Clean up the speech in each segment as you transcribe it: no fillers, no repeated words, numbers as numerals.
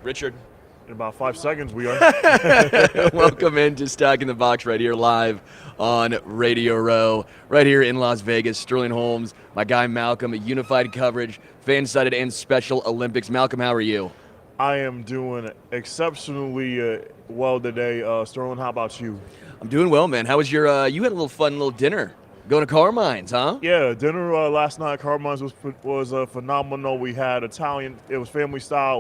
Richard. In about 5 seconds, we are. Welcome into Stacking the Box right here live on Radio Row, right here in Las Vegas. Sterling Holmes, my guy Malcom, unified coverage, fan-sided and Special Olympics. Malcom, how are you? I am doing exceptionally well today. Sterling, how about you? I'm doing well, man. How was your, you had a little fun little dinner. Going to Carmine's, huh? Yeah, dinner last night at Carmine's was phenomenal. We had Italian. It was family style.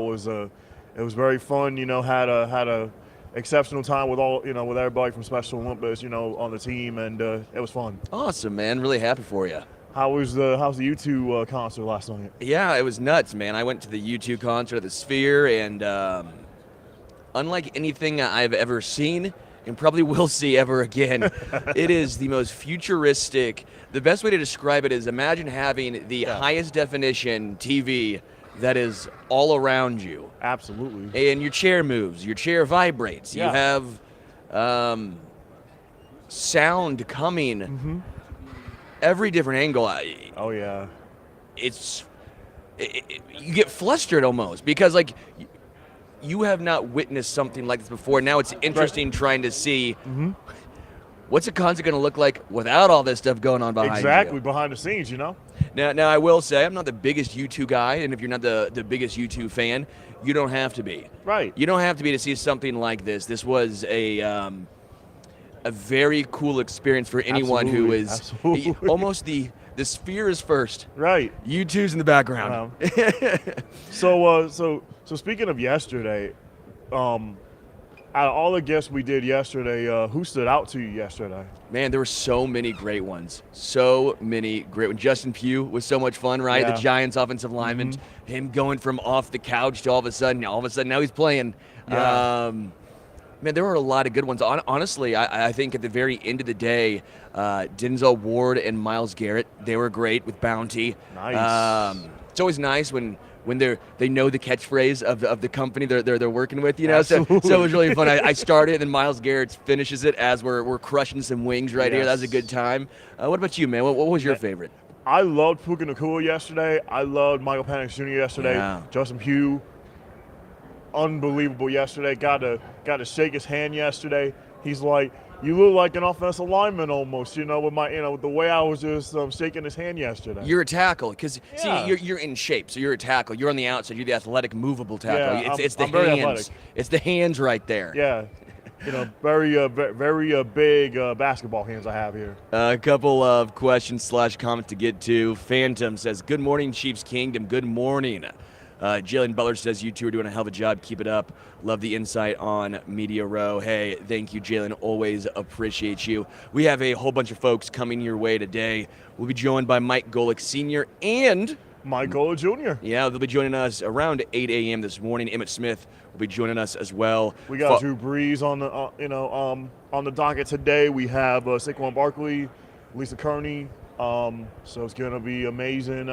It was very fun. You know, had a exceptional time with with everybody from Special Olympics, on the team, and it was fun. Awesome, man. Really happy for you. How's the U2 concert last night? Yeah, it was nuts, man. I went to the U2 concert at the Sphere, and unlike anything I've ever seen and probably will see ever again, it is the most futuristic. The best way to describe it is imagine having the highest definition TV that is all around you. Absolutely. And your chair moves, your chair vibrates. Yeah. You have sound coming every different angle. Oh yeah. You get flustered almost because like you have not witnessed something like this before. Now it's interesting trying to see what's a concert going to look like without all this stuff going on behind you. Exactly, behind the scenes, Now I will say I'm not the biggest U2 guy, and if you're not the biggest U2 fan, you don't have to be. Right. You don't have to be to see something like this. This was a very cool experience for anyone who is almost the Sphere is first. Right. U2's in the background. So speaking of yesterday, out of all the guests we did yesterday, who stood out to you yesterday? Man, there were so many great ones. So many great ones. Justin Pugh was so much fun, right? Yeah. The Giants offensive lineman, him going from off the couch to all of a sudden now he's playing. Yeah. Man, there were a lot of good ones. Honestly, I think at the very end of the day, Denzel Ward and Myles Garrett, they were great with Bounty. Nice. It's always nice when they know the catchphrase of the company they're working with, Absolutely. So it was really fun. I started, and then Myles Garrett finishes it as we're crushing some wings right here. That was a good time. What about you, man? What was your favorite? I loved Puka Nacua yesterday. I loved Michael Penix Jr. yesterday. Yeah. Justin Pugh, unbelievable yesterday. Got to shake his hand yesterday. He's like, you look like an offensive lineman almost, with the way I was just shaking his hand yesterday. You're a tackle because Yeah. see you're in shape, so you're a tackle. You're on the outside. You're the athletic, movable tackle. Yeah, It's the I'm very hands. athletic. It's the hands right there. Yeah. Very big basketball hands I have here. A couple of questions / comments to get to. Phantom says, "Good morning, Chiefs Kingdom. Good morning." Jalen Butler says, "You two are doing a hell of a job. Keep it up. Love the insight on Media Row." Hey, thank you, Jalen. Always appreciate you. We have a whole bunch of folks coming your way today. We'll be joined by Mike Golic Sr. and Mike Golic Jr. Yeah, they'll be joining us around 8 a.m. this morning. Emmitt Smith will be joining us as well. We got Drew Brees on the docket today. We have Saquon Barkley, Lisa Kerney. So it's gonna be amazing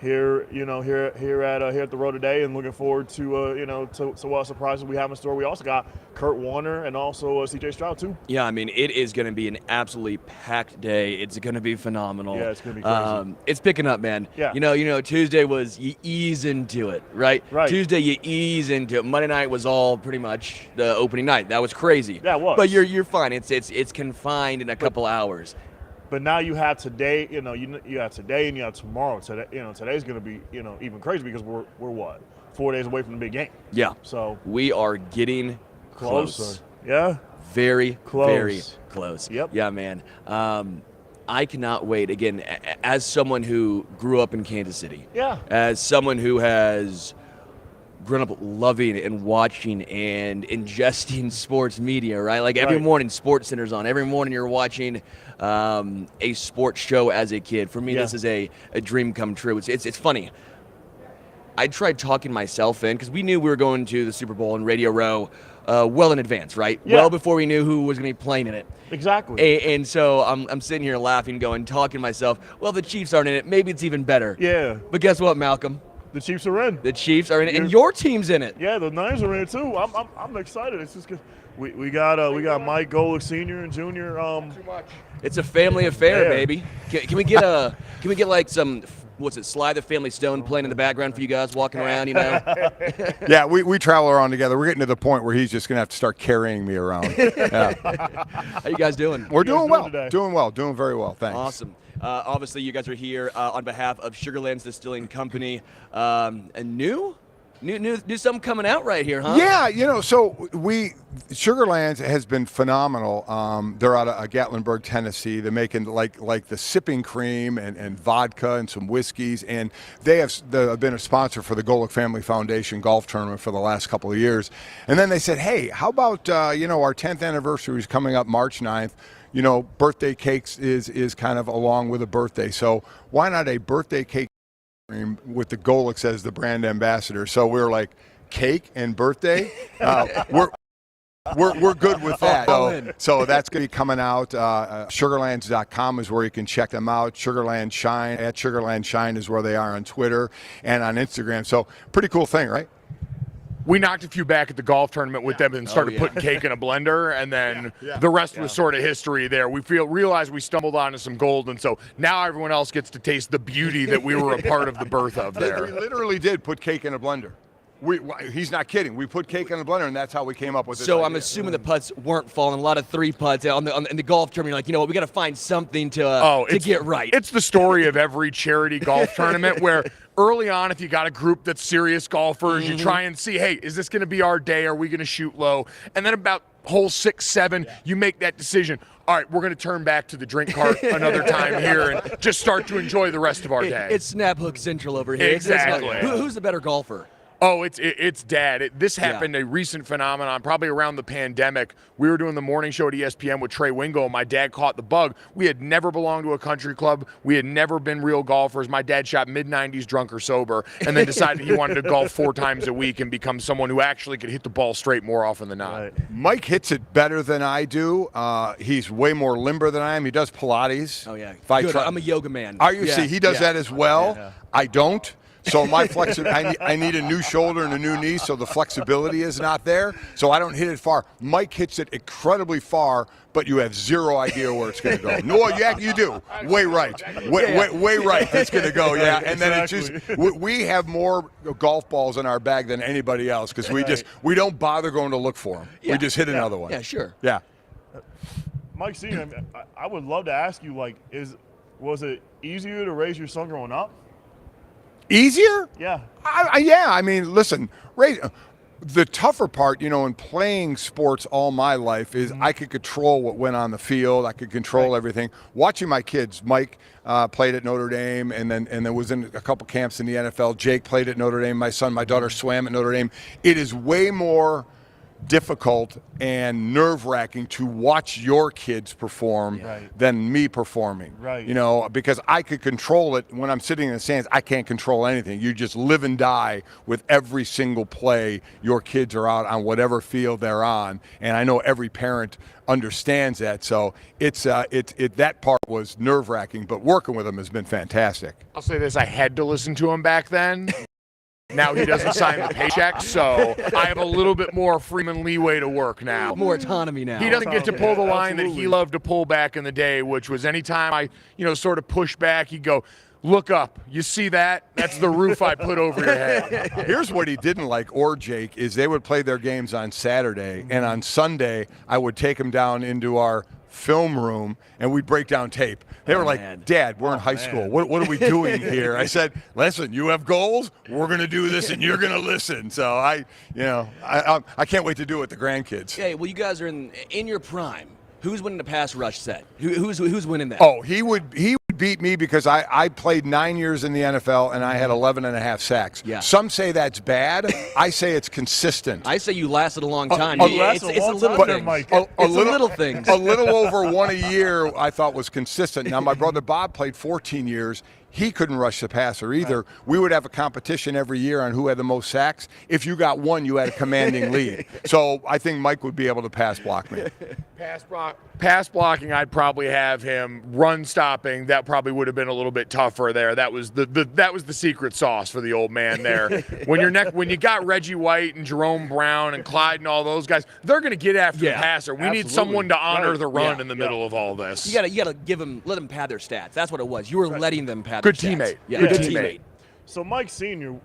here at the road today, and looking forward to what surprises we have in store. We also got Kurt Warner and also C.J. Stroud too. Yeah, I mean, it is going to be an absolutely packed day. It's going to be phenomenal. Yeah, it's going to be crazy. It's picking up, man. Yeah. Tuesday was you ease into it, right? Right. Tuesday you ease into it. Monday night was all pretty much the opening night. That was crazy. Yeah, it was. But you're fine. It's confined in a couple hours. But now you have today, you have today and you have tomorrow. Today, today's going to be, even crazy because we're what, 4 days away from the big game. Yeah. So we are getting close. Yeah. Very close. Very close. Yep. Yeah, man. I cannot wait. Again, as someone who grew up in Kansas City. Yeah. As someone who has grown up loving and watching and ingesting sports media, right? Like every morning, Sports Center's on. Every morning you're watching a sports show as a kid. For me, this is a dream come true. It's funny. I tried talking myself in because we knew we were going to the Super Bowl in Radio Row well in advance, right? Yeah. Well before we knew who was going to be playing in it. Exactly. And so I'm sitting here laughing, talking to myself, well, the Chiefs aren't in it. Maybe it's even better. Yeah. But guess what, Malcom? The Chiefs are in. The Chiefs are in it, and your team's in it. Yeah, the Niners are in it too. I'm excited. It's just 'cause we got Mike Golic Sr. and Jr. It's a family affair, baby. Can we get like some what's it, Sly the Family Stone playing in the background for you guys walking around, you know? Yeah, we travel around together. We're getting to the point where he's just going to have to start carrying me around. Yeah. How you guys doing? We're doing well. today? Doing very well. Thanks. Awesome. Obviously, you guys are here on behalf of Sugarlands Distilling Company. A new something coming out right here, huh? Yeah, so Sugarlands has been phenomenal. They're out of Gatlinburg, Tennessee. They're making like the sipping cream and vodka and some whiskeys, and they've been a sponsor for the Golic Family Foundation golf tournament for the last couple of years. And then they said, hey, how about our 10th anniversary is coming up March 9th. Birthday cakes is kind of along with a birthday, so why not a birthday cake with the Golics as the brand ambassador? So we're like, cake and birthday, we're good with that. So that's going to be coming out. Sugarlands.com is where you can check them out. Sugarland Shine at Sugarland Shine is where they are on Twitter and on Instagram. So pretty cool thing, right? We knocked a few back at the golf tournament with them and started putting cake in a blender, and then the rest was sort of history there. We realized we stumbled onto some gold, and so now everyone else gets to taste the beauty that we were a part of the birth of there. We literally did put cake in a blender. He's not kidding. We put cake in a blender, and that's how we came up with this. So idea. I'm assuming the putts weren't falling. A lot of 3 putts in the golf tournament. You're like, you know what, we got to find something to get right. It's the story of every charity golf tournament where early on, if you got a group that's serious golfers, you try and see, hey, is this going to be our day? Are we going to shoot low? And then about hole 6, 7, you make that decision. All right, we're going to turn back to the drink cart another time here and just start to enjoy the rest of our day. It's Snap Hook Central over here. Exactly. Who's the better golfer? Oh, it's Dad. This happened, a recent phenomenon, probably around the pandemic. We were doing the morning show at ESPN with Trey Wingo, and my dad caught the bug. We had never belonged to a country club. We had never been real golfers. My dad shot mid-90s drunk or sober, and then decided he wanted to golf 4 times a week and become someone who actually could hit the ball straight more often than not. Right. Mike hits it better than I do. He's way more limber than I am. He does Pilates. Oh, yeah. Good. I'm a yoga man. Are you? Yeah. See, he does that as well. Yeah. I don't. So my I need a new shoulder and a new knee, so the flexibility is not there. So I don't hit it far. Mike hits it incredibly far, but you have zero idea where it's going to go. No, you do. Way right. Way right. It's going to go. Yeah, and then it's just we have more golf balls in our bag than anybody else because we don't bother going to look for them. Yeah. We just hit another one. Yeah, sure. Yeah. Mike C, I would love to ask you, was it easier to raise your son growing up? Easier? Yeah. I mean, listen, the tougher part, in playing sports all my life is I could control what went on the field. I could control everything. Watching my kids, Mike played at Notre Dame and then was in a couple camps in the NFL. Jake played at Notre Dame. My son, my daughter swam at Notre Dame. It is way more difficult and nerve-wracking to watch your kids perform than me performing. Right. Because I could control it when I'm sitting in the stands. I can't control anything. You just live and die with every single play your kids are out on whatever field they're on, and I know every parent understands that. So that part was nerve-wracking, but working with them has been fantastic. I'll say this, I had to listen to him back then. Now he doesn't sign the paycheck, so I have a little bit more Freeman leeway to work now. More autonomy now. He doesn't get to pull the line that he loved to pull back in the day, which was anytime I, sort of push back, he'd go, look up. You see that? That's the roof I put over your head. Here's what he didn't like, or Jake, is they would play their games on Saturday, and on Sunday I would take them down into our film room and we'd break down tape. They were like, Dad, we're in high school. What are we doing here? I said, listen, you have goals. We're going to do this and you're going to listen. So I can't wait to do it with the grandkids. Yeah, well, you guys are in your prime. Who's winning the pass rush set? Who's winning that? Oh, he would beat me because I played 9 years in the NFL and I had 11 and a half sacks. Yeah. Some say that's bad. I say it's consistent. I say you lasted a long time. It's a little thing. A little things. A little over one a year I thought was consistent. Now, my brother Bob played 14 years. He couldn't rush the passer either. Right. We would have a competition every year on who had the most sacks. If you got one, you had a commanding lead. So I think Mike would be able to pass block me. Pass blocking, I'd probably have him. Run stopping, that probably would have been a little bit tougher there. That was the secret sauce for the old man there. When you got Reggie White and Jerome Brown and Clyde and all those guys, they're going to get after the passer. We need someone to honor the run in the middle of all this. You got to let them pad their stats. That's what it was. You were letting them pad Good stats. teammate. Yeah, Yeah. good Good teammate. So, Mike Sr.,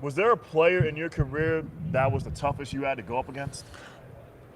was there a player in your career that was the toughest you had to go up against?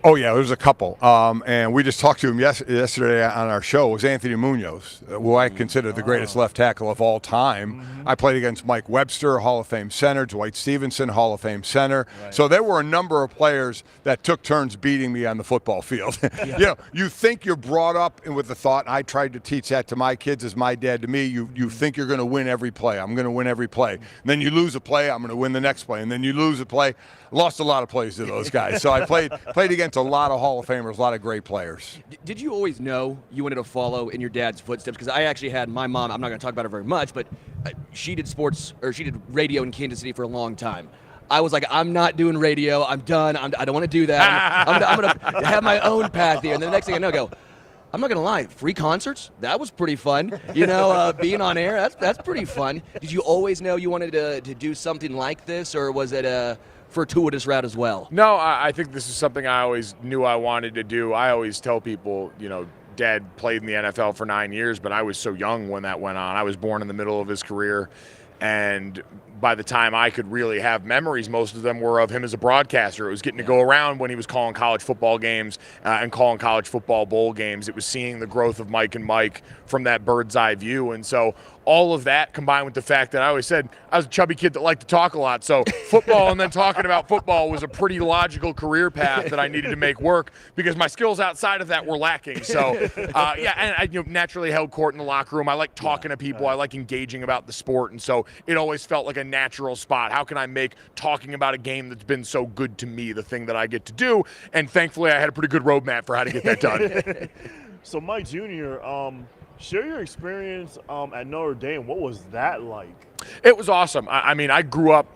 Oh, yeah, there's a couple. And we just talked to him yesterday on our show. It was Anthony Munoz, who I consider the greatest left tackle of all time. I played against Mike Webster, Hall of Fame center, Dwight Stevenson, Hall of Fame center. Right. So there were a number of players that took turns beating me on the football field. You know, you think you're brought up with the thought, I tried to teach that to my kids as my dad to me, you think you're going to win every play. I'm going to win every play. And then you lose a play, I'm going to win the next play. And then you lose a play. Lost a lot of plays to those guys. So I played against a lot of Hall of Famers, a lot of great players. Did you always know you wanted to follow in your dad's footsteps? Because I actually had my mom, I'm not going to talk about her very much, but she did she did radio in Kansas City for a long time. I was like, I'm not doing radio. I'm done. I don't want to do that. I'm going to have my own path here. And then the next thing I know, I go, I'm not going to lie, free concerts, that was pretty fun. You know, being on air, that's pretty fun. Did you always know you wanted to do something like this, or was it a fortuitous route as well? No, I think this is something I always knew I wanted to do. I always tell people, you know, Dad played in the NFL for 9 years, but I was so young when that went on. I was born in the middle of his career, and by the time I could really have memories, most of them were of him as a broadcaster. It was getting to go around when he was calling college football games and calling college football bowl games. It was seeing the growth of Mike and Mike from that bird's eye view. And so all of that combined with the fact that I always said I was a chubby kid that liked to talk a lot. So football and then talking about football was a pretty logical career path that I needed to make work because my skills outside of that were lacking. So, yeah, and I naturally held court in the locker room. I like talking to people. I like engaging about the sport. And so it always felt like a natural spot. How can I make talking about a game that's been so good to me the thing that I get to do? And thankfully, I had a pretty good roadmap for how to get that done. So, Mike Jr., share your experience at Notre Dame. What was that like? It was awesome. I mean, I grew up,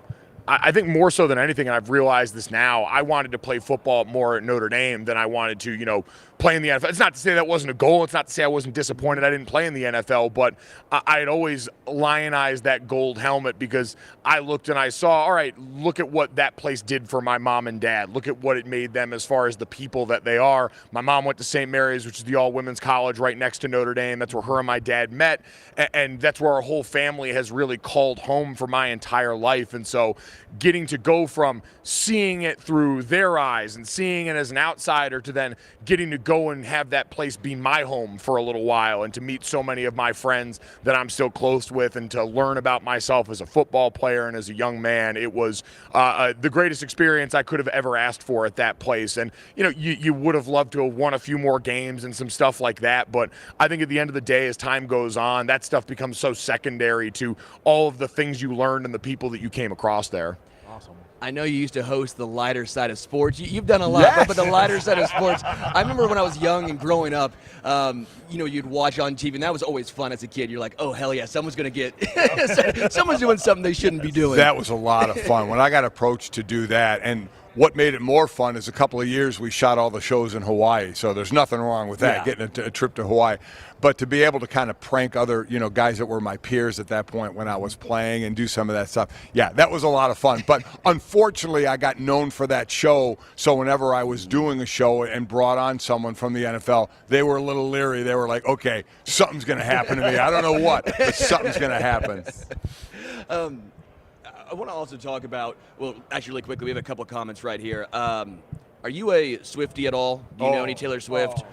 I think more so than anything, and I've realized this now, I wanted to play football more at Notre Dame than I wanted to, you know, play in the NFL. It's not to say that wasn't a goal. It's not to say I wasn't disappointed I didn't play in the NFL, but I had always lionized that gold helmet because I looked and I saw, all right, look at what that place did for my mom and dad. Look at what it made them as far as the people that they are. My mom went to St. Mary's, which is the all-women's college right next to Notre Dame. That's where her and my dad met, and that's where our whole family has really called home for my entire life. And so getting to go from seeing it through their eyes and seeing it as an outsider to then getting to go and have that place be my home for a little while and to meet so many of my friends that I'm still close with and to learn about myself as a football player and as a young man, it was the greatest experience I could have ever asked for at that place. And, you know, you would have loved to have won a few more games and some stuff like that, but I think at the end of the day, as time goes on, that stuff becomes so secondary to all of the things you learned and the people that you came across there. Awesome. I know you used to host the lighter side of sports. You've done a lot, Yes. but the lighter side of sports. I remember when I was young and growing up, you know, you'd watch on TV, and that was always fun as a kid. You're like, oh, hell yeah, someone's going to get – someone's doing something they shouldn't be doing. That was a lot of fun. When I got approached to do that, and what made it more fun is a couple of years we shot all the shows in Hawaii, so there's nothing wrong with that, getting a trip to Hawaii. But to be able to kind of prank other, you know, guys that were my peers at that point when I was playing and do some of that stuff, yeah, that was a lot of fun. But unfortunately, I got known for that show, so whenever I was doing a show and brought on someone from the NFL, they were a little leery. They were like, okay, something's going to happen to me. I don't know what, but something's going to happen. I want to also talk about, well, actually, really quickly, we have a couple of comments right here. Are you a Swiftie at all? Do you know any Taylor Swift?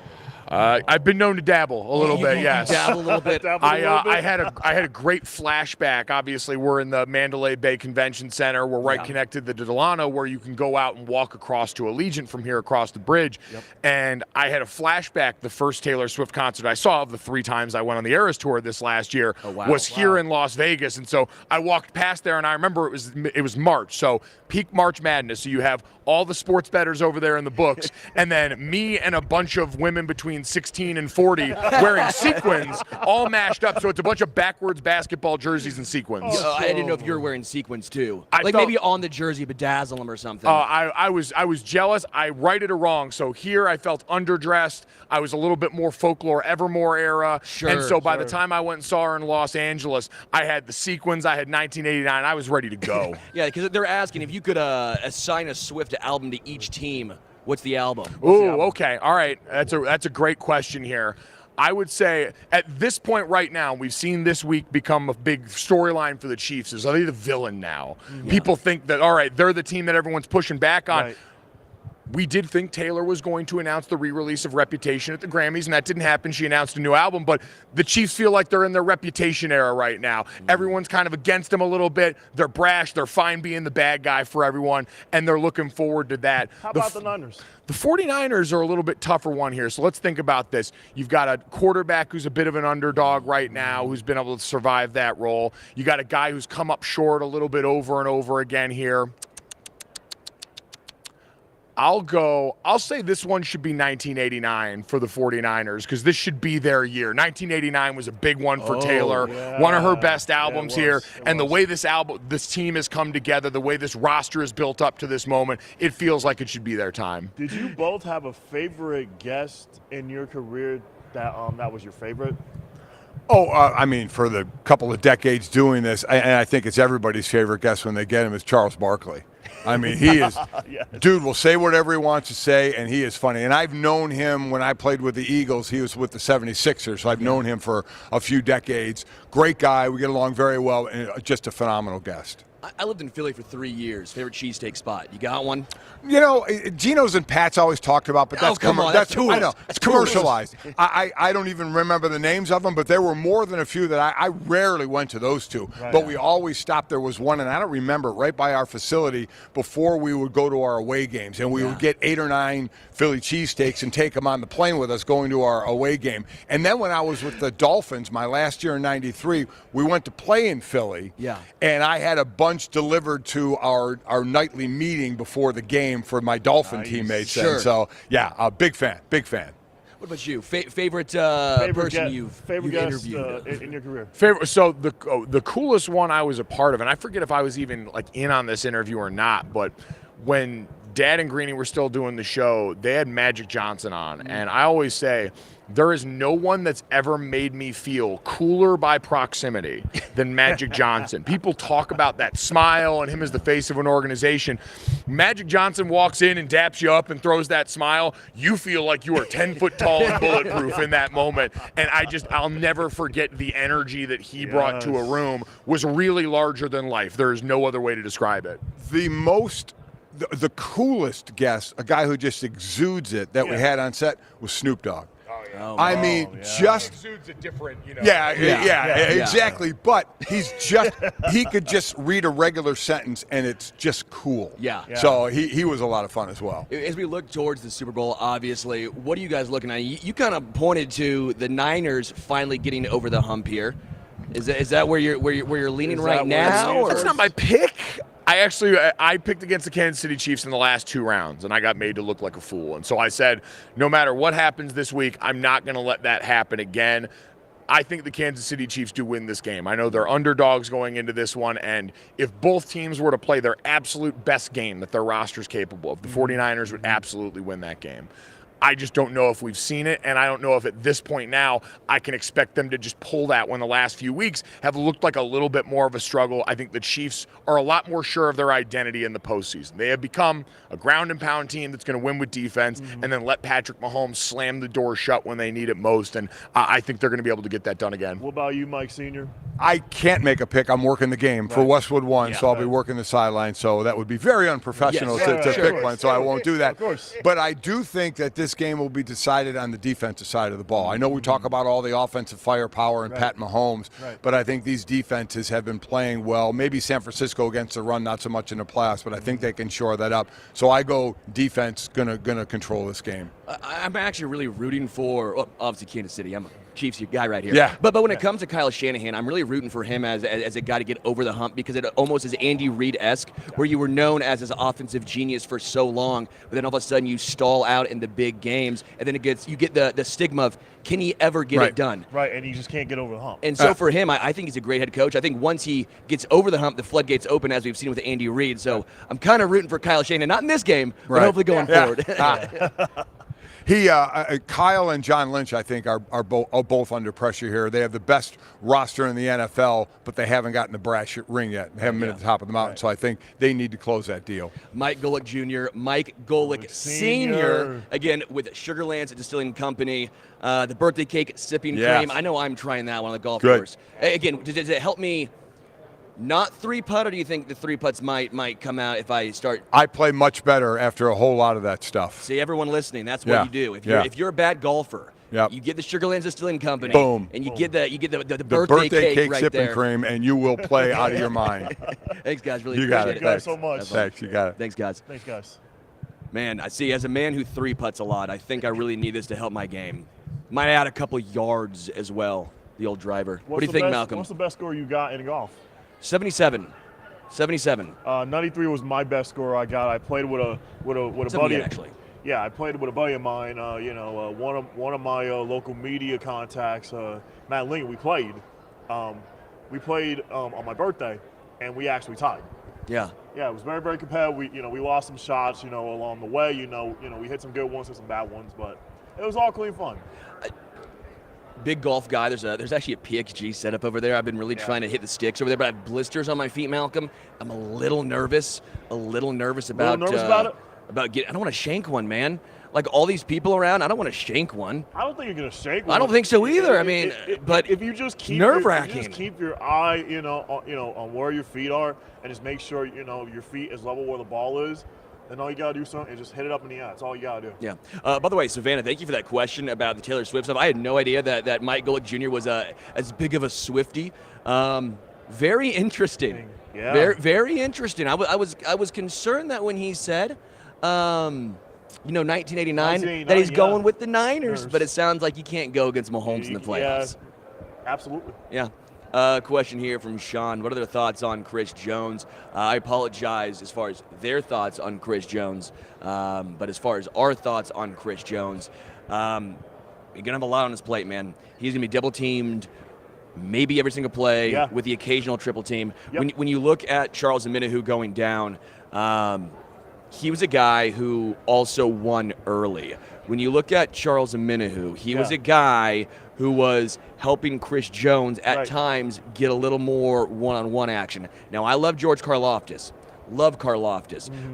I've been known to dabble a little bit, yes. Dabble a little bit. I had a great flashback. Obviously, we're in the Mandalay Bay Convention Center. We're right connected to Delano, where you can go out and walk across to Allegiant from here across the bridge. Yep. And I had a flashback. The first Taylor Swift concert I saw of the 3 times I went on the Eras Tour this last year was here in Las Vegas. And so I walked past there, and I remember it was March, so peak March Madness. So you have all the sports bettors over there in the books, and then me and a bunch of women between 16 and 40 wearing sequins, all mashed up. So it's a bunch of backwards basketball jerseys and sequins. I didn't know if you were wearing sequins too. I like felt, maybe on the jersey, bedazzle them or something. I was jealous. I righted a wrong. So here I felt underdressed. I was a little bit more folklore, Evermore era. Sure, and so by the time I went and saw her in Los Angeles, I had the sequins. I had 1989. I was ready to go. Yeah, because they're asking if you could assign a Swift album to each team. What's the album? Ooh, okay. All right. That's a great question here. I would say at this point right now, we've seen this week become a big storyline for the Chiefs. Are they the villain now? Yeah. People think that, all right, they're the team that everyone's pushing back on. Right. We did think Taylor was going to announce the re-release of Reputation at the Grammys, and that didn't happen. She announced a new album, but the Chiefs feel like they're in their Reputation era right now. Everyone's kind of against them a little bit. They're brash. They're fine being the bad guy for everyone, and they're looking forward to that. How about the Niners? The 49ers are a little bit tougher one here, so let's think about this. You've got a quarterback who's a bit of an underdog right now, who's been able to survive that role. You got a guy who's come up short a little bit over and over again here. I'll say this one should be 1989 for the 49ers because this should be their year. 1989 was a big one for Taylor, one of her best albums here. And the way this team has come together, the way this roster is built up to this moment, it feels like it should be their time. Did you both have a favorite guest in your career that was your favorite? I mean, for the couple of decades doing this, and I think it's everybody's favorite guest when they get him, is Charles Barkley. I mean, he is, yes. Dude will say whatever he wants to say, and he is funny. And I've known him when I played with the Eagles. He was with the 76ers, so I've known him for a few decades. Great guy. We get along very well, and just a phenomenal guest. I lived in Philly for 3 years. Favorite cheesesteak spot? You got one? You know, Geno's and Pat's always talked about, but that's I know it's commercialized. I don't even remember the names of them, but there were more than a few that I rarely went to those two. Right, but we always stopped. There was one, and I don't remember, right by our facility before we would go to our away games, and we would get 8 or 9 Philly cheesesteaks and take them on the plane with us going to our away game. And then when I was with the Dolphins, my last year in '93, we went to play in Philly. Yeah. And I had a bunch delivered to our nightly meeting before the game for my Dolphin teammates. Sure. And so, yeah, a big fan. What about you? Favorite person you've interviewed in your career? So the coolest one I was a part of, and I forget if I was even like in on this interview or not, but when Dad and Greeny were still doing the show, they had Magic Johnson on, and I always say, there is no one that's ever made me feel cooler by proximity than Magic Johnson. People talk about that smile and him as the face of an organization. Magic Johnson walks in and daps you up and throws that smile. You feel like you are 10 foot tall and bulletproof in that moment. And I'll never forget the energy that he brought to a room was really larger than life. There is no other way to describe it. The coolest guest, a guy who just exudes it that we had on set, was Snoop Dogg. Just exudes a different, exactly. But he could just read a regular sentence and it's just cool. Yeah. So he was a lot of fun as well. As we look towards the Super Bowl, obviously, what are you guys looking at? You kind of pointed to the Niners finally getting over the hump here. Is that where you're leaning right now? That's not my pick. I picked against the Kansas City Chiefs in the last 2 rounds, and I got made to look like a fool. And so I said, no matter what happens this week, I'm not going to let that happen again. I think the Kansas City Chiefs do win this game. I know they're underdogs going into this one, and if both teams were to play their absolute best game that their roster's capable of, the 49ers would absolutely win that game. I just don't know if we've seen it, and I don't know if at this point now I can expect them to just pull that when the last few weeks have looked like a little bit more of a struggle. I think the Chiefs are a lot more sure of their identity in the postseason. They have become a ground and pound team that's going to win with defense and then let Patrick Mahomes slam the door shut when they need it most, and I think they're going to be able to get that done again. What about you, Mike Sr.? I can't make a pick. I'm working the game for Westwood 1, so I'll be working the sideline, so that would be very unprofessional to pick one, so I won't do that. Of course. But I do think that this game will be decided on the defensive side of the ball. I know we talk about all the offensive firepower and Pat Mahomes, but I think these defenses have been playing well. Maybe San Francisco against the run, not so much in the playoffs, but I think they can shore that up. So I go defense, gonna control this game. I'm actually really rooting for, obviously Kansas City. I'm a Chiefs guy right here. Yeah. But when it comes to Kyle Shanahan, I'm really rooting for him as a guy to get over the hump because it almost is Andy Reid-esque, where you were known as this offensive genius for so long, but then all of a sudden you stall out in the big games, and then you get the stigma of, can he ever get it done? Right, and he just can't get over the hump. And so for him, I think he's a great head coach. I think once he gets over the hump, the floodgates open, as we've seen with Andy Reid. So I'm kind of rooting for Kyle Shanahan, not in this game, but hopefully going forward. Kyle and John Lynch, I think, are both under pressure here. They have the best roster in the NFL, but they haven't gotten the brass ring yet. They haven't been at the top of the mountain, so I think they need to close that deal. Mike Golic Jr., Mike Golic Sr., again, with Sugarlands Distilling Company, the birthday cake sipping cream. I know I'm trying that one on the golf course. Again, does it help me not three-putt, or do you think the three-putts might come out if I start? I play much better after a whole lot of that stuff. See, everyone listening, that's what you do. If you're a bad golfer, you get the Sugarlands Distilling Company, boom, and you get the birthday cake right sipping there. cream, and you will play out of your mind. Thanks, guys. Really you appreciate got it. Thank you guys so much. Thanks. You got it. Thanks, guys. Thanks, guys. Man, I see. As a man who three-putts a lot, I think I really need this to help my game. Might add a couple yards as well. The old driver. What do you think, Malcolm? What's the best score you got in golf? 77. 93 was my best score I got. I played with a buddy. Actually. Yeah, I played with a buddy of mine. One of my local media contacts, Matt Lincoln. We played. We played on my birthday, and we actually tied. Yeah. Yeah, it was very, very competitive. We lost some shots, along the way. We hit some good ones and some bad ones, but it was all clean fun. Big golf guy. There's actually a PXG setup over there. I've been really trying to hit the sticks over there, but I have blisters on my feet, Malcolm. I'm a little nervous about it? About getting. I don't want to shank one, man. Like all these people around, I don't want to shank one. I don't think you're gonna shank one. I don't think so either. But if you just keep nerve-wracking. Keep your eye, on where your feet are, and just make sure your feet is level where the ball is. Then all you gotta do is just hit it up in the air. That's all you gotta do. Yeah. By the way, Savannah, thank you for that question about the Taylor Swift stuff. I had no idea that Mike Golic Jr. was as big of a Swiftie. Very interesting. Yeah. Very, very interesting. I was concerned that when he said, 1989, that he's going with the Niners, but it sounds like he can't go against Mahomes in the playoffs. Yeah, absolutely. Yeah. Question here from Sean. What are their thoughts on Chris Jones? I apologize as far as their thoughts on Chris Jones, but as far as our thoughts on Chris Jones, you're going to have a lot on his plate, man. He's going to be double-teamed maybe every single play with the occasional triple team. Yep. When you look at Charles Omenihu going down, he was a guy who also won early. When you look at Charles Omenihu, he was a guy who was helping Chris Jones at times get a little more one-on-one action. Now, I love George Karlaftis.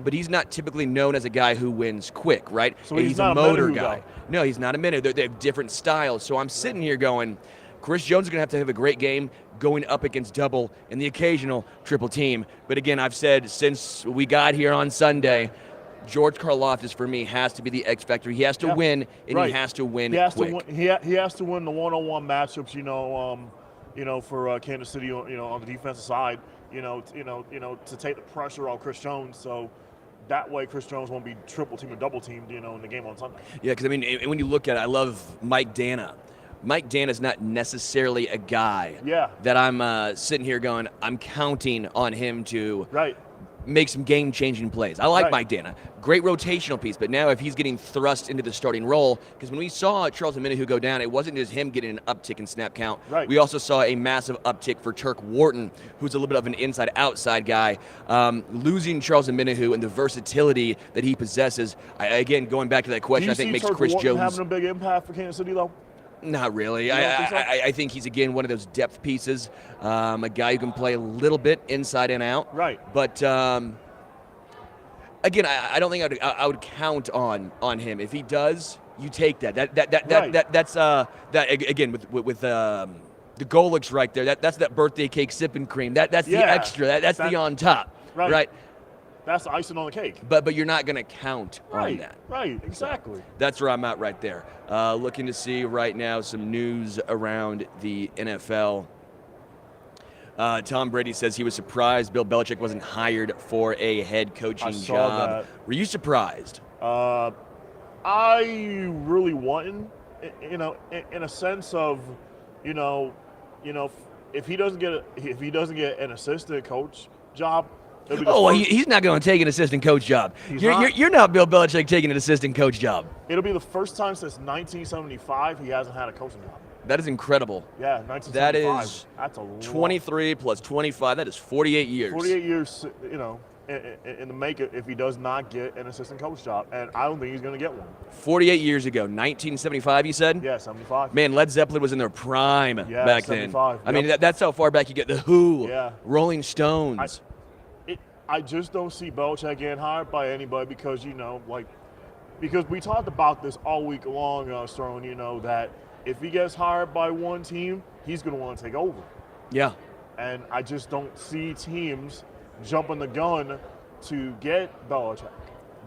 But he's not typically known as a guy who wins quick, right? So he's not a motor Omenihu, guy. though. No, he's not a Omenihu. They have different styles. So I'm sitting here going, Chris Jones is going to have a great game going up against double and the occasional triple team. But again, I've said since we got here on Sunday, George Karlaftis for me has to be the X factor. He has to win, and he has to win quick. He has to win the one-on-one matchups. For Kansas City, on the defensive side, to take the pressure off Chris Jones. So that way, Chris Jones won't be triple teamed or double teamed, in the game on Sunday. Yeah, because when you look at it, I love Mike Dana. Mike Dana's not necessarily a guy that I'm sitting here going, I'm counting on him to make some game-changing plays. I like Mike Dana. Great rotational piece, but now if he's getting thrust into the starting role, because when we saw Charles Omenihu go down, it wasn't just him getting an uptick in snap count. We also saw a massive uptick for Turk Wharton, who's a little bit of an inside-outside guy. Losing Charles Omenihu and the versatility that he possesses, again, going back to that question, I think makes Turk Chris Wharton Jones having a big impact for Kansas City, though? Not really. I think he's, again, one of those depth pieces, a guy who can play a little bit inside and out. But, again, I don't think I would count on him. If he does, you take that. That's again, with the Golics right there, that's that birthday cake sipping cream. That's the extra. That's the on top. Right. That's the icing on the cake. But you're not going to count on that. Right, exactly. So that's where I'm at right there. Looking to see right now some news around the NFL. Tom Brady says he was surprised Bill Belichick wasn't hired for a head coaching job. That. Were you surprised? I really wasn't. In a sense of, if he doesn't get an assistant coach job. He's not going to take an assistant coach job. You're not Bill Belichick taking an assistant coach job. It'll be the first time since 1975 he hasn't had a coaching job. That is incredible. Yeah, 1975. That is that's a 23 plus 25. That is 48 years. 48 years, in the make if he does not get an assistant coach job, and I don't think he's going to get one. 48 years ago, 1975, you said? Yeah, 75. Man, Led Zeppelin was in their prime back 75. then. I mean, that's how far back you get. The Who, Yeah. Rolling Stones. I just don't see Belichick getting hired by anybody because, because we talked about this all week long, Sterling, that if he gets hired by one team, he's going to want to take over. Yeah. And I just don't see teams jumping the gun to get Belichick.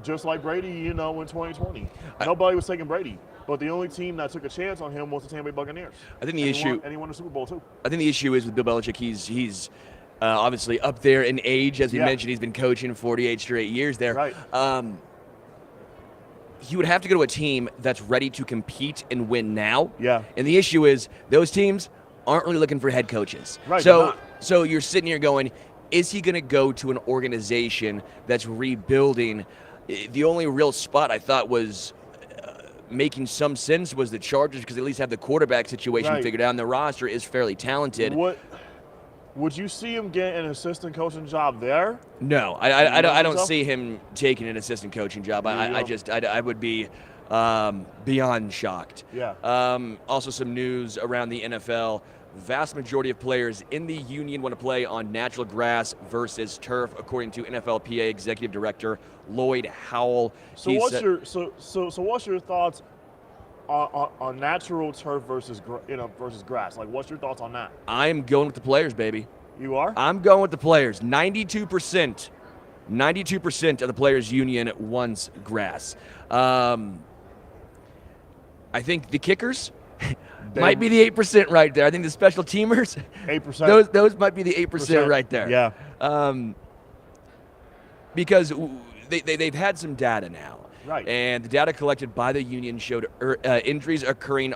Just like Brady, in 2020. Nobody was taking Brady. But the only team that took a chance on him was the Tampa Bay Buccaneers. I think the issue, and he won the Super Bowl too. I think the issue is with Bill Belichick. He's obviously up there in age, as we mentioned. He's been coaching 48 straight years there. Right. He would have to go to a team that's ready to compete and win now. Yeah. And the issue is those teams aren't really looking for head coaches. Right. So you're sitting here going, is he going to go to an organization that's rebuilding? The only real spot I thought was making some sense was the Chargers, because they at least have the quarterback situation figured out, and the roster is fairly talented. Would you see him get an assistant coaching job there? No, I don't see him taking an assistant coaching job. I would be beyond shocked. Yeah. Also, some news around the NFL. Vast majority of players in the union want to play on natural grass versus turf, according to NFLPA Executive Director Lloyd Howell. So what's your thoughts on natural turf versus grass? Like, what's your thoughts on that? I'm going with the players, baby. You are? I'm going with the players. 92% of the players' union wants grass. I think the kickers might be the 8% right there. I think the special teamers, 8%. Those might be the 8% right there. Yeah. Because they've had some data now. Right. And the data collected by the union showed injuries occurring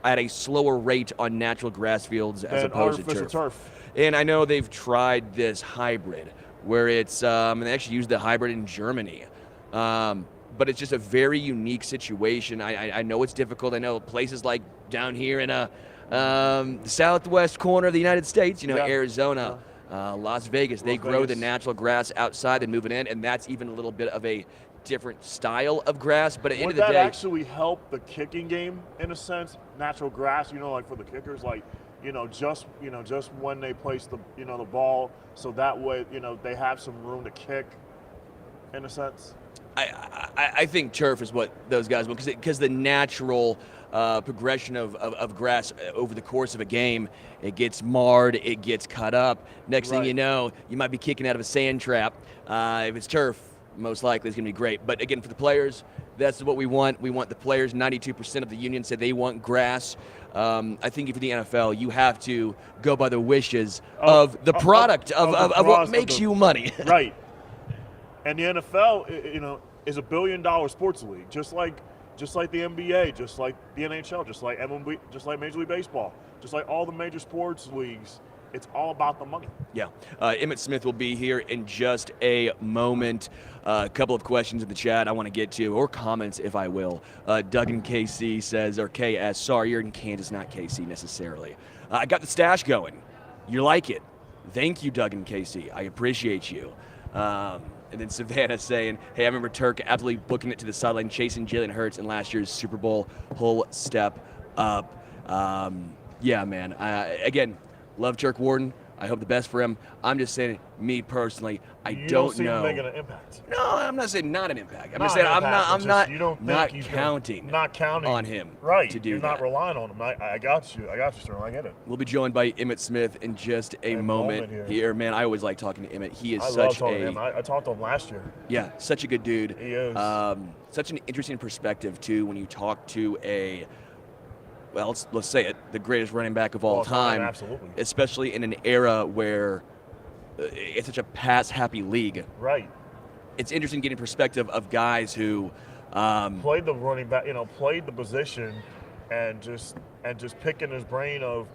at a slower rate on natural grass fields as opposed to turf. And I know they've tried this hybrid where it's, and they actually used the hybrid in Germany. But it's just a very unique situation. I know it's difficult. I know places like down here in the southwest corner of the United States, Arizona, Las Vegas, they grow the natural grass outside and move it in, and that's even a little bit of a different style of grass. But at the end of the day, would that actually help the kicking game in a sense? Natural grass, like for the kickers, just when they place the ball, so that way they have some room to kick, in a sense. I think turf is what those guys want, because the natural progression of grass over the course of a game, it gets marred, it gets cut up. Next thing you know, you might be kicking out of a sand trap. If it's turf, most likely it's going to be great. But again, for the players, that's what we want. We want the players. 92% of the union said they want grass. I think for the NFL, you have to go by the wishes of the product of what makes you money. Right. And the NFL, is $1 billion sports league, just like the NBA, just like the NHL, just like MLB, just like Major League Baseball, just like all the major sports leagues. It's all about the money. Yeah. Emmitt Smith will be here in just a moment. A couple of questions in the chat I want to get to, or comments, if I will. Doug in KC says, or KS, sorry, you're in Kansas, not KC necessarily. I got the stash going. You like it. Thank you, Doug in KC. I appreciate you. And then Savannah saying, hey, I remember Turk absolutely booking it to the sideline, chasing Jalen Hurts in last year's Super Bowl. Whole step up. Yeah, man. Again, love Turk Warden. I hope the best for him. I'm just saying, me personally, you don't see know. him making an impact. No, I'm not saying not an impact. I'm just saying I'm not counting on him to do You're that. not relying on him. I got you. Sterling. I get it. We'll be joined by Emmitt Smith in just a moment here. Man, I always like talking to Emmitt. He is such love talking to him. I talked to him last year. Yeah, such a good dude. He is. Such an interesting perspective, too, when you talk to let's say it, the greatest running back of all time. Absolutely. Especially in an era where it's such a pass-happy league. Right. It's interesting getting perspective of guys who played the running back, played the position, and just picking his brain of,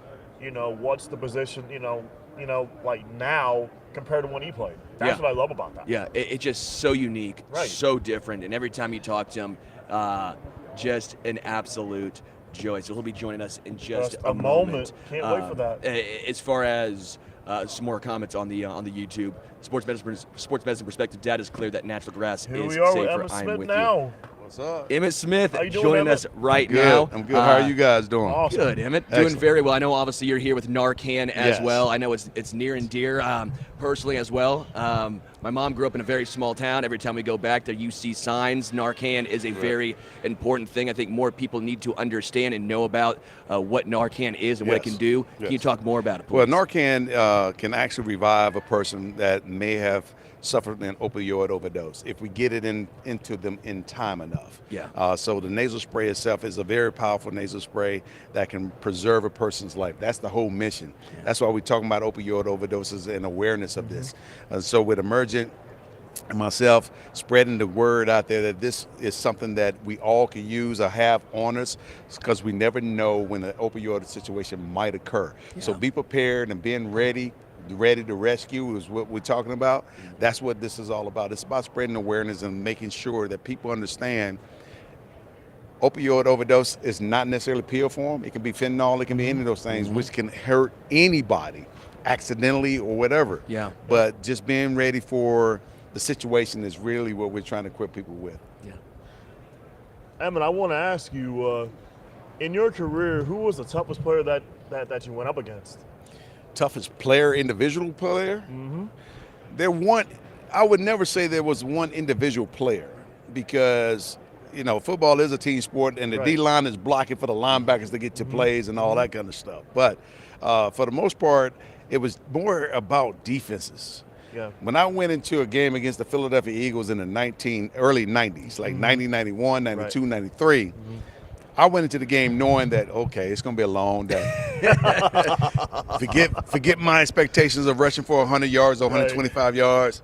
what's the position, like now compared to when he played. That's what I love about that. Yeah, it's just so unique, so different, and every time you talk to him, just an absolute joy. So he'll be joining us in just a moment. Can't wait for that. As far as some more comments on the YouTube. Sports medicine perspective. Data is clear that natural grass Here is we are safer. with Emmitt I'm Smith with now. you. What's up? Emmitt Smith How you doing, joining Emmitt? us right Good. now. I'm good. How are you guys doing? Awesome. Good, Emmitt. Doing Excellent. very well. I know obviously you're here with Narcan as Yes. well. I know it's near and dear personally as well. My mom grew up in a very small town. Every time we go back there, you see signs. Narcan is a very important thing. I think more people need to understand and know about what Narcan is and what it Yes. can do. Can you Yes. talk more about it, please? Well, Narcan can actually revive a person that may have suffered an opioid overdose if we get it into them in time enough. Yeah. So the nasal spray itself is a very powerful nasal spray that can preserve a person's life. That's the whole mission. Yeah. That's why we're talking about opioid overdoses and awareness of this. So with Emergent and myself spreading the word out there that this is something that we all can use or have on us, because we never know when an opioid situation might occur. So Yeah. be prepared and being ready to rescue is what we're talking about. That's what this is all about. It's about spreading awareness and making sure that people understand opioid overdose is not necessarily pill form. It can be fentanyl, it can be any of those things, which can hurt anybody accidentally or whatever. Yeah. But just being ready for the situation is really what we're trying to equip people with. Yeah. Emmitt, I want to ask you, in your career, who was the toughest player that you went up against? Toughest player, individual player? I would never say there was one individual player, because football is a team sport, and the Right. D-line is blocking for the linebackers to get to plays and all that kind of stuff. But for the most part, it was more about defenses. Yeah. When I went into a game against the Philadelphia Eagles in the early 90s, like 90, 91, 92, 93, I went into the game knowing that, okay, it's going to be a long day. forget my expectations of rushing for 100 yards or 125 yards.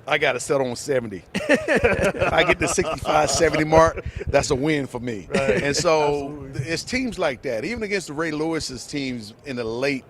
I got to settle on 70. If I get the 65, 70 mark, that's a win for me. Right. And so Absolutely. it's teams like that. Even against the Ray Lewis's teams in the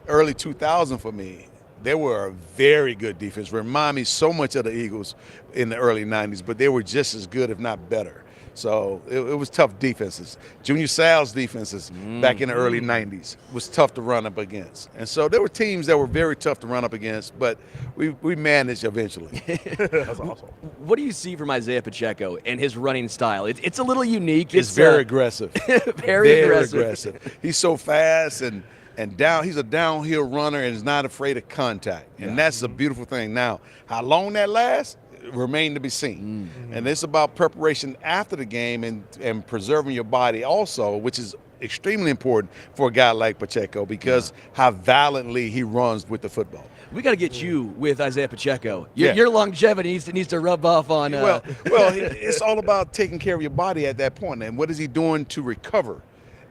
early 2000s for me, they were a very good defense. Remind me so much of the Eagles in the early 90s, but they were just as good, if not better. So it was tough defenses. Junior Sal's defenses back in the early 90s was tough to run up against. And so there were teams that were very tough to run up against, but we managed eventually. That's awesome. What do you see from Isaiah Pacheco and his running style? It's a little unique. It's very aggressive. very aggressive. He's so fast and he's a downhill runner and is not afraid of contact. And that's a beautiful thing. Now, how long that lasts remain to be seen. And it's about preparation after the game and preserving your body also, which is extremely important for a guy like Pacheco, because how violently he runs with the football. We got to get you with Isaiah Pacheco. Yeah. Your longevity needs to rub off on. Well, it's all about taking care of your body at that point. And what is he doing to recover?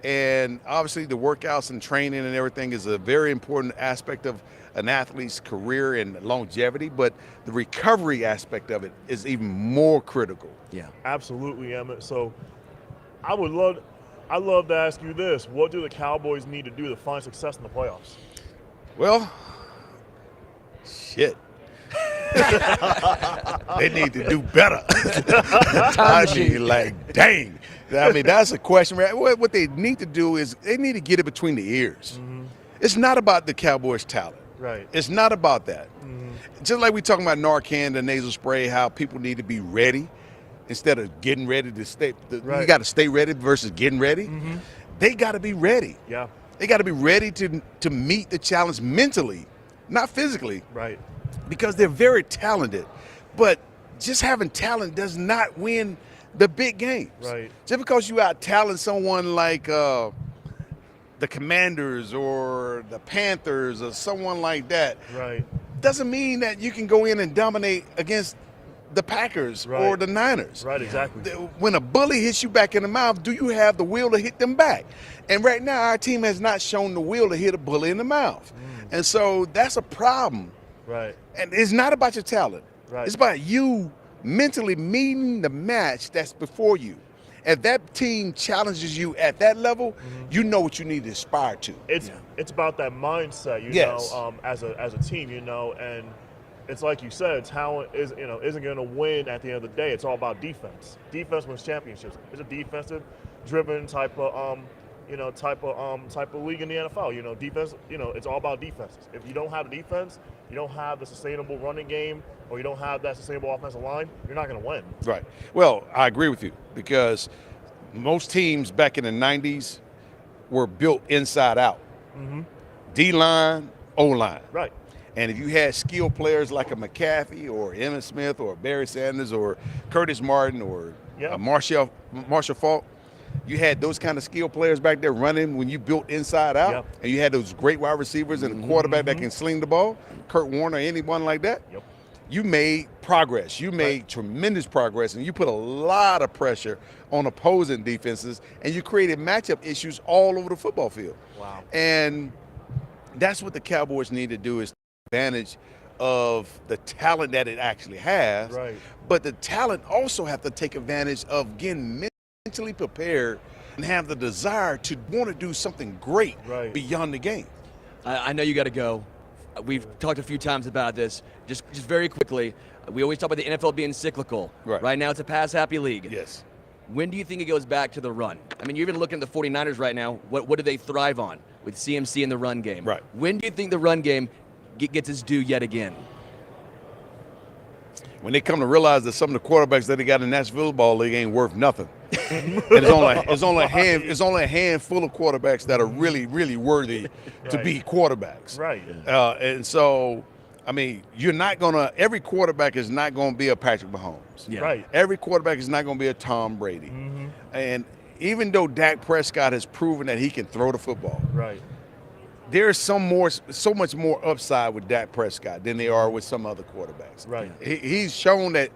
And obviously the workouts and training and everything is a very important aspect of an athlete's career and longevity, but the recovery aspect of it is even more critical. Yeah. Absolutely, Emmitt. So I'd love to ask you this. What do the Cowboys need to do to find success in the playoffs? Well, shit. They need to do better. I mean, like, dang. I mean, that's a question. What they need to do is they need to get it between the ears. It's not about the Cowboys' talent. Right. It's not about that. Just like we talking about Narcan, the nasal spray, how people need to be ready instead of getting ready to stay. You got to stay ready versus getting ready. They got to be ready. Yeah. They got to be ready to meet the challenge mentally, not physically. Right. Because they're very talented. But just having talent does not win the big games. Right. Just because you out-talent someone like the Commanders or the Panthers or someone like that, Right. doesn't mean that you can go in and dominate against the Packers or the Niners. Right, exactly. When a bully hits you back in the mouth, do you have the will to hit them back? And right now, our team has not shown the will to hit a bully in the mouth. And so that's a problem. Right. And it's not about your talent. Right. It's about you mentally meeting the match that's before you. If that team challenges you at that level, you know what you need to aspire to. It's about that mindset, you know, as a team, you know, and it's like you said, talent isn't going to win at the end of the day. It's all about defense. Defense wins championships. It's a defensive driven type of type of league in the NFL. Defense. It's all about defenses. If you don't have a defense, you don't have the sustainable running game, or you don't have that sustainable offensive line, you're not going to win. Right. Well, I agree with you because most teams back in the 90s were built inside out. Mm-hmm. D-line, O-line. Right. And if you had skilled players like a McCaffrey or Emmitt Smith or Barry Sanders or Curtis Martin or Marshall Faulk, you had those kind of skilled players back there running when you built inside out, and you had those great wide receivers and a quarterback that can sling the ball, Kurt Warner, anyone like that. Yep. You made progress. You made tremendous progress, and you put a lot of pressure on opposing defenses, and you created matchup issues all over the football field. Wow. And that's what the Cowboys need to do, is take advantage of the talent that it actually has. Right. But the talent also have to take advantage of getting mentally prepared and have the desire to want to do something great beyond the game. I know you got to go. We've talked a few times about this. Just very quickly, we always talk about the NFL being cyclical. Right now it's a pass-happy league. Yes. When do you think it goes back to the run? I mean, you're even looking at the 49ers right now. What do they thrive on with CMC in the run game? Right. When do you think the run game gets its due yet again? When they come to realize that some of the quarterbacks that they got in the National Football League ain't worth nothing. And it's only a handful of quarterbacks that are really, really worthy to be quarterbacks. Right. And so, I mean, every quarterback is not going to be a Patrick Mahomes. Yeah. Right. Every quarterback is not going to be a Tom Brady. Mm-hmm. And even though Dak Prescott has proven that he can throw the football, Right. there's so much more upside with Dak Prescott than there are with some other quarterbacks. Right. He's shown that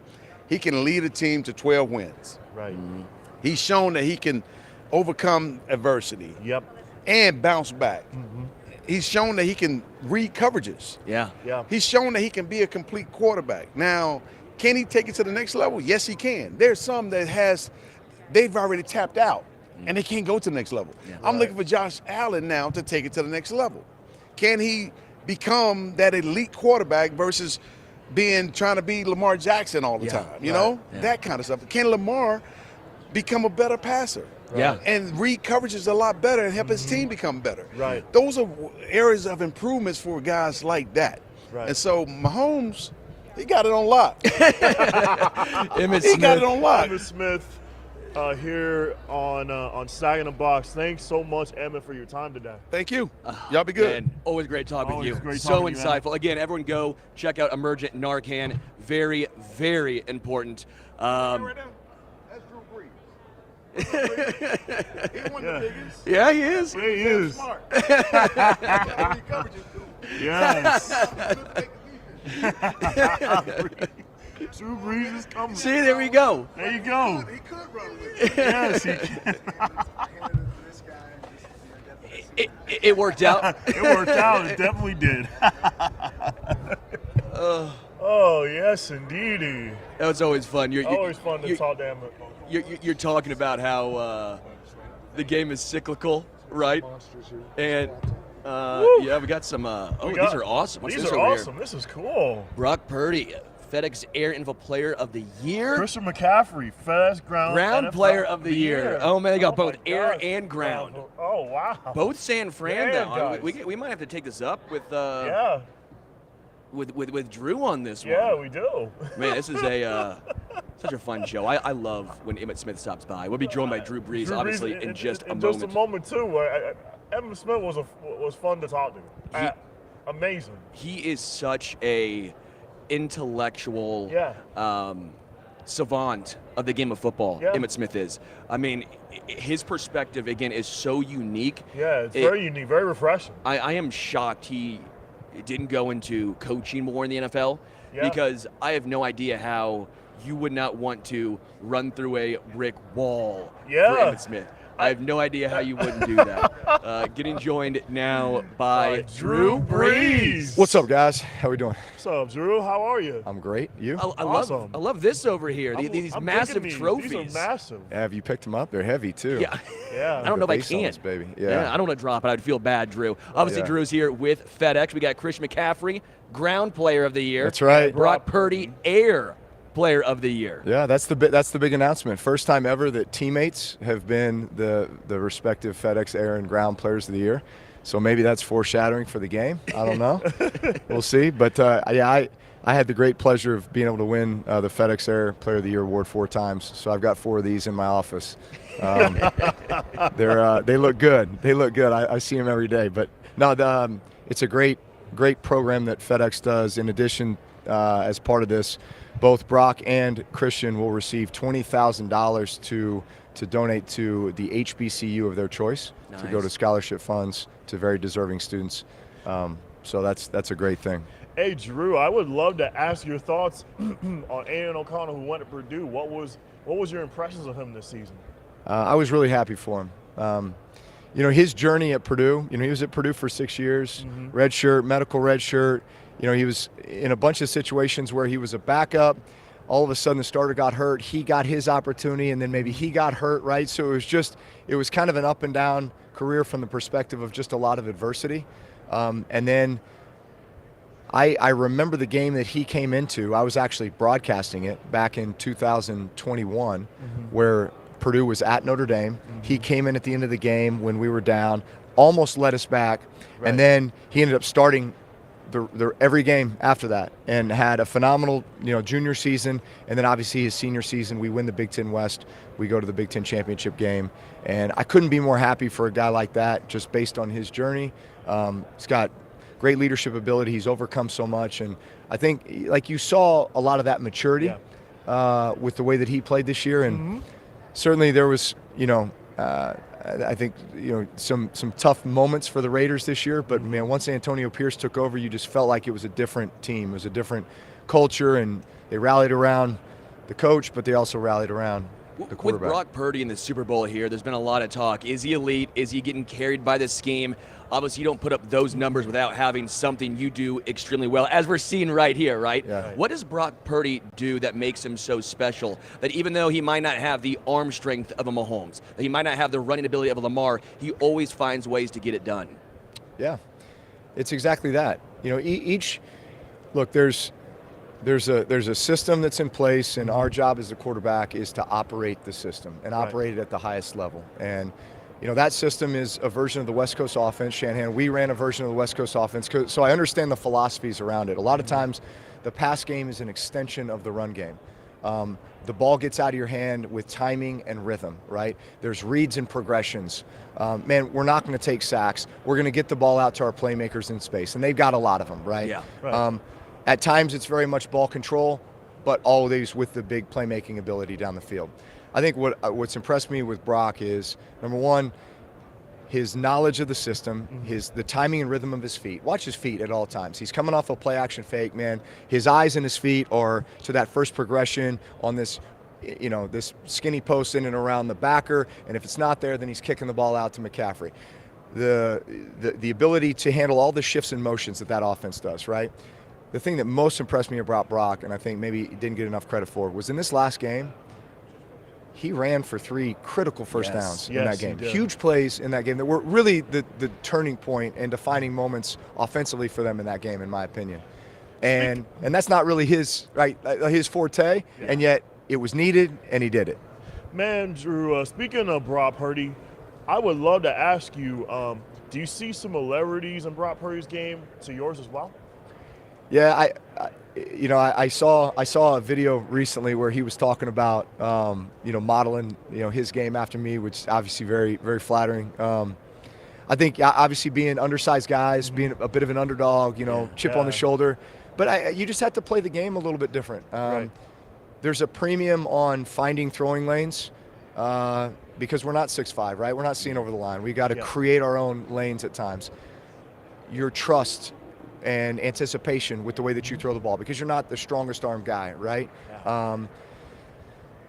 he can lead a team to 12 wins. Right. Mm-hmm. He's shown that he can overcome adversity Yep. and bounce back. Mm-hmm. He's shown that he can read coverages. Yeah. Yeah. He's shown that he can be a complete quarterback. Now, can he take it to the next level? Yes, he can. There's some that they've already tapped out, and they can't go to the next level. Yeah. I'm looking for Josh Allen now to take it to the next level. Can he become that elite quarterback versus trying to be Lamar Jackson all the time? You know, that kind of stuff. Can Lamar become a better passer? Yeah. And read coverages a lot better and help his team become better. Right. Those are areas of improvements for guys like that. Right. And so Mahomes, he got it on lock. Emmitt He got Smith. it on lock. Emmitt Smith here on Sagging the Box. Thanks so much, Emmitt, for your time today. Thank you. Y'all be good. Man, always great talking with Always you. great So talking to you, man. insightful. Again, everyone go check out Emergent Narcan. Very, very important. That's Drew Brees. He's one of the biggest. Yeah, he is. There he is. Smart. Yes. Drew Brees is coming. See, there we go. There you go. He could run with it. Yes, he can. It worked out. It worked out. It definitely did. Oh, yes, indeedy. That was always fun. Always fun to talk to Emmitt. You're talking about how the game is cyclical, right? And yeah, we got some. These are awesome. What's These this are over awesome. here? This is cool. Brock Purdy, FedEx Air Info Player of the Year. Christian McCaffrey, FedEx Ground NFL Player of the Year. Oh man, they got both my air gosh. and ground. Oh wow. Both San Fran Damn, now. guys. We might have to take this up with Yeah. with Drew on this one. Yeah, we do. Man, this is such a fun show. I love when Emmitt Smith stops by. We'll be joined by Drew Brees, Drew obviously, Brees in just a in moment. just a moment too. Emmitt Smith was fun to talk to. Amazing. He is such a intellectual savant of the game of football. Yeah. Emmitt Smith is. I mean, his perspective again is so unique. Yeah, it's very unique, very refreshing. I am shocked he didn't go into coaching more in the NFL because I have no idea how you would not want to run through a brick wall for Emmitt Smith. I have no idea how you wouldn't do that. Getting joined now by Drew Brees. What's up, guys? How we doing? What's up, Drew? How are you? I'm great. You? Awesome. I love this over here. These I'm massive digging trophies. These are massive. Have you picked them up? They're heavy too. Yeah. Yeah. I don't know if I Base can. zones, baby. Yeah. I don't want to drop it. I'd feel bad, Drew. Obviously, Yeah. Drew's here with FedEx. We got Chris McCaffrey, Ground Player of the Year. That's right. Brock Purdy, Air Player of the Year. Yeah, that's the big announcement. First time ever that teammates have been the respective FedEx Air and Ground Players of the Year. So maybe that's foreshadowing for the game. I don't know. We'll see. But I had the great pleasure of being able to win the FedEx Air Player of the Year award 4 times. So I've got 4 of these in my office. They look good. They look good. I see them every day. But no, it's a great program that FedEx does. In addition, as part of this, both Brock and Christian will receive $20,000 to donate to the HBCU of their choice. Nice. To go to scholarship funds to very deserving students. So that's a great thing. Hey, Drew, I would love to ask your thoughts on Aiden O'Connell, who went to Purdue. What was your impressions of him this season? I was really happy for him. His journey at Purdue, he was at Purdue for 6 years, red shirt, medical red shirt. He was in a bunch of situations where he was a backup. All of a sudden the starter got hurt. He got his opportunity, and then maybe he got hurt, right? So it was kind of an up and down career from the perspective of just a lot of adversity. And then I remember the game that he came into. I was actually broadcasting it back in 2021, where Purdue was at Notre Dame. He came in at the end of the game when we were down, almost led us back, and then he ended up starting every game after that and had a phenomenal junior season. And then obviously his senior season, we win the Big Ten West. We go to the Big Ten championship game. And I couldn't be more happy for a guy like that, just based on his journey. He's got great leadership ability. He's overcome so much. And I think like you saw a lot of that maturity with the way that he played this year. And certainly there was, I think some tough moments for the Raiders this year, but man, once Antonio Pierce took over, you just felt like it was a different team. It was a different culture, and they rallied around the coach, but they also rallied around the quarterback. With Brock Purdy in the Super Bowl here, there's been a lot of talk. Is he elite? Is he getting carried by the scheme? Obviously, you don't put up those numbers without having something you do extremely well, as we're seeing right here, right? Yeah. What does Brock Purdy do that makes him so special, that even though he might not have the arm strength of a Mahomes, that he might not have the running ability of a Lamar, he always finds ways to get it done? Yeah, it's exactly that. There's a system that's in place, and our job as the quarterback is to operate the system and operate it at the highest level. And that system is a version of the West Coast offense. Shanahan, we ran a version of the West Coast offense, so I understand the philosophies around it. A lot of times, the pass game is an extension of the run game. The ball gets out of your hand with timing and rhythm, right? There's reads and progressions. We're not going to take sacks. We're going to get the ball out to our playmakers in space, and they've got a lot of them, right? Yeah. Right. At times, it's very much ball control, but always with the big playmaking ability down the field. I think what's impressed me with Brock is, number one, his knowledge of the system, the timing and rhythm of his feet. Watch his feet at all times. He's coming off a play action fake, man. His eyes and his feet are to that first progression on this, this skinny post in and around the backer, and if it's not there, then he's kicking the ball out to McCaffrey. The ability to handle all the shifts and motions that offense does, right? The thing that most impressed me about Brock, and I think maybe he didn't get enough credit for, was in this last game, he ran for 3 critical first downs in that game. Huge plays in that game that were really the turning point and defining moments offensively for them in that game, in my opinion. And that's not really his forte, and yet it was needed, and he did it. Man, Drew, speaking of Brock Purdy, I would love to ask you, do you see similarities in Brock Purdy's game to yours as well? Yeah, I saw a video recently where he was talking about modeling his game after me, which is obviously very, very flattering. I think obviously being undersized guys, being a bit of an underdog, chip on the shoulder, but you just have to play the game a little bit different. There's a premium on finding throwing lanes because we're not 6'5", right? We're not seeing over the line. We got to create our own lanes at times. Your trust and anticipation with the way that you throw the ball, because you're not the strongest arm guy, right?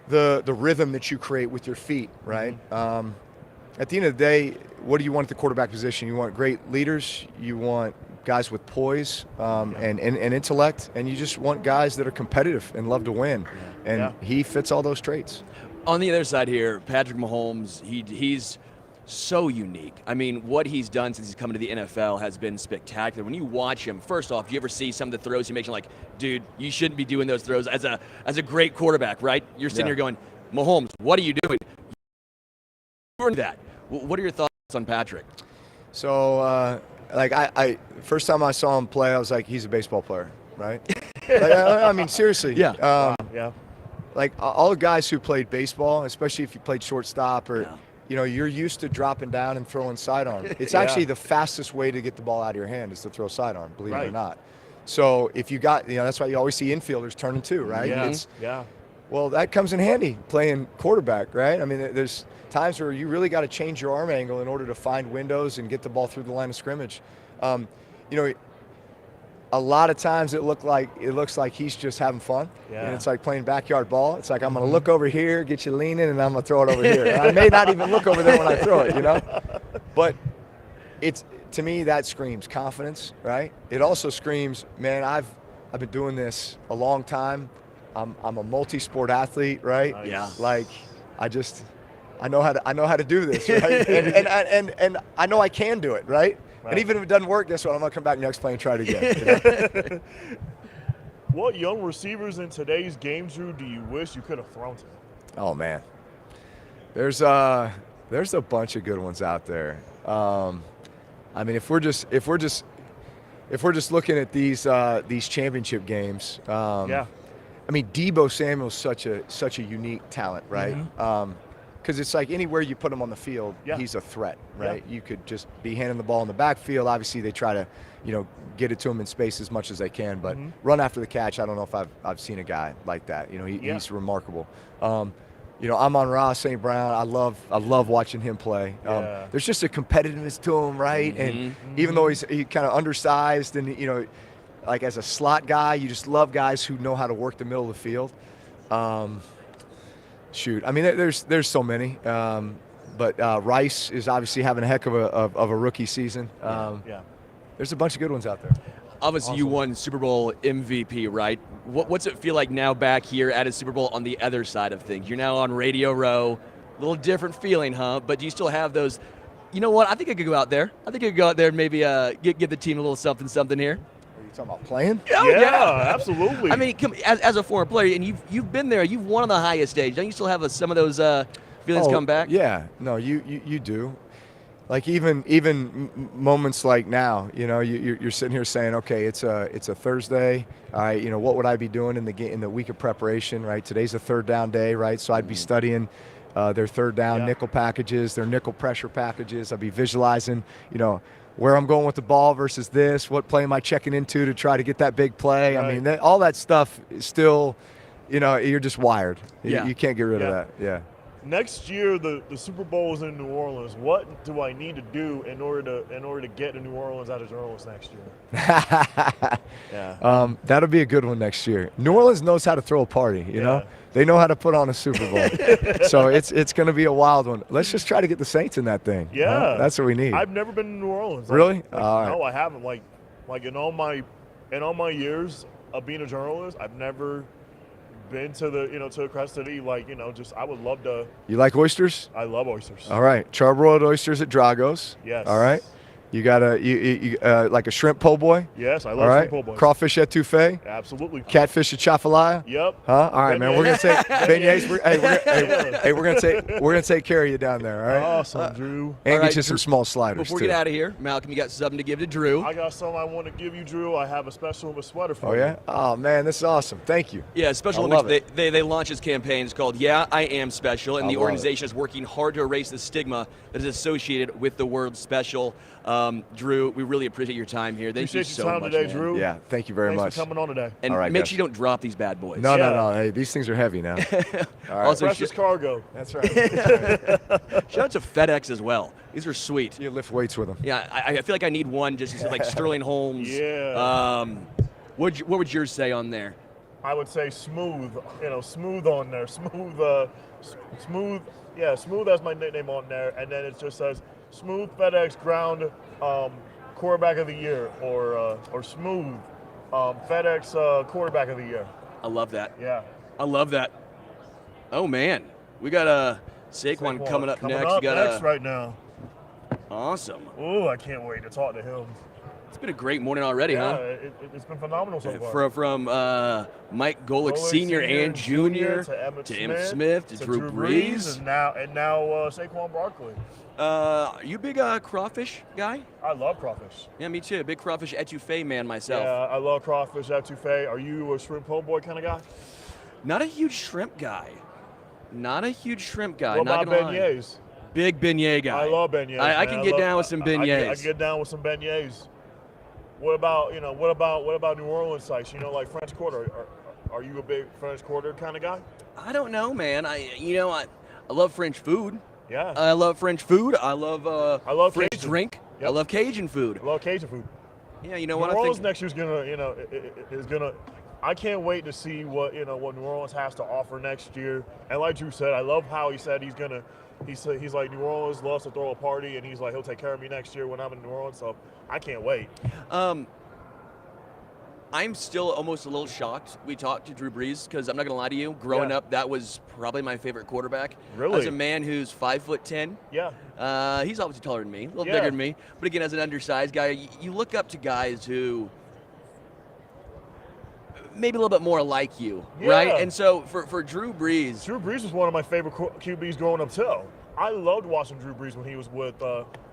The rhythm that you create with your feet, right? At the end of the day, what do you want at the quarterback position? You want great leaders, you want guys with poise and intellect, and you just want guys that are competitive and love to win. And he fits all those traits. On the other side here, Patrick Mahomes, he's so unique. I mean, what he's done since he's come to the NFL has been spectacular. When you watch him, first off, do you ever see some of the throws he makes? You're like, dude, you shouldn't be doing those throws as a great quarterback, right? You're sitting here going, Mahomes, what are you doing? That. What are your thoughts on Patrick? So, I first time I saw him play, I was like, he's a baseball player, right? I mean, seriously. Yeah. Yeah. Like all the guys who played baseball, especially if you played shortstop or, you're used to dropping down and throwing sidearm. It's actually the fastest way to get the ball out of your hand is to throw sidearm, believe it or not. So if you got, that's why you always see infielders turning too, right? Yeah. Well, that comes in handy playing quarterback, right? I mean, there's times where you really got to change your arm angle in order to find windows and get the ball through the line of scrimmage. A lot of times it looks like he's just having fun, and it's like playing backyard ball. It's like I'm going to look over here, get you leaning, and I'm going to throw it over here. And I may not even look over there when I throw it, But to me that screams confidence, right? It also screams, man, I've been doing this a long time. I'm a multi-sport athlete, right? Nice. Yeah. Like I know how to do this, right? and I know I can do it, right? And even if it doesn't work, guess what? I'm going to come back next play and try it again. What young receivers in today's game, Drew, do you wish you could have thrown to? Oh, man. There's a bunch of good ones out there. I mean, if we're just looking at these championship games, I mean, Deebo Samuel's such a unique talent, right? Because it's like anywhere you put him on the field, he's a threat, right? You could just be handing the ball in the backfield. Obviously, they try to, get it to him in space as much as they can. But run after the catch, I don't know if I've seen a guy like that. He's remarkable. Amon-Ra St. Brown, I love watching him play. There's just a competitiveness to him, right? And even though he's kind of undersized and like as a slot guy, you just love guys who know how to work the middle of the field. Shoot, I mean, there's so many, but Rice is obviously having a heck of a rookie season. There's a bunch of good ones out there. Obviously, you won Super Bowl MVP, right? What's it feel like now back here at a Super Bowl on the other side of things? You're now on Radio Row, a little different feeling, huh? But do you still have those? You know what? I think I could go out there. And maybe give the team a little something here. Talking about playing? Oh, yeah, absolutely. I mean, as a former player, and you've been there, you've won on the highest stage. Don't you still have some of those feelings come back? Yeah, no, you do. Like even moments like now, you're sitting here saying, okay, it's a Thursday. All right, what would I be doing in the week of preparation? Right, today's a third down day, right? So I'd be studying their third down nickel packages, their nickel pressure packages. I'd be visualizing, where I'm going with the ball versus this, what play am I checking into to try to get that big play. Right. I mean, all that stuff is still, you're just wired. You can't get rid of that. Yeah. Next year, the Super Bowl is in New Orleans. What do I need to do in order to get to New Orleans out of New Orleans next year? That'll be a good one next year. New Orleans knows how to throw a party, you know? They know how to put on a Super Bowl. So it's going to be a wild one. Let's just try to get the Saints in that thing. Yeah. Huh? That's what we need. I've never been to New Orleans. Really? No, I haven't. Like in all my years of being a journalist, I've never been to the Crescent City. I would love to. You like oysters? I love oysters. All right, charbroiled oysters at Drago's. Yes. All right. You got like a shrimp po' boy? Yes, I love shrimp po' boys. Crawfish etouffee? Absolutely. Catfish at chafalaya? Yep. Huh? All right, man. We're gonna take beignets. We're gonna take care of you down there. All right. Awesome, Drew. And get you some small sliders Before we too. get out of here, Malcolm, you got something to give to Drew. I got something I want to give you, Drew. I have a special sweater for you. Oh yeah. Oh man, this is awesome. Thank you. Yeah, Special Olympics. They launched this campaign. It's called "Yeah, I Am Special," and the organization is working hard to erase the stigma that is associated with the word special. Drew, we really appreciate your time here. Thank you so much. Appreciate your time today, Drew. Yeah, thank you very much. Thanks for coming on today. And make sure you don't drop these bad boys. No. Hey, these things are heavy now. All right. Also, precious cargo. That's right. Shout out to FedEx as well. These are sweet. You lift weights with them. Yeah, I feel like I need one just like Sterling Holmes. Yeah. What would yours say on there? I would say smooth. Smooth on there. Smooth. Yeah, smooth as my nickname on there, and then it just says smooth FedEx ground quarterback of the year, or smooth FedEx quarterback of the year. I love that. Yeah. I love that. Oh man, we got Saquon coming up next. We got next right now. Awesome. Ooh, I can't wait to talk to him. It's been a great morning already, Yeah, huh? it's been phenomenal so far. From Mike Golic Sr. and Jr. to Emmitt Smith to Drew Brees. and now Saquon Barkley. You a big crawfish guy? I love crawfish. Yeah, me too. Big crawfish etouffee man myself. Yeah, I love crawfish etouffee. Are you a shrimp po' boy kind of guy? Not a huge shrimp guy. Not a huge shrimp guy. What not about gonna lie. beignets? Big beignet guy. I love beignets. I can get down with some beignets. I can get down with some beignets. What about New Orleans sites? Like French Quarter. Are you a big French Quarter kind of guy? I don't know, man. I love French food. Yeah. I love French food. I love French Cajun. drink. Yep. I love Cajun food. I love Cajun food. Yeah, you know New what Orleans I think. next year's gonna. I can't wait to see what New Orleans has to offer next year. And like Drew said, I love how he said he's gonna. He's like, New Orleans loves to throw a party, and he's like, he'll take care of me next year when I'm in New Orleans. So I can't wait. I'm still almost a little shocked we talked to Drew Brees because I'm not gonna lie to you. Growing up, that was probably my favorite quarterback. Really? As a man who's 5'10". Yeah. He's obviously taller than me, a little bigger than me. But again, as an undersized guy, you look up to guys who maybe a little bit more like you, right? And so for Drew Brees. Drew Brees was one of my favorite QBs growing up too. I loved watching Drew Brees when he was with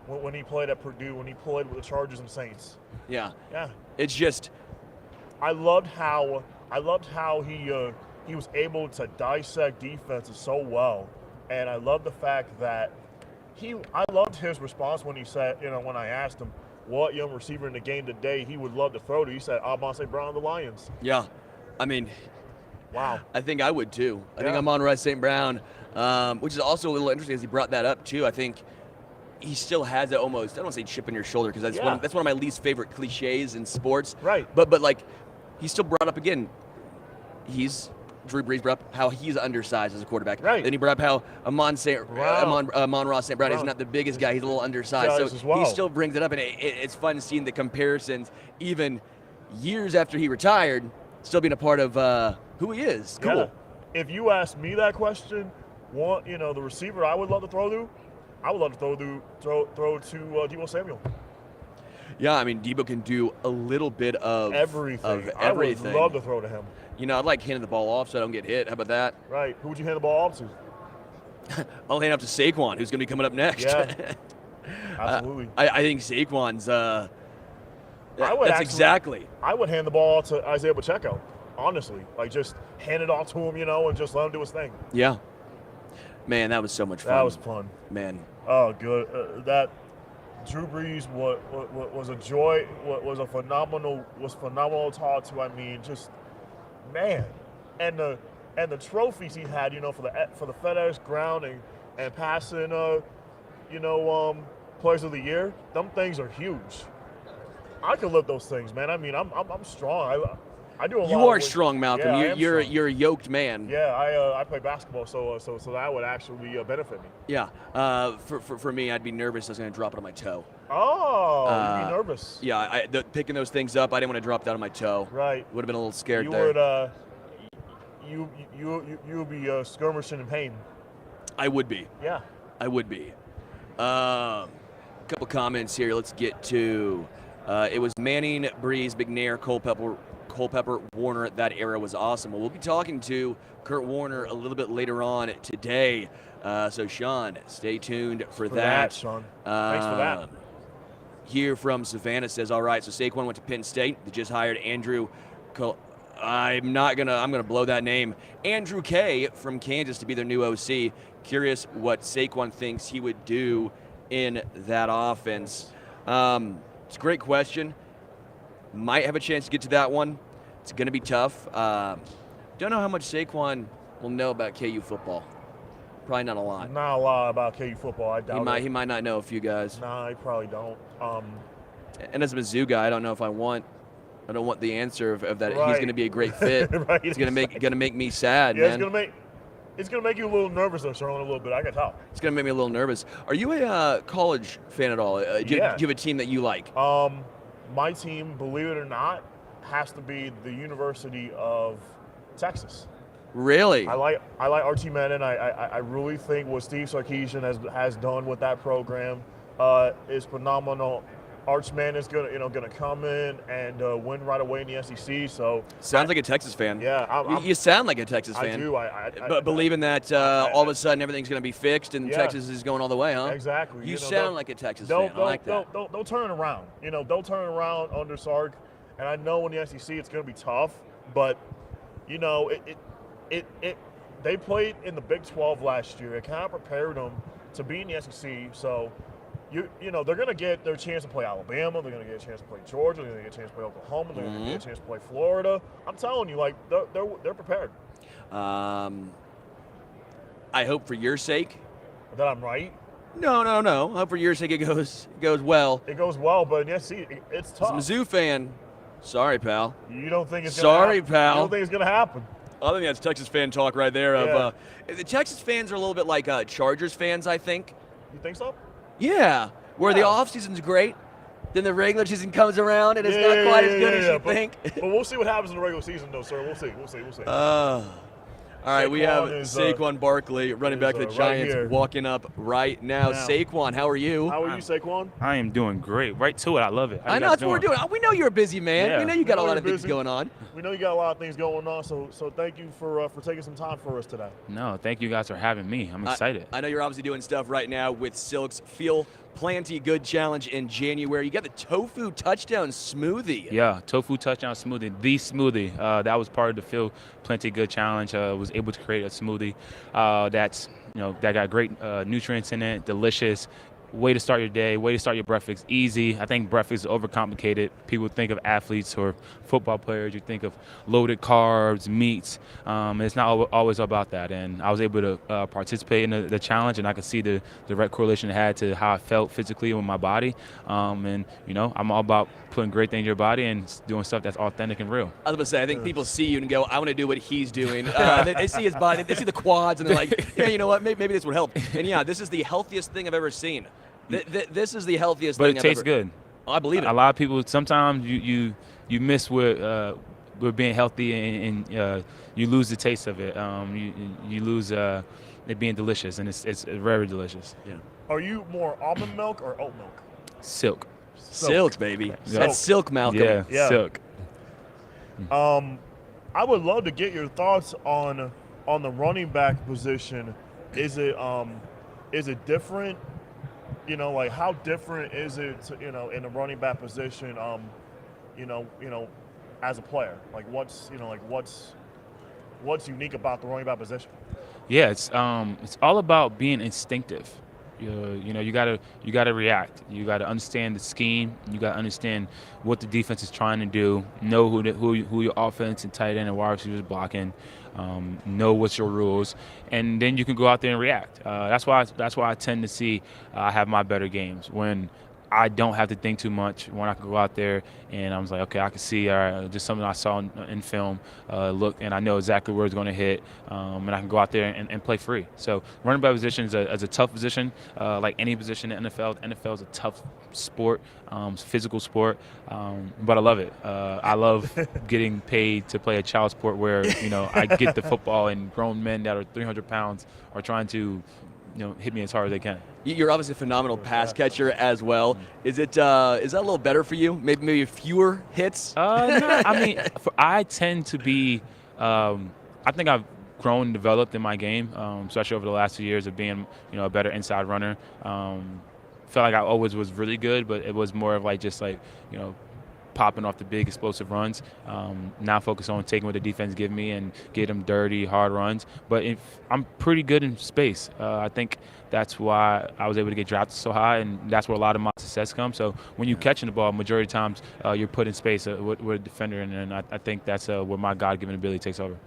when he played at Purdue, when he played with the Chargers and Saints. Yeah. Yeah. It's just I loved how he was able to dissect defenses so well, and I love the fact that I loved his response when he said, when I asked him what young receiver in the game today he would love to throw to, he said St. Brown of the Lions. Yeah, I mean, wow. I think I would too. I think Amon-Ra St. Brown, which is also a little interesting as he brought that up too. I think he still has that almost, I don't want to say chip in your shoulder because that's one of my least favorite cliches in sports. Right. But like, he still brought up again, Drew Brees brought up how he's undersized as a quarterback. Right. Then he brought up how Amon-Ra St. Brown is not the biggest guy. He's a little undersized. So he still brings it up, and it's fun seeing the comparisons, even years after he retired, still being a part of who he is. Cool. Yeah. If you ask me that question, the receiver I would love to throw to, I would love to throw to Deebo Samuel. Yeah, I mean, Deebo can do a little bit of everything. I would love to throw to him. I'd like handing the ball off so I don't get hit. How about that? Right. Who would you hand the ball off to? I'll hand it off to Saquon, who's going to be coming up next. Yeah, absolutely. I think Saquon's exactly. I would hand the ball off to Isaiah Pacheco, honestly. Like, just hand it off to him, and just let him do his thing. Yeah. Man, that was so much fun. That was fun. Man. Oh, good. That Drew Brees was a joy. Was phenomenal to talk to. I mean, just man, and the trophies he had, for the FedEx ground and passing, Players of the Year. Them things are huge. I can lift those things, man. I mean, I'm strong. I do a lot. You are strong, Malcom. Yeah, you're a yoked man. Yeah, I play basketball, so that would actually benefit me. Yeah. For me, I'd be nervous I was going to drop it on my toe. Oh, you'd be nervous. Yeah, picking those things up, I didn't want to drop that on my toe. Right. Would have been a little scared you there. You would be skirmishing in pain. I would be. Yeah. I would be. A couple comments here. Let's get to. It was Manning, Brees, McNair, Culpepper, Warner. That era was awesome. Well, we'll be talking to Kurt Warner a little bit later on today. So, Shaun, stay tuned for that. Shaun. Thanks for that. Here from Savannah says, all right, so Saquon went to Penn State. They just hired Andrew. I'm gonna blow that name. Andrew K from Kansas to be their new OC. Curious what Saquon thinks he would do in that offense. It's a great question. Might have a chance to get to that one. It's going to be tough. Don't know how much Saquon will know about KU football. Probably not a lot. Not a lot about KU football. I doubt it. He might not know a few guys. Nah, I probably don't. And as a Mizzou guy, I don't know if I don't want the answer of that. Right. He's going to be a great fit. Right. It's going to make me sad, yeah, man. It's gonna make you a little nervous, though, Shaun, a little bit. I can tell. It's gonna make me a little nervous. Are you a college fan at all? Do you have a team that you like? My team, believe it or not, has to be the University of Texas. Really? I like Archie Manning. I really think what Steve Sarkisian has done with that program is phenomenal. Archman is gonna come in and win right away in the SEC. So sounds like a Texas fan. Yeah, you sound like a Texas fan. I do. But believing that all of a sudden everything's going to be fixed and Texas is going all the way, huh? Exactly. You sound like a Texas fan. I like that. They'll turn it around. They'll turn it around under Sark. And I know in the SEC it's going to be tough, but they played in the Big 12 last year. It kind of prepared them to be in the SEC. So. They're going to get their chance to play Alabama. They're going to get a chance to play Georgia. They're going to get a chance to play Oklahoma. They're going to get a chance to play Florida. I'm telling you, they're prepared. I hope for your sake that I'm right. No. I hope for your sake it goes well. It goes well, but it's tough. As a Mizzou fan, sorry, pal. You don't think it's going to happen? Pal. You don't think it's going to happen? I think that's Texas fan talk right there. The Texas fans are a little bit like Chargers fans, I think. You think so? Yeah, where the offseason's great, then the regular season comes around and it's not quite as good as you think. But we'll see what happens in the regular season, though, sir. We'll see. All right, we have Saquon Barkley, running back of the Giants, walking up right now. Saquon, how are you? How are you, Saquon? I am doing great. Right to it. I love it. I know that's what we're doing. We know you're a busy man. Yeah. We know you got a lot of things going on. We know you got a lot of things going on. So thank you for taking some time for us today. No, thank you guys for having me. I'm excited. I know you're obviously doing stuff right now with Silk's Feel Plenty Good Challenge in January. You got the tofu touchdown smoothie. Yeah, tofu touchdown smoothie, the smoothie. That was part of the Feel Plenty Good Challenge. Was able to create a smoothie that got great nutrients in it, delicious. Way to start your day, way to start your breakfast. Easy. I think breakfast is overcomplicated. People think of athletes or football players. You think of loaded carbs, meats. It's not always about that. And I was able to participate in the challenge, and I could see the direct correlation it had to how I felt physically with my body. I'm all about putting great things in your body and doing stuff that's authentic and real. I was going to say, I think people see you and go, I want to do what he's doing. They see his body, they see the quads, and they're like, yeah, you know what, maybe this would help. And yeah, this is the healthiest thing I've ever seen. This is the healthiest thing I've ever. But it tastes good. Oh, I believe it. A lot of people, sometimes you miss with being healthy and you lose the taste of it. You lose it being delicious, and it's very delicious. Yeah. Are you more almond milk or oat milk? Silk. Silk, baby. Yeah. That's Silk, Malcom. Yeah, Silk. I would love to get your thoughts on the running back position. Is it different? How different is it, in the running back position, as a player? What's unique about the running back position? Yeah, it's all about being instinctive. You gotta react. You gotta understand the scheme. You gotta understand what the defense is trying to do. Know who your offense and tight end and wide receivers blocking. Know what's your rules, and then you can go out there and react. That's why I tend to see I have my better games when I don't have to think too much, when I can go out there and I was like, okay, I can see just something I saw in film, look, and I know exactly where it's going to hit, and I can go out there and play free. So running back position is a tough position, like any position in the NFL. The NFL is a tough sport, physical sport, but I love it. I love getting paid to play a child sport where, I get the football and grown men that are 300 pounds are trying to hit me as hard as they can. You're obviously a phenomenal pass catcher as well. Is that a little better for you? Maybe fewer hits? No, I mean, I tend to be. I think I've grown and developed in my game, especially over the last 2 years of being, a better inside runner. Felt like I always was really good, but it was more of popping off the big explosive runs. Now focus on taking what the defense give me and get them dirty, hard runs. But I'm pretty good in space. I think that's why I was able to get drafted so high, and that's where a lot of my success comes. So when you're catching the ball, majority of times you're put in space with a defender, and I think that's where my God-given ability takes over.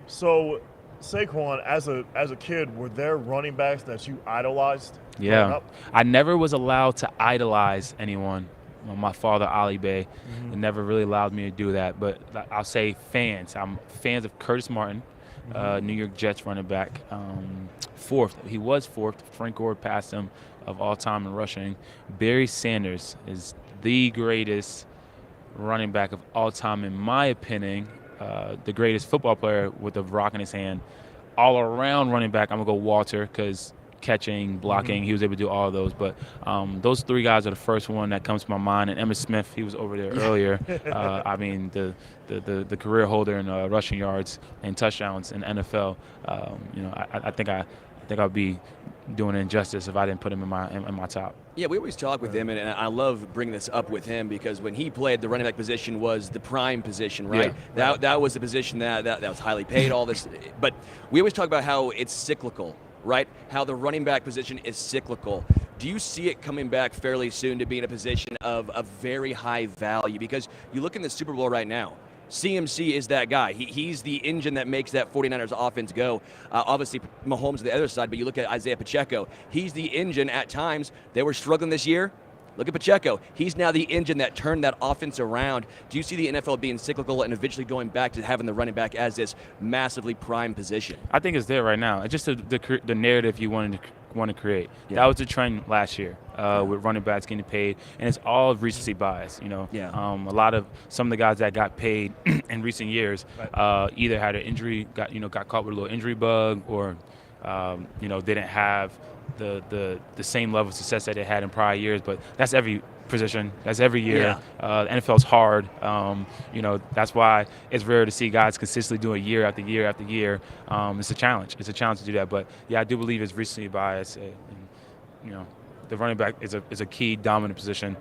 So, Saquon, as a kid, were there running backs that you idolized? Yeah, I never was allowed to idolize anyone. My father, Ali Bey, never really allowed me to do that. But I'll say fans. I'm fans of Curtis Martin, New York Jets running back. Fourth. He was fourth. Frank Gore passed him of all time in rushing. Barry Sanders is the greatest running back of all time, in my opinion. The greatest football player with a rock in his hand. All around running back, I'm going to go Walter, because catching, blocking. He was able to do all of those. But those three guys are the first one that comes to my mind. And Emmitt Smith, he was over there earlier. I mean, the career holder in rushing yards and touchdowns in the NFL. I think I'd be doing injustice if I didn't put him in my top. Yeah, we always talk with him, and I love bringing this up with him because when he played, the running back position was the prime position, right? Yeah. That was the position that was highly paid, all this. But we always talk about how it's cyclical, right? How the running back position is cyclical. Do you see it coming back fairly soon to be in a position of a very high value? Because you look in the Super Bowl right now, CMC is that guy. He's the engine that makes that 49ers offense go. Obviously, Mahomes on the other side, but you look at Isaiah Pacheco. He's the engine at times. They were struggling this year. Look at Pacheco. He's now the engine that turned that offense around. Do you see the NFL being cyclical and eventually going back to having the running back as this massively prime position? I think it's there right now. It's just the narrative you want to create. Yeah. That was the trend last year with running backs getting paid, and it's all recency bias. A lot of some of the guys that got paid in recent years either had an injury, got caught with a little injury bug, or didn't have the same level of success that they had in prior years. But that's every position. That's every year. The NFL's hard. That's why it's rare to see guys consistently doing year after year after year. It's a challenge. It's a challenge to do that. But yeah, I do believe it's recency bias. The running back is a key dominant position.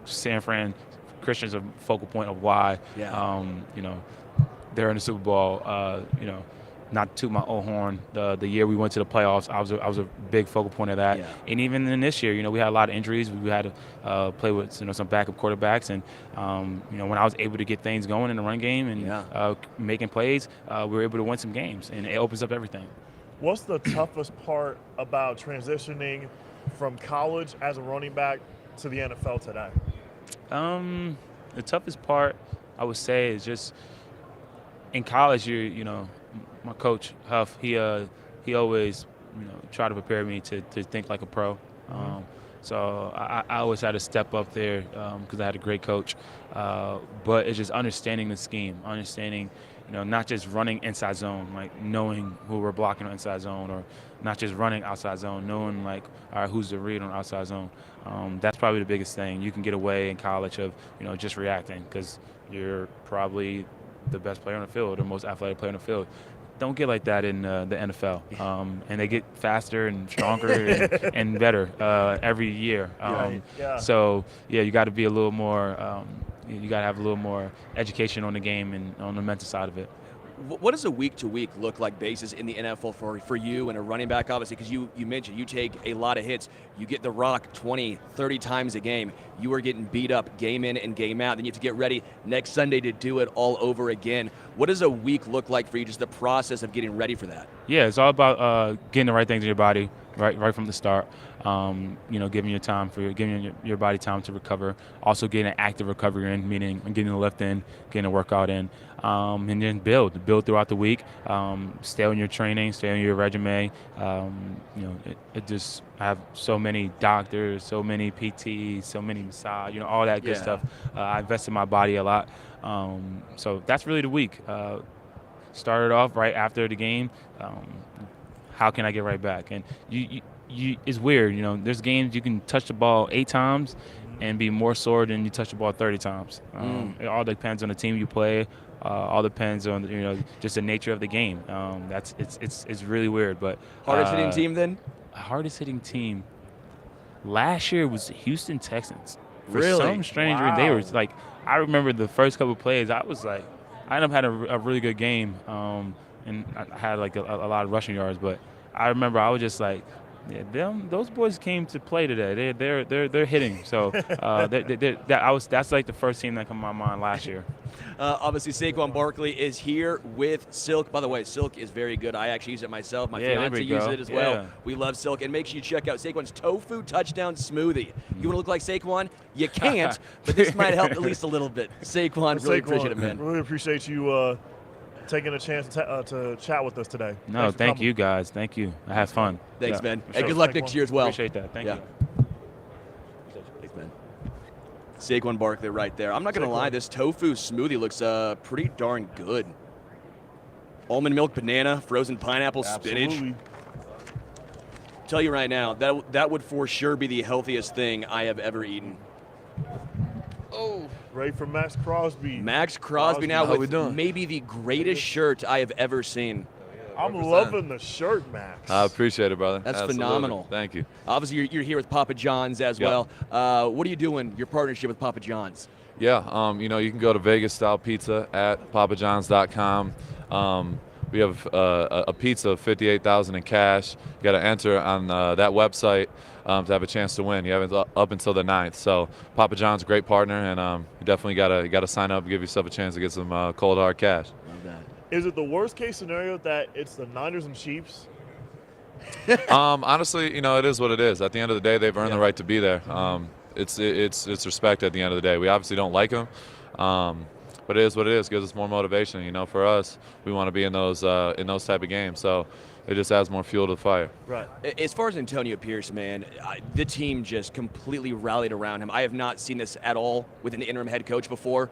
San Fran Christian's a focal point of why. They're in the Super Bowl. Not to toot my own horn, the year we went to the playoffs, I was a big focal point of that. Yeah. And even in this year, we had a lot of injuries. We had to play with some backup quarterbacks, and when I was able to get things going in the run game and making plays, we were able to win some games, and it opens up everything. What's the toughest part about transitioning from college as a running back to the NFL today? The toughest part, I would say, is just in college, my coach Huff, he always tried to prepare me to think like a pro. So I always had to step up there because I had a great coach. But it's just understanding the scheme, understanding not just running inside zone, like knowing who we're blocking on inside zone, or not just running outside zone, knowing all right, who's the read on outside zone. That's probably the biggest thing. You can get away in college of just reacting because you're probably the best player on the field or most athletic player on the field. Don't get like that in the NFL, and they get faster and stronger and better every year. So you got to be a little more. You got to have a little more education on the game and on the mental side of it. What does a week-to-week look like basis in the NFL for you and a running back, obviously, because you mentioned you take a lot of hits. You get the rock 20, 30 times a game. You are getting beat up game in and game out. Then you have to get ready next Sunday to do it all over again. What does a week look like for you, just the process of getting ready for that? Yeah, it's all about getting the right things in your body right from the start. Giving your body time to recover. Also getting an active recovery in, meaning getting the lift in, getting a workout in, and then build throughout the week. Stay on your training, stay on your regimen. I have so many doctors, so many PTs, so many massage, all that good stuff. I invest in my body a lot. So that's really the week. Started off right after the game. How can I get right back? And it's weird, there's games you can touch the ball 8 times and be more sore than you touch the ball 30 times. It all depends on the team you play. All depends on just the nature of the game. It's really weird. But hardest hitting team then? Hardest hitting team last year was the Houston Texans. For really? some strange reason, they were like, I remember the first couple of plays. I was like, I ended up having a really good game, and I had like a lot of rushing yards. But I remember I was just like, those boys came to play today. They're hitting. So that's like the first team that came to my mind last year. Obviously, Saquon Barkley is here with Silk. By the way, Silk is very good. I actually use it myself. My fiance uses it as well. We love Silk. And make sure you check out Saquon's Tofu Touchdown Smoothie. You want to look like Saquon? You can't, but this might help at least a little bit. Saquon, really appreciate it, man. Really appreciate you taking a chance to chat with us today. No, thank you guys. Thank you. I had fun. Thanks, man. And good luck next year as well. Appreciate that. Thank you. Thanks, man. Saquon Barkley right there. I'm not going to lie. This tofu smoothie looks pretty darn good. Almond milk, banana, frozen pineapple, spinach. tell you right now, that would for sure be the healthiest thing I have ever eaten. Oh. Ready for Maxx Crosby. Maxx Crosby now How we with doing? maybe the greatest shirt I have ever seen. I'm loving the shirt, Max. I appreciate it, brother. That's Absolutely. phenomenal. Thank you. Obviously, you're here with Papa John's as Yep. well. What are you doing, your partnership with Papa John's? Yeah, you can go to Vegas-style pizza at papajohns.com. We have a pizza of $58,000 in cash. You got to enter on that website to have a chance to win. You have it up until the 9th. So Papa John's a great partner, and you definitely got to sign up and give yourself a chance to get some cold hard cash. Love that. Is it the worst case scenario that it's the Niners and Chiefs? Honestly, it is what it is. At the end of the day, they've earned the right to be there. It's respect at the end of the day. We obviously don't like them, but it is what it is. It gives us more motivation. For us, we want to be in those type of games. So it just adds more fuel to the fire. Right. As far as Antonio Pierce, man, the team just completely rallied around him. I have not seen this at all with an interim head coach before.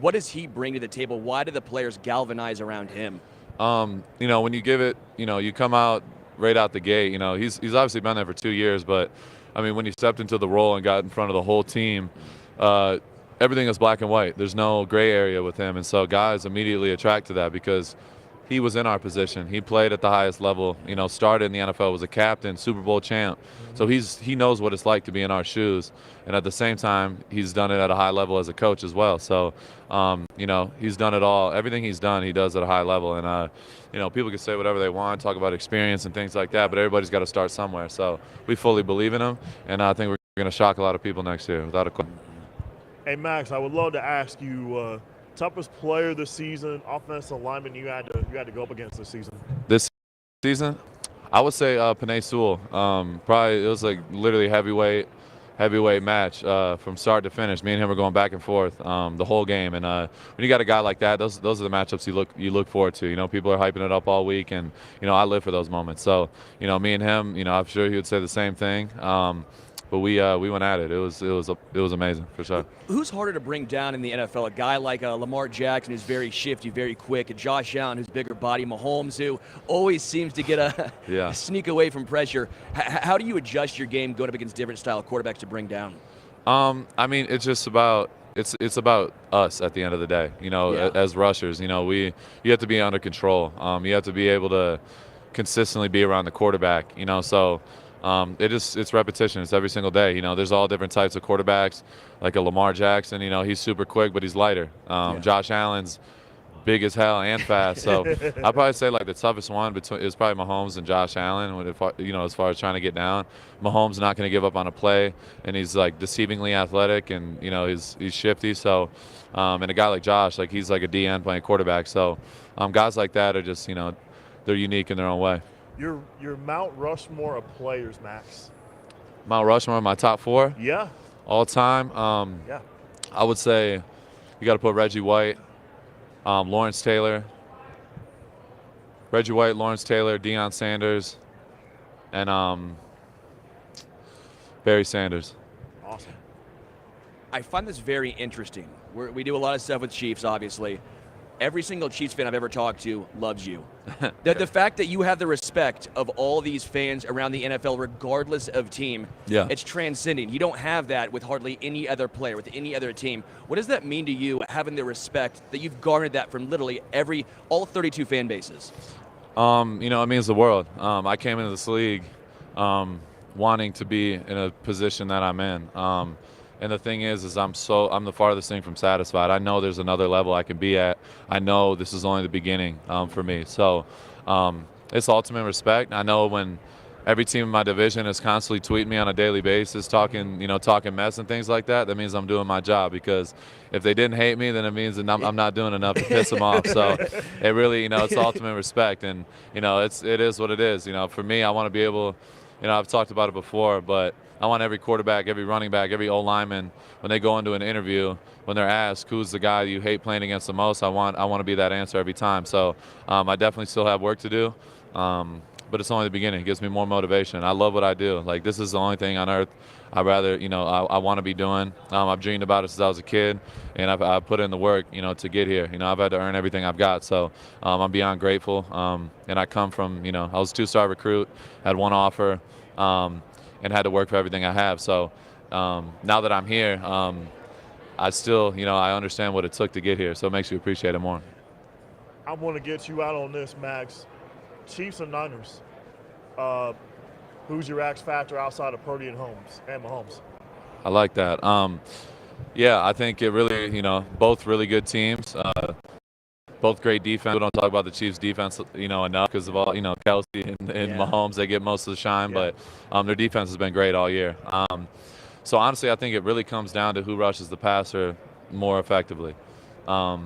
What does he bring to the table? Why do the players galvanize around him? When you give it, you come out right out the gate. He's obviously been there for 2 years, but I mean, when you stepped into the role and got in front of the whole team, everything is black and white. There's no gray area with him, and so guys immediately attract to that because he was in our position. He played at the highest level. Started in the NFL, was a captain, Super Bowl champ. So he knows what it's like to be in our shoes, and at the same time, he's done it at a high level as a coach as well. So, he's done it all. Everything he's done, he does at a high level. And people can say whatever they want, talk about experience and things like that, but everybody's got to start somewhere. So we fully believe in him, and I think we're going to shock a lot of people next year, without a question. Hey, Max, I would love to ask you, toughest player this season, offensive lineman you had to go up against this season. This season, I would say Panay Sewell. Probably it was like literally heavyweight match from start to finish. Me and him were going back and forth the whole game. And when you got a guy like that, those are the matchups you look forward to. People are hyping it up all week, and I live for those moments. So me and him, I'm sure he would say the same thing. But we went at it. It was amazing for sure. Who's harder to bring down in the NFL? A guy like Lamar Jackson, who's very shifty, very quick. A Josh Allen, who's bigger body. Mahomes, who always seems to get a sneak away from pressure. How do you adjust your game going up against different style quarterbacks to bring down? I mean, it's just about it's about us at the end of the day. As rushers, you have to be under control. You have to be able to consistently be around the quarterback. So. It's repetition. It's every single day. There's all different types of quarterbacks, like a Lamar Jackson. He's super quick, but he's lighter. Josh Allen's big as hell and fast. So I'd probably say like the toughest one is probably Mahomes and Josh Allen. As far as trying to get down, Mahomes not going to give up on a play, and he's like deceivingly athletic, and he's shifty. So and a guy like Josh, like he's like a DN playing quarterback. So guys like that are just they're unique in their own way. Your Mount Rushmore of players, Max. Mount Rushmore, my top 4? Yeah. All time? Yeah. I would say you got to put Reggie White, Lawrence Taylor, Deion Sanders, and Barry Sanders. Awesome. I find this very interesting. We do a lot of stuff with Chiefs, obviously. Every single Chiefs fan I've ever talked to loves you. The fact that you have the respect of all these fans around the NFL, regardless of team, it's transcending. You don't have that with hardly any other player, with any other team. What does that mean to you, having the respect that you've garnered that from literally all 32 fan bases? It means the world. I came into this league wanting to be in a position that I'm in. And the thing is I'm the farthest thing from satisfied. I know there's another level I can be at. I know this is only the beginning for me. So it's ultimate respect. I know when every team in my division is constantly tweeting me on a daily basis, talking mess and things like that, that means I'm doing my job. Because if they didn't hate me, then it means that I'm not doing enough to piss them off. So it really, it's ultimate respect. And, it is what it is. For me, I want to be able, I've talked about it before, but I want every quarterback, every running back, every O-lineman, when they go into an interview, when they're asked who's the guy you hate playing against the most, I want to be that answer every time. So I definitely still have work to do, but it's only the beginning. It gives me more motivation. I love what I do. Like, this is the only thing on earth I'd rather, I want to be doing. I've dreamed about it since I was a kid, and I've put in the work, to get here. I've had to earn everything I've got. So I'm beyond grateful. And I come from, I was a 2-star recruit, had one offer. and had to work for everything I have. So now that I'm here, I still, I understand what it took to get here, so it makes you appreciate it more. I want to get you out on this, Max. Chiefs and Niners. Who's your X factor outside of Purdy and Mahomes? I like that. Yeah, I think it really, both really good teams. Both great defense. We don't talk about the Chiefs' defense, enough because of all, Kelsey and Mahomes. They get most of the shine, but their defense has been great all year. So honestly, I think it really comes down to who rushes the passer more effectively. For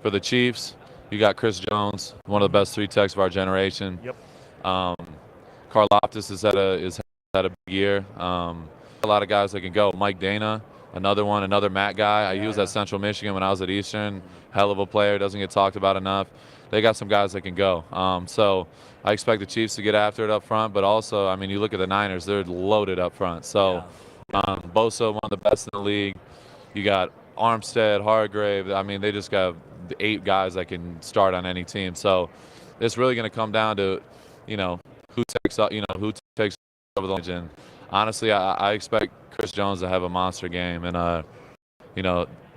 the Chiefs, you got Chris Jones, one of the best 3 techs of our generation. Yep. Karlaftis has had a big year. A lot of guys that can go. Mike Dana, another Matt guy. He was at Central Michigan when I was at Eastern. Hell of a player, doesn't get talked about enough. They got some guys that can go. So I expect the Chiefs to get after it up front, but also, you look at the Niners, they're loaded up front. So Bosa, one of the best in the league. You got Armstead, Hargrave. They just got 8 guys that can start on any team. So it's really going to come down to, who takes over the ledge. And honestly, I expect Chris Jones to have a monster game and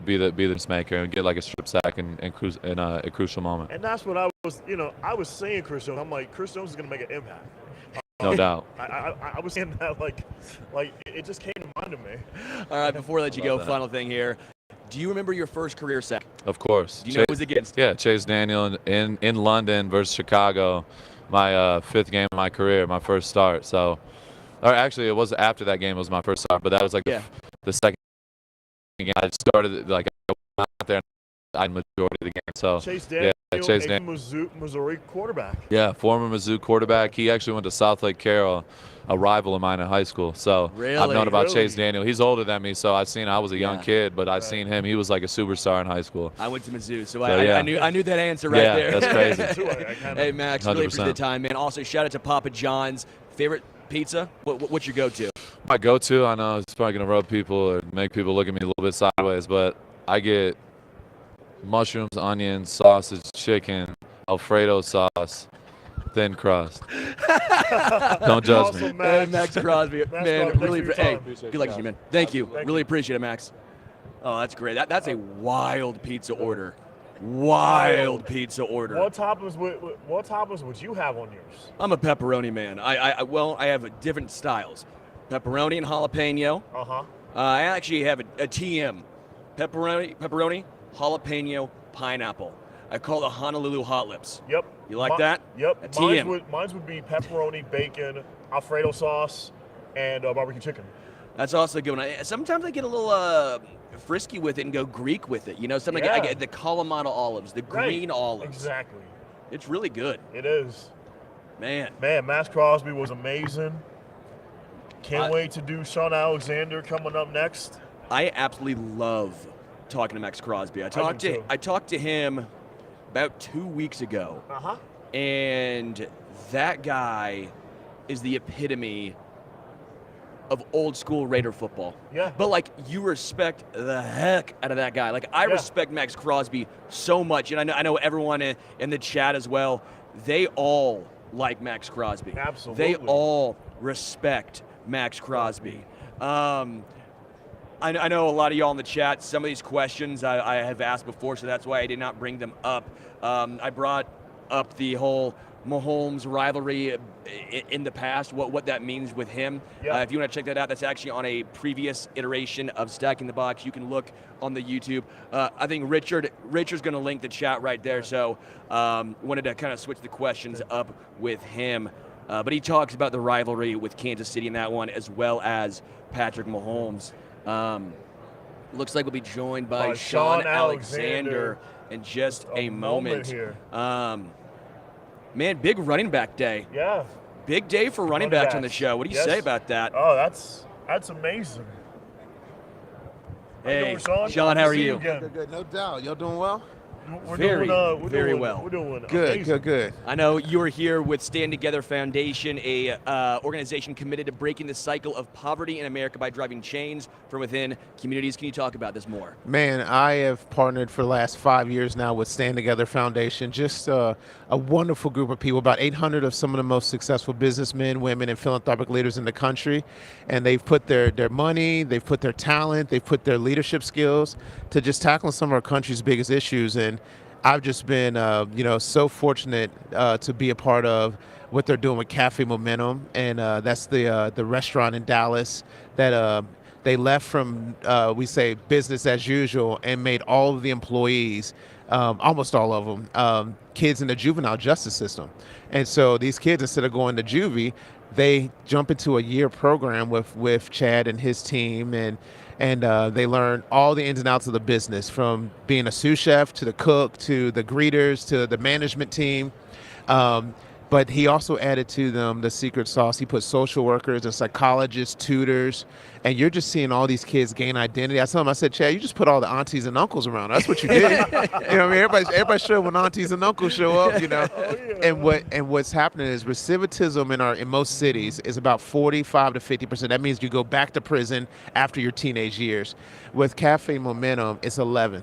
be the maker and get like a strip sack and cruise in a crucial moment. And that's what I was saying, Chris Jones. I'm like, Chris Jones is going to make an impact. No doubt. I was saying that like it just came to mind to me. All right, before I let you go, final thing here. Do you remember your first career sack? Of course. Do you know who it was against? Yeah, Chase Daniel in London versus Chicago. My 5th game of my career, my first start. So, or actually, it was after that game. It was my first start, but that was like the second game. I started I went out there. I had majority of the game. So Chase Daniel, Chase Daniel, Missouri quarterback. Yeah, former Mizzou quarterback. He actually went to South Lake Carroll, a rival of mine in high school. So I've known about Chase Daniel. He's older than me, so I was a young kid, but I seen him. He was like a superstar in high school. I went to Mizzou, so I knew that answer right there. Yeah, that's crazy. Hey, Max, 100%. Really appreciate the time, man. Also, shout out to Papa John's. Favorite pizza? What's your go-to? My go-to, I know it's probably going to rub people or make people look at me a little bit sideways, but I get mushrooms, onions, sausage, chicken, Alfredo sauce, thin crust. Don't judge me. Hey, Maxx Crosby. Man, really good luck to you, man. Thank you. Really appreciate it, Max. Oh, that's great. That's a wild pizza order. Wild pizza order. What toppings would you have on yours? I'm a pepperoni man. I have different styles. Pepperoni and jalapeno. I actually have a TM. Pepperoni, jalapeno, pineapple. I call it the Honolulu Hot Lips. Yep. You like that? Yep. A TM. Mine would be pepperoni, bacon, Alfredo sauce, and barbecue chicken. That's also a good one. Sometimes I get a little frisky with it and go Greek with it. I get the Kalamata olives, the green olives. Exactly. It's really good. It is. Man, Maxx Crosby was amazing. Can't wait to do Shaun Alexander coming up next. I absolutely love talking to Maxx Crosby. I talked to him about 2 weeks ago. And that guy is the epitome of old school Raider football. Yeah. But you respect the heck out of that guy. I respect Maxx Crosby so much, and I know everyone in the chat as well. They all like Maxx Crosby. Absolutely. They all respect Maxx Crosby. I know a lot of y'all in the chat, some of these questions I have asked before, so that's why I did not bring them up. I brought up the whole Mahomes rivalry in the past, what that means with him. If you want to check that out, that's actually on a previous iteration of Stacking the Box. You can look on the YouTube. I think Richard's going to link the chat right there, so wanted to kind of switch the questions up with him. But he talks about the rivalry with Kansas City in that one, as well as Patrick Mahomes. Looks like we'll be joined by Shaun Alexander in just a moment here. Man, big running back day. Yeah. Big day for running backs on the show. What do you say about that? Oh, that's amazing. Hey, Shaun, how are you? Good. No doubt. Y'all doing well? We're Very, doing, very well. We're doing Good, amazing. good. I know you are here with Stand Together Foundation, a organization committed to breaking the cycle of poverty in America by driving change from within communities. Can you talk about this more? Man, I have partnered for the last 5 years now with Stand Together Foundation. Just a wonderful group of people, about 800 of some of the most successful businessmen, women, and philanthropic leaders in the country. And they've put their money, they've put their talent, they've put their leadership skills to just tackling some of our country's biggest issues. And I've just been, so fortunate to be a part of what they're doing with Cafe Momentum, and that's the restaurant in Dallas that they left from, we say, business as usual and made all of the employees, almost all of them, kids in the juvenile justice system. And so these kids, instead of going to juvie, they jump into a year program with Chad and his team, and they learn all the ins and outs of the business, from being a sous chef to the cook to the greeters to the management team. But he also added to them the secret sauce. He put social workers and psychologists, tutors, and you're just seeing all these kids gain identity. I told him, I said, Chad, you just put all the aunties and uncles around. That's what you did. You know what I mean? Everybody show when aunties and uncles show up, you know. And what's happening is recidivism in most cities is about 45 to 50%. That means you go back to prison after your teenage years. With Cafe Momentum, it's 11%.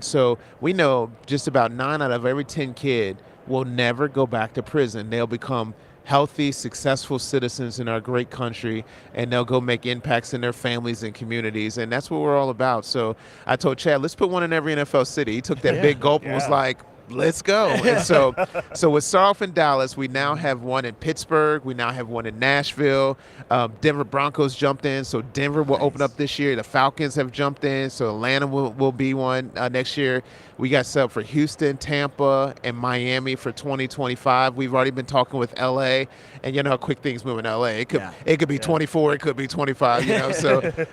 So we know just about 9 out of every 10 kids will never go back to prison. They'll become healthy, successful citizens in our great country, and they'll go make impacts in their families and communities, and that's what we're all about. So I told Chad, let's put one in every NFL city. He took that big gulp and was like, let's go. And so with start off in Dallas, we now have one in Pittsburgh. We now have one in Nashville. Denver Broncos jumped in, so Denver will open up this year. The Falcons have jumped in, so Atlanta will be one next year. We got set up for Houston, Tampa, and Miami for 2025. We've already been talking with LA, and you know how quick things move in LA. It could be 24, it could be 25. You know,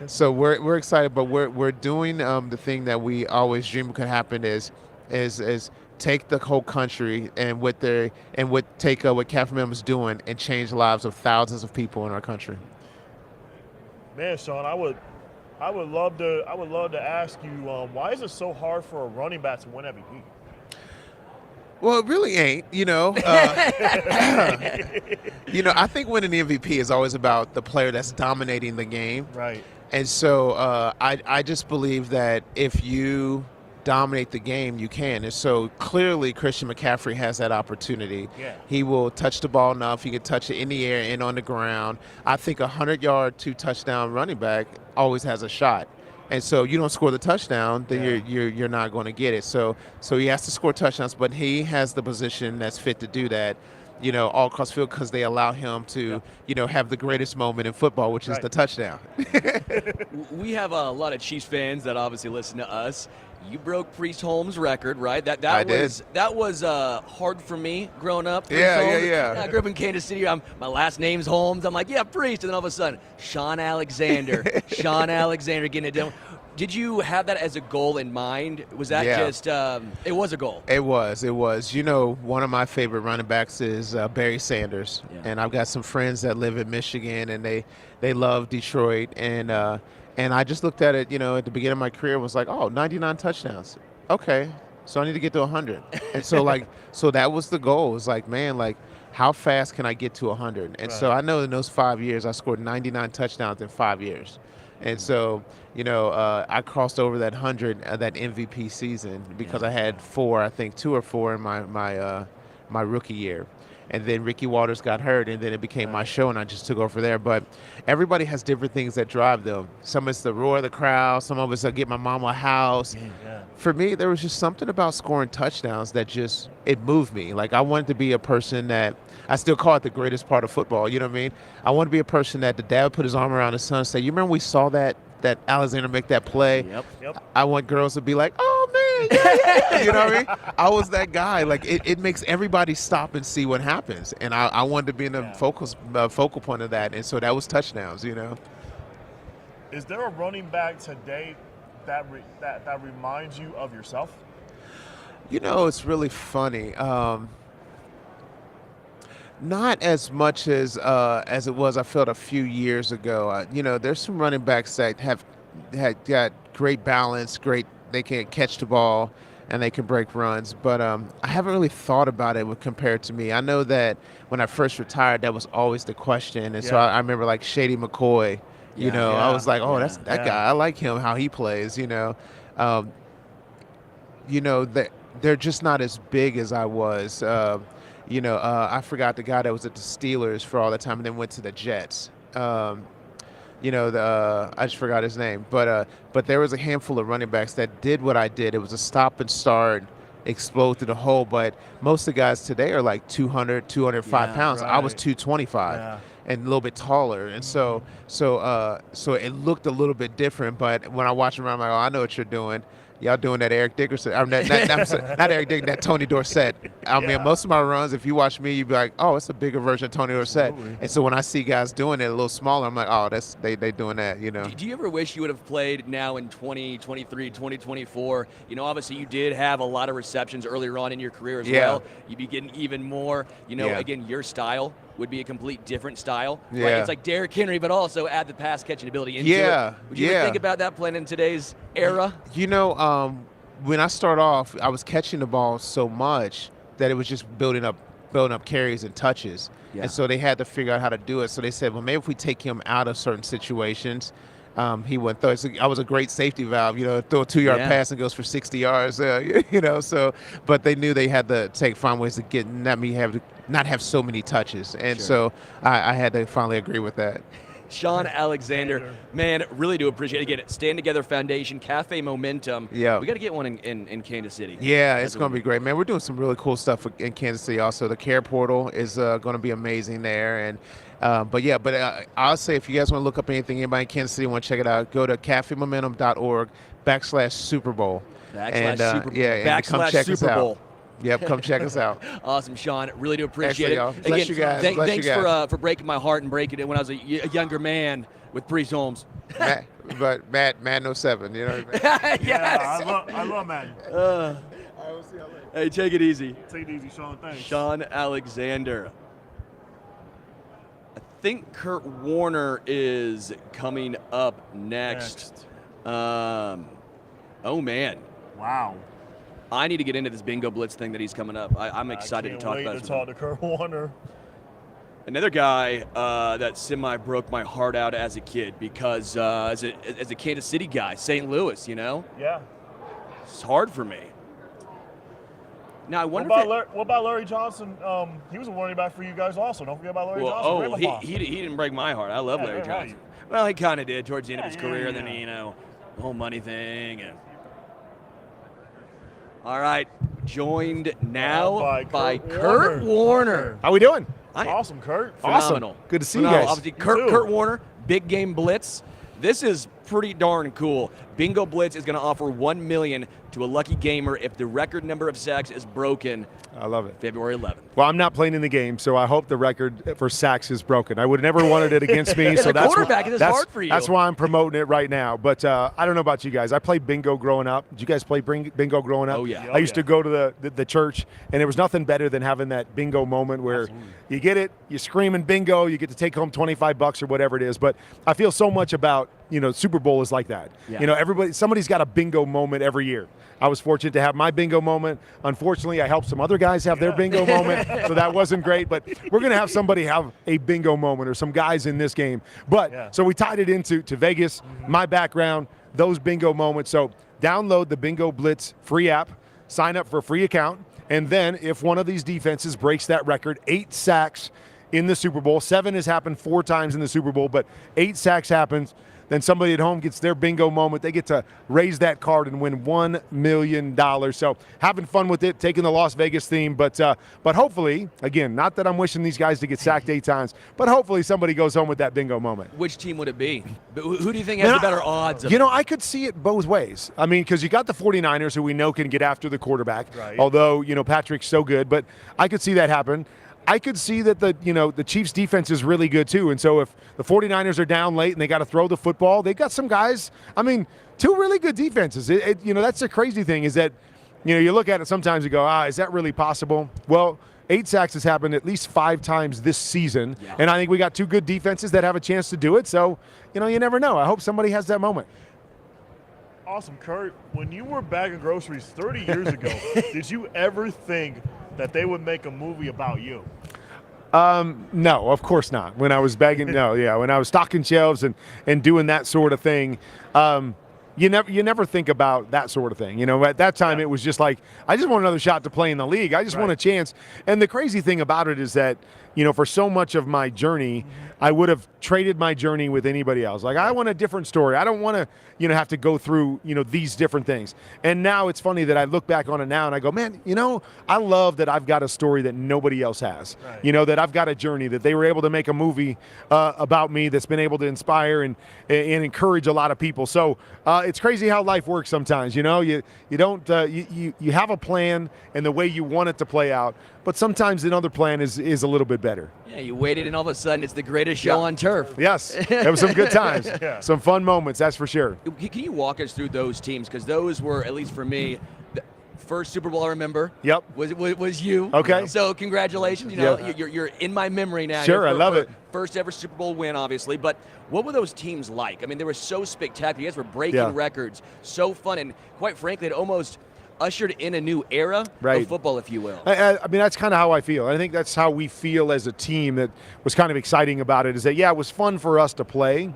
so we're excited, but we're doing the thing that we always dreamed could happen is take the whole country and what Cafe Momentum is doing and change the lives of thousands of people in our country. Man, Shaun, I would love to ask you, why is it so hard for a running back to win MVP? Well, it really ain't, you know. I think winning the MVP is always about the player that's dominating the game. Right. And so I just believe that if you dominate the game, you can. And so clearly Christian McCaffrey has that opportunity. Yeah. He will touch the ball enough. He can touch it in the air and on the ground. I think a 100-yard, 2-touchdown running back always has a shot. And so you don't score the touchdown, then you're not going to get it. So he has to score touchdowns, but he has the position that's fit to do that, you know, all across the field, because they allow him to, have the greatest moment in football, which is the touchdown. We have a lot of Chiefs fans that obviously listen to us. You broke Priest Holmes' record, right? That was hard for me growing up. Yeah. I grew up in Kansas City. My last name's Holmes. I'm like, yeah, Priest. And then all of a sudden, Shaun Alexander getting it done. Did you have that as a goal in mind? Was that just it was a goal? It was. You know, one of my favorite running backs is Barry Sanders. Yeah. And I've got some friends that live in Michigan, and they love Detroit. And I just looked at it, at the beginning of my career, and was like, 99 touchdowns. Okay, so I need to get to 100. And so that was the goal. It was like, man, how fast can I get to 100? And so I know in those 5 years, I scored 99 touchdowns in 5 years. And so, I crossed over that 100, that MVP season, because I had 2 or 4 in my rookie year. And then Ricky Waters got hurt, and then it became my show, and I just took over there. But everybody has different things that drive them. Some it's the roar of the crowd. Some of it's get my mama a house. Yeah. For me, there was just something about scoring touchdowns that it moved me. I wanted to be a person that, I still call it the greatest part of football, you know what I mean? I want to be a person that the dad would put his arm around his son and say, you remember we saw that Alexander make that play? Yep. I want girls to be like, oh, man, yeah. You know what I mean? I was that guy. It makes everybody stop and see what happens. And I wanted to be in the focal point of that. And so that was touchdowns, Is there a running back today that reminds you of yourself? It's really funny. Not as much as it was, I felt, a few years ago. There's some running backs that have got great balance, great can catch the ball and they can break runs. But I haven't really thought about it compared to me. I know that when I first retired, that was always the question. And so I remember like Shady McCoy, I was like, oh, that's that guy. I like him, how he plays, that they're just not as big as I was. I forgot the guy that was at the Steelers for all the time and then went to the Jets. I just forgot his name. But there was a handful of running backs that did what I did. It was a stop and start, explode through the hole. But most of the guys today are like 200, 205 pounds. Right. I was 225 and a little bit taller. And so it looked a little bit different. But when I watch them around, I'm like, oh, I know what you're doing. Y'all doing that Eric Dickerson. Not Eric Dickerson, that Tony Dorsett. I mean, most of my runs, if you watch me, you'd be like, oh, it's a bigger version of Tony Dorsett. Absolutely. And so when I see guys doing it a little smaller, I'm like, oh, they doing that, Do you ever wish you would have played now in 2023, 2024? Obviously you did have a lot of receptions earlier on in your career as well. You'd be getting even more, again, your style would be a complete different style. Yeah. Right? It's like Derrick Henry, but also add the pass catching ability into it. Would you ever think about that playing in today's era? When I start off, I was catching the ball so much that it was just building up carries and touches. Yeah. And so they had to figure out how to do it. So they said, well, maybe if we take him out of certain situations, he went through. So I was a great safety valve, throw a 2-yard pass and goes for 60 yards, but they knew they had to find ways to not have so many touches. And so I had to finally agree with that. Shaun Alexander, man, really do appreciate it. Again, Stand Together Foundation, Cafe Momentum. Yeah. We got to get one in Kansas City. Yeah, it's going to be great, man. We're doing some really cool stuff in Kansas City also. The Care Portal is going to be amazing there. And I'll say if you guys want to look up anybody in Kansas City want to check it out, go to cafemomentum.org/Super Bowl. Super Bowl. And come check us out. Bowl. Yep, come check us out. Awesome, Shaun. Really do appreciate it. Bless you guys. Thanks for breaking my heart and breaking it when I was a younger man with Brees Holmes. Madden 07, you know what I mean? Yes. I love Madden. I will see you later. Hey, take it easy. Take it easy, Shaun. Thanks. Shaun Alexander. I think Kurt Warner is coming up next. Oh, man. Wow. I need to get into this Bingo Blitz thing that he's coming up. I'm excited to talk about it. Talk to Kurt Warner. Another guy that broke my heart out as a kid because as a Kansas City guy, St. Louis, Yeah. It's hard for me. Now I wonder what about Larry Johnson? He was a running back for you guys also. Don't forget about Larry Johnson. He didn't break my heart. I love Larry Johnson. Right. Well, he kind of did towards the end of his career. Then the whole money thing. All right, joined now by Kurt Warner. How we doing? Awesome, Kurt. Phenomenal. Awesome. Good to see you guys. Obviously, Kurt Warner, Big Game Blitz. This is pretty darn cool. Bingo Blitz is going to offer $1 million to a lucky gamer if the record number of sacks is broken. I love it. February 11th. Well, I'm not playing in the game, so I hope the record for sacks is broken. I would have never wanted it against me, so that's hard for you. That's why I'm promoting it right now. But I don't know about you guys. I played bingo growing up. Did you guys play bingo growing up? Oh, yeah. I used to go to the church, and there was nothing better than having that bingo moment where you get it, you're screaming bingo, you get to take home $25 or whatever it is. But I feel so much about, Super Bowl is like that. Yeah. Somebody's got a bingo moment every year. I was fortunate to have my bingo moment. Unfortunately, I helped some other guys have their bingo moment, so that wasn't great. But we're going to have somebody have a bingo moment or some guys in this game. But so we tied it into Vegas, my background, those bingo moments. So download the Bingo Blitz free app, sign up for a free account, and then if one of these defenses breaks that record, 8 sacks in the Super Bowl, 7 has happened 4 times in the Super Bowl, but 8 sacks happens, then somebody at home gets their bingo moment. They get to raise that card and win $1 million. So having fun with it, taking the Las Vegas theme. But hopefully, again, not that I'm wishing these guys to get sacked 8 times, but hopefully somebody goes home with that bingo moment. Which team would it be? Who do you think has the better odds? I could see it both ways. I mean, because you got the 49ers who we know can get after the quarterback, although, Patrick's so good. But I could see that happen. I could see that the Chiefs defense is really good too. And so if the 49ers are down late and they got to throw the football, they got some guys, 2 really good defenses. That's the crazy thing is that, you look at it sometimes you go, is that really possible? Well, 8 sacks has happened at least 5 times this season. Yeah. And I think we got 2 good defenses that have a chance to do it. So, you never know. I hope somebody has that moment. Awesome, Kurt. When you were bagging groceries 30 years ago, did you ever think that they would make a movie about you? No, of course not. When I was begging, when I was stocking shelves and doing that sort of thing, you never think about that sort of thing. At that time it was just like, I just want another shot to play in the league. I just want a chance. And the crazy thing about it is that, for so much of my journey, I would have traded my journey with anybody else. Like, I want a different story. I don't want to, have to go through, these different things. And now it's funny that I look back on it now and I go, man, I love that I've got a story that nobody else has. Right. That I've got a journey, that they were able to make a movie about me that's been able to inspire and encourage a lot of people. So it's crazy how life works sometimes. You don't you have a plan and the way you want it to play out, but sometimes another plan is a little bit better. Yeah, you waited and all of a sudden it's the greatest show on turf. Yes, it was some good times, some fun moments, that's for sure. Can you walk us through those teams? Because those were, at least for me, the first Super Bowl I remember. Yep. Was you. Okay. So congratulations. You're in my memory now. Sure, I love it. First ever Super Bowl win, obviously. But what were those teams like? I mean, they were so spectacular. You guys were breaking records, so fun, and quite frankly, it almost ushered in a new era of football, if you will. I mean, that's kind of how I feel. I think that's how we feel as a team. That was kind of exciting about it, is that, it was fun for us to play,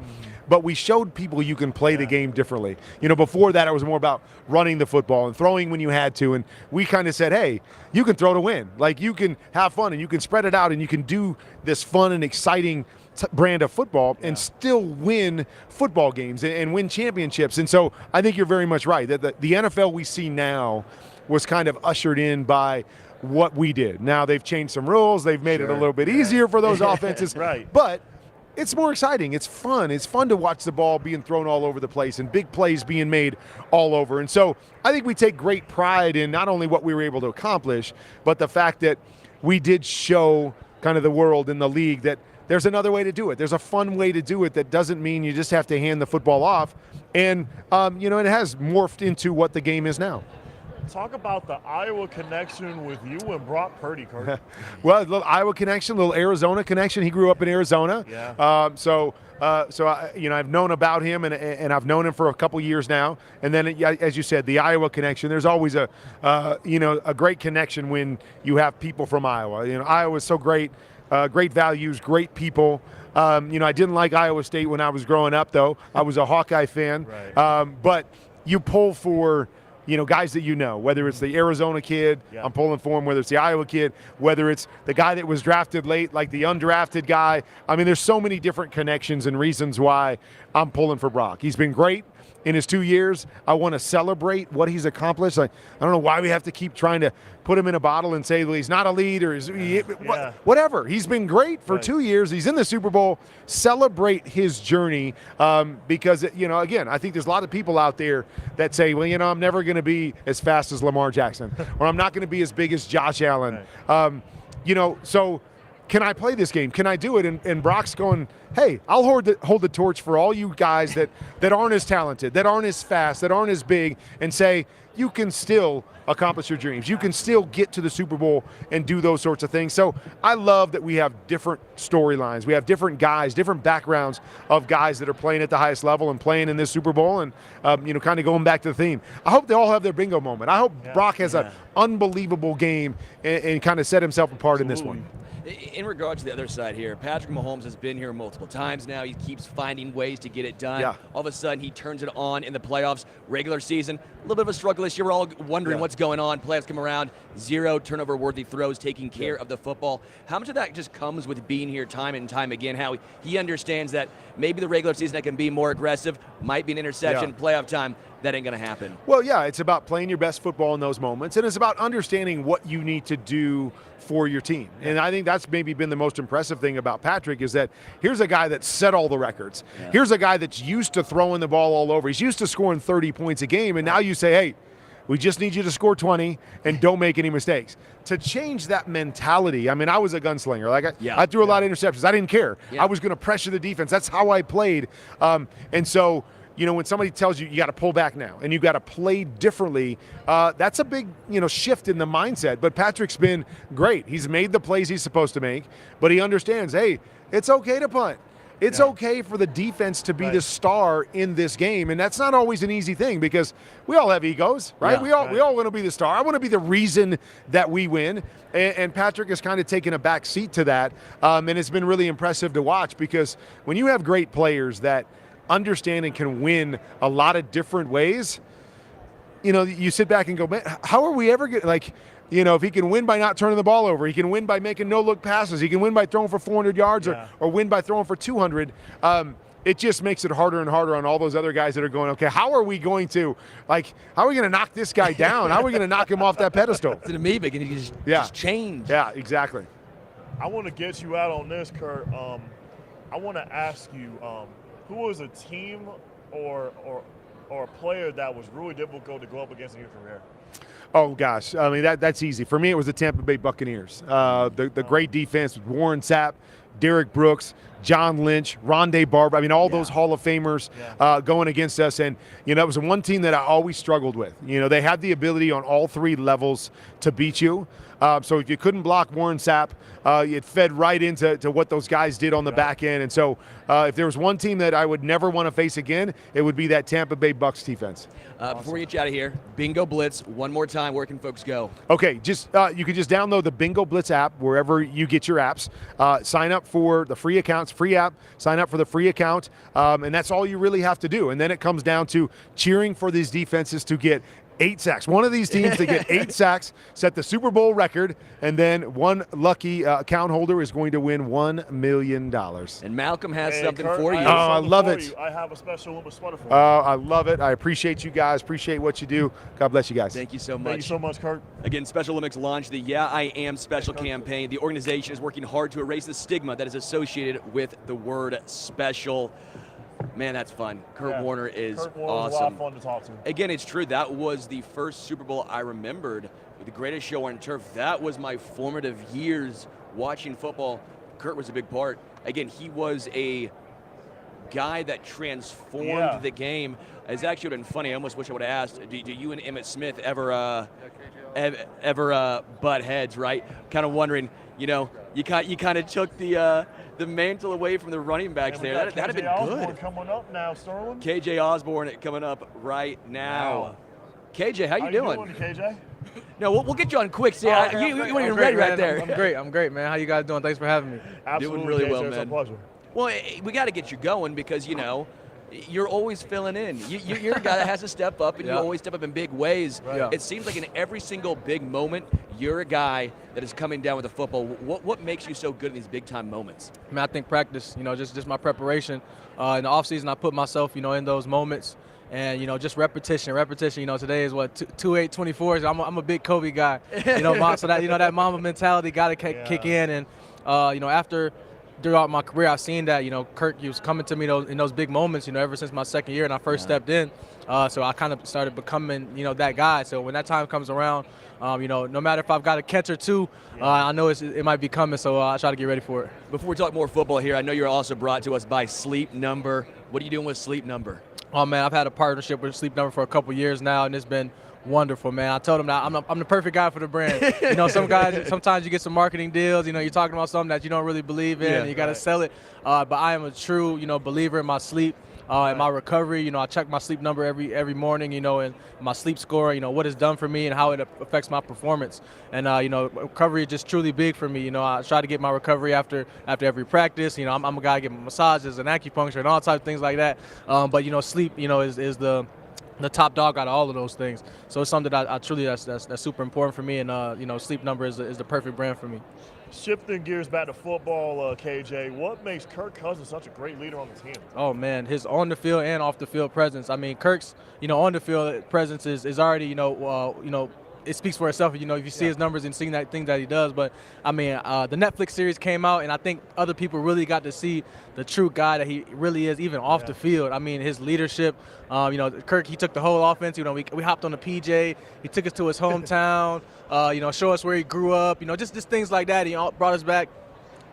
but we showed people you can play the game differently. Before that, it was more about running the football and throwing when you had to, and we kind of said, hey, you can throw to win. Like, you can have fun, and you can spread it out, and you can do this fun and exciting brand of football and still win football games and win championships. And so I think you're very much right that the NFL we see now was kind of ushered in by what we did. Now they've changed some rules. They've made it a little bit easier for those offenses. But it's more exciting. It's fun. It's fun to watch the ball being thrown all over the place and big plays being made all over. And so I think we take great pride in not only what we were able to accomplish, but the fact that we did show kind of the world in the league that there's another way to do it. There's a fun way to do it that doesn't mean you just have to hand the football off. And, it has morphed into what the game is now. Talk about the Iowa connection with you and Brock Purdy, Kurt. Well, a little Iowa connection, a little Arizona connection. He grew up in Arizona. Yeah. So I've known about him, and I've known him for a couple years now. And then, as you said, the Iowa connection. There's always a great connection when you have people from Iowa. Iowa is so great. Great values, great people. I didn't like Iowa State when I was growing up, though. I was a Hawkeye fan. Right. But you pull for, guys that whether it's the Arizona kid, I'm pulling for him, whether it's the Iowa kid, whether it's the guy that was drafted late, like the undrafted guy. I mean, there's so many different connections and reasons why I'm pulling for Brock. He's been great in his 2 years. I want to celebrate what he's accomplished. I don't know why we have to keep trying to put him in a bottle and say, well, he's not a lead or whatever. He's been great for 2 years. He's in the Super Bowl. Celebrate his journey because, again, I think there's a lot of people out there that say, well, I'm never going to be as fast as Lamar Jackson or I'm not going to be as big as Josh Allen. So can I play this game? Can I do it? And Brock's going, hey, I'll hold the torch for all you guys that aren't as talented, that aren't as fast, that aren't as big, and say, you can still accomplish your dreams. You can still get to the Super Bowl and do those sorts of things. So I love that we have different storylines. We have different guys, different backgrounds of guys that are playing at the highest level and playing in this Super Bowl and, kind of going back to the theme. I hope they all have their bingo moment. I hope Brock has an unbelievable game and kind of set himself apart in this one. In regards to the other side here, Patrick Mahomes has been here multiple times now. He keeps finding ways to get it done. Yeah. All of a sudden, he turns it on in the playoffs, regular season. A little bit of a struggle this year. We're all wondering what's going on. Playoffs come around, 0 turnover-worthy throws, taking care of the football. How much of that just comes with being here time and time again, how he understands that maybe the regular season that can be more aggressive, might be an interception, playoff time, that ain't going to happen. Well, it's about playing your best football in those moments, and it's about understanding what you need to do for your team. And I think that's maybe been the most impressive thing about Patrick is that here's a guy that set all the records. Yeah. Here's a guy that's used to throwing the ball all over. He's used to scoring 30 points a game, and now you say, hey, we just need you to score 20 and don't make any mistakes. To change that mentality, I mean, I was a gunslinger. I threw a lot of interceptions. I didn't care. I was going to pressure the defense. That's how I played. And so, when somebody tells you got to pull back now and you got to play differently, that's a big, shift in the mindset. But Patrick's been great. He's made the plays he's supposed to make, but he understands, hey, it's okay to punt. It's okay for the defense to be the star in this game, and that's not always an easy thing because we all have egos, right? Yeah. We all want to be the star. I want to be the reason that we win, and Patrick has kind of taken a back seat to that, and it's been really impressive to watch because when you have great players that understand and can win a lot of different ways, you know, you sit back and go, man, how are we ever going to, you know, if he can win by not turning the ball over, he can win by making no-look passes, he can win by throwing for 400 yards or win by throwing for 200. It just makes it harder and harder on all those other guys that are going, okay, how are we going to knock this guy down? How are we going to knock him off that pedestal? It's an amoeba. Can you just change? Yeah, exactly. I want to get you out on this, Kurt. I want to ask you, who was a team or a player that was really difficult to go up against in your career? Oh, gosh. I mean, that's easy. For me, it was the Tampa Bay Buccaneers. The great defense with Warren Sapp, Derek Brooks, John Lynch, Rondé Barber. I mean, all those Hall of Famers going against us. And, you know, it was the one team that I always struggled with. You know, they had the ability on all three levels to beat you. So if you couldn't block Warren Sapp, it fed right into what those guys did on the back end. And so if there was one team that I would never want to face again, it would be that Tampa Bay Bucs defense. Before we get you out of here, Bingo Blitz, one more time, where can folks go? Okay, just you can just download the Bingo Blitz app wherever you get your apps. Sign up for the free accounts, free app, sign up for the free account, and that's all you really have to do. And then it comes down to cheering for these defenses to get 8 sacks. One of these teams to get 8 sacks, set the Super Bowl record, and then one lucky account holder is going to win $1 million. And Malcolm has something Kurt, for you. I love it. I have a special little sweater for you. I love it. I appreciate you guys. Appreciate what you do. God bless you guys. Thank you so much. Thank you so much, Kurt. Again, Special Olympics launched the Yeah, I Am Special campaign. The organization is working hard to erase the stigma that is associated with the word special. Man, that's fun. Kurt Warner is Kurt Warner was awesome. a lot of fun to talk to. Again, it's true. That was the first Super Bowl I remembered. The greatest show on turf. That was my formative years watching football. Kurt was a big part. Again, he was a guy that transformed the game. It's actually been funny. I almost wish I would have asked, do you and Emmitt Smith ever butt heads, right? Kind of wondering, you know, you kind of took the mantle away from the running backs there. That'd have been Osborn good. coming up now, Sterling. KJ Osborn coming up right now. KJ, how you doing? KJ? No, we'll get you on quick. See, you weren't even ready right there. I'm great, man. How you guys doing? Thanks for having me. Absolutely, Doing really KJ, well, it's a man. pleasure. Well, we got to get you going because, you know, you're always filling in. You're a guy that has to step up, and you always step up in big ways. Right. It seems like in every single big moment, you're a guy that is coming down with the football. What makes you so good in these big-time moments? I mean, I think practice, you know, just my preparation. In the offseason, I put myself, you know, in those moments. And, you know, just repetition. You know, today is what, 2/8/24. So I'm a big Kobe guy. You know, so that, you know, that Mamba mentality got to kick in. And, you know, throughout my career, I've seen that, you know, Kurt, he was coming to me in those big moments, you know, ever since my second year and I first stepped in. So I kind of started becoming, you know, that guy. So when that time comes around, you know, no matter if I've got a catch or two, I know it might be coming. So I try to get ready for it. Before we talk more football here, I know you're also brought to us by Sleep Number. What are you doing with Sleep Number? Oh, man, I've had a partnership with Sleep Number for a couple years now, and it's been wonderful, man. I told him that I'm the perfect guy for the brand. You know, sometimes you get some marketing deals, you know, you're talking about something that you don't really believe in, and you got to sell it. But I am a true, you know, believer in my sleep. In my recovery, you know, I check my Sleep Number every morning, you know, and my sleep score, you know, what it's done for me and how it affects my performance. And, you know, recovery is just truly big for me. You know, I try to get my recovery after every practice. You know, I'm a guy getting massages and acupuncture and all types of things like that. But, you know, sleep, you know, is the top dog out of all of those things. So it's something that I truly, that's super important for me. And, you know, Sleep Number is the perfect brand for me. Shifting gears back to football, KJ, what makes Kirk Cousins such a great leader on the team? Oh, man, his on the field and off the field presence. I mean, Kirk's, you know, on the field presence is already, you know, it speaks for itself, you know, if you see his numbers and seeing that thing that he does. But, I mean, the Netflix series came out, and I think other people really got to see the true guy that he really is, even off the field. I mean, his leadership, you know, Kirk, he took the whole offense. You know, we hopped on the PJ. He took us to his hometown, you know, show us where he grew up. You know, just things like that. He brought us back.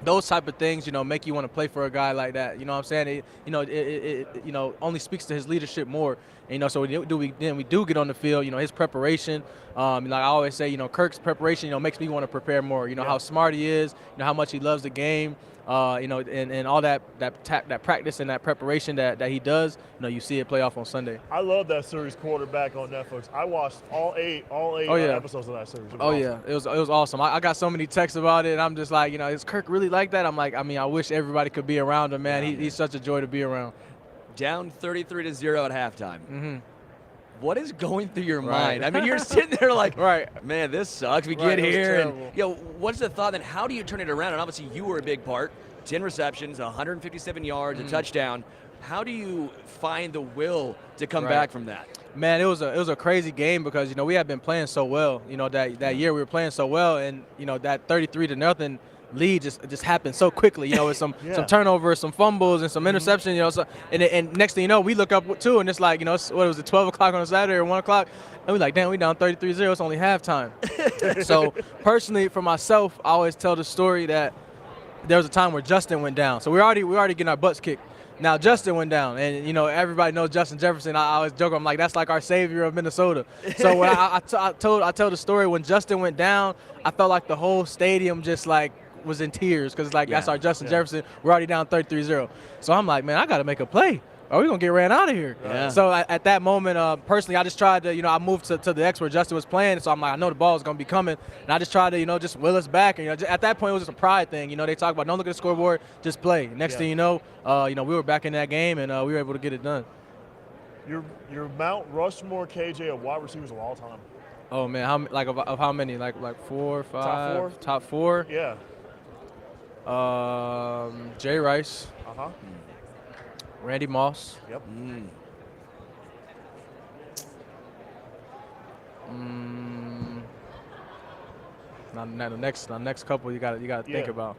Those type of things, you know, make you want to play for a guy like that. You know what I'm saying? It you know, only speaks to his leadership more. And, you know, so when we do get on the field, you know, his preparation, like I always say, you know, Kirk's preparation, you know, makes me want to prepare more. You know, how smart he is, you know, how much he loves the game. and all that practice and that preparation that he does, you see it play off on Sunday. I love that series, Quarterback, on Netflix. I watched all eight episodes of that series. Yeah, it was awesome. I got so many texts about it, and I'm just like, is Kirk really like that? I'm like, I wish everybody could be around him, man. He's such a joy to be around. Down 33-0 at halftime. Mm-hmm. What is going through your mind? I mean, you're sitting there like, man, this sucks. We get here, and what's the thought? Then how do you turn it around? And obviously, you were a big part. 10 receptions, 157 yards, a touchdown. How do you find the will to come back from that? Man, it was a crazy game because we had been playing so well. That year we were playing so well, and that 33-0 lead just happened so quickly. With some turnovers, some fumbles, and some interceptions. And next thing you know, we look up too, and it's like what was it, 12 o'clock on a Saturday or 1 o'clock, and we like, damn, we down 33-0. It's only halftime. So personally, for myself, I always tell the story that there was a time where Justin went down. So we already getting our butts kicked. Now Justin went down, and everybody knows Justin Jefferson. I always joke, I'm like, that's like our savior of Minnesota. So when I tell the story, when Justin went down, I felt like the whole stadium just like was in tears because that's our Justin Jefferson. We're already down 33-0. So I'm like, man, I got to make a play. Or we're going to get ran out of here. Yeah. So at that moment, personally, I just tried to, I moved to the X where Justin was playing. So I'm like, I know the ball is going to be coming. And I just tried to, just will us back. And, at that point, it was just a pride thing. They talk about don't look at the scoreboard, just play. Next thing you know, we were back in that game, and we were able to get it done. Your Mount Rushmore, KJ, of wide receivers of all time. Oh, man, of how many? Like 4, 5? Top 4? Top 4? Yeah. Jay Rice. Uh-huh. Randy Moss. Yep. Now the next couple you got to think about.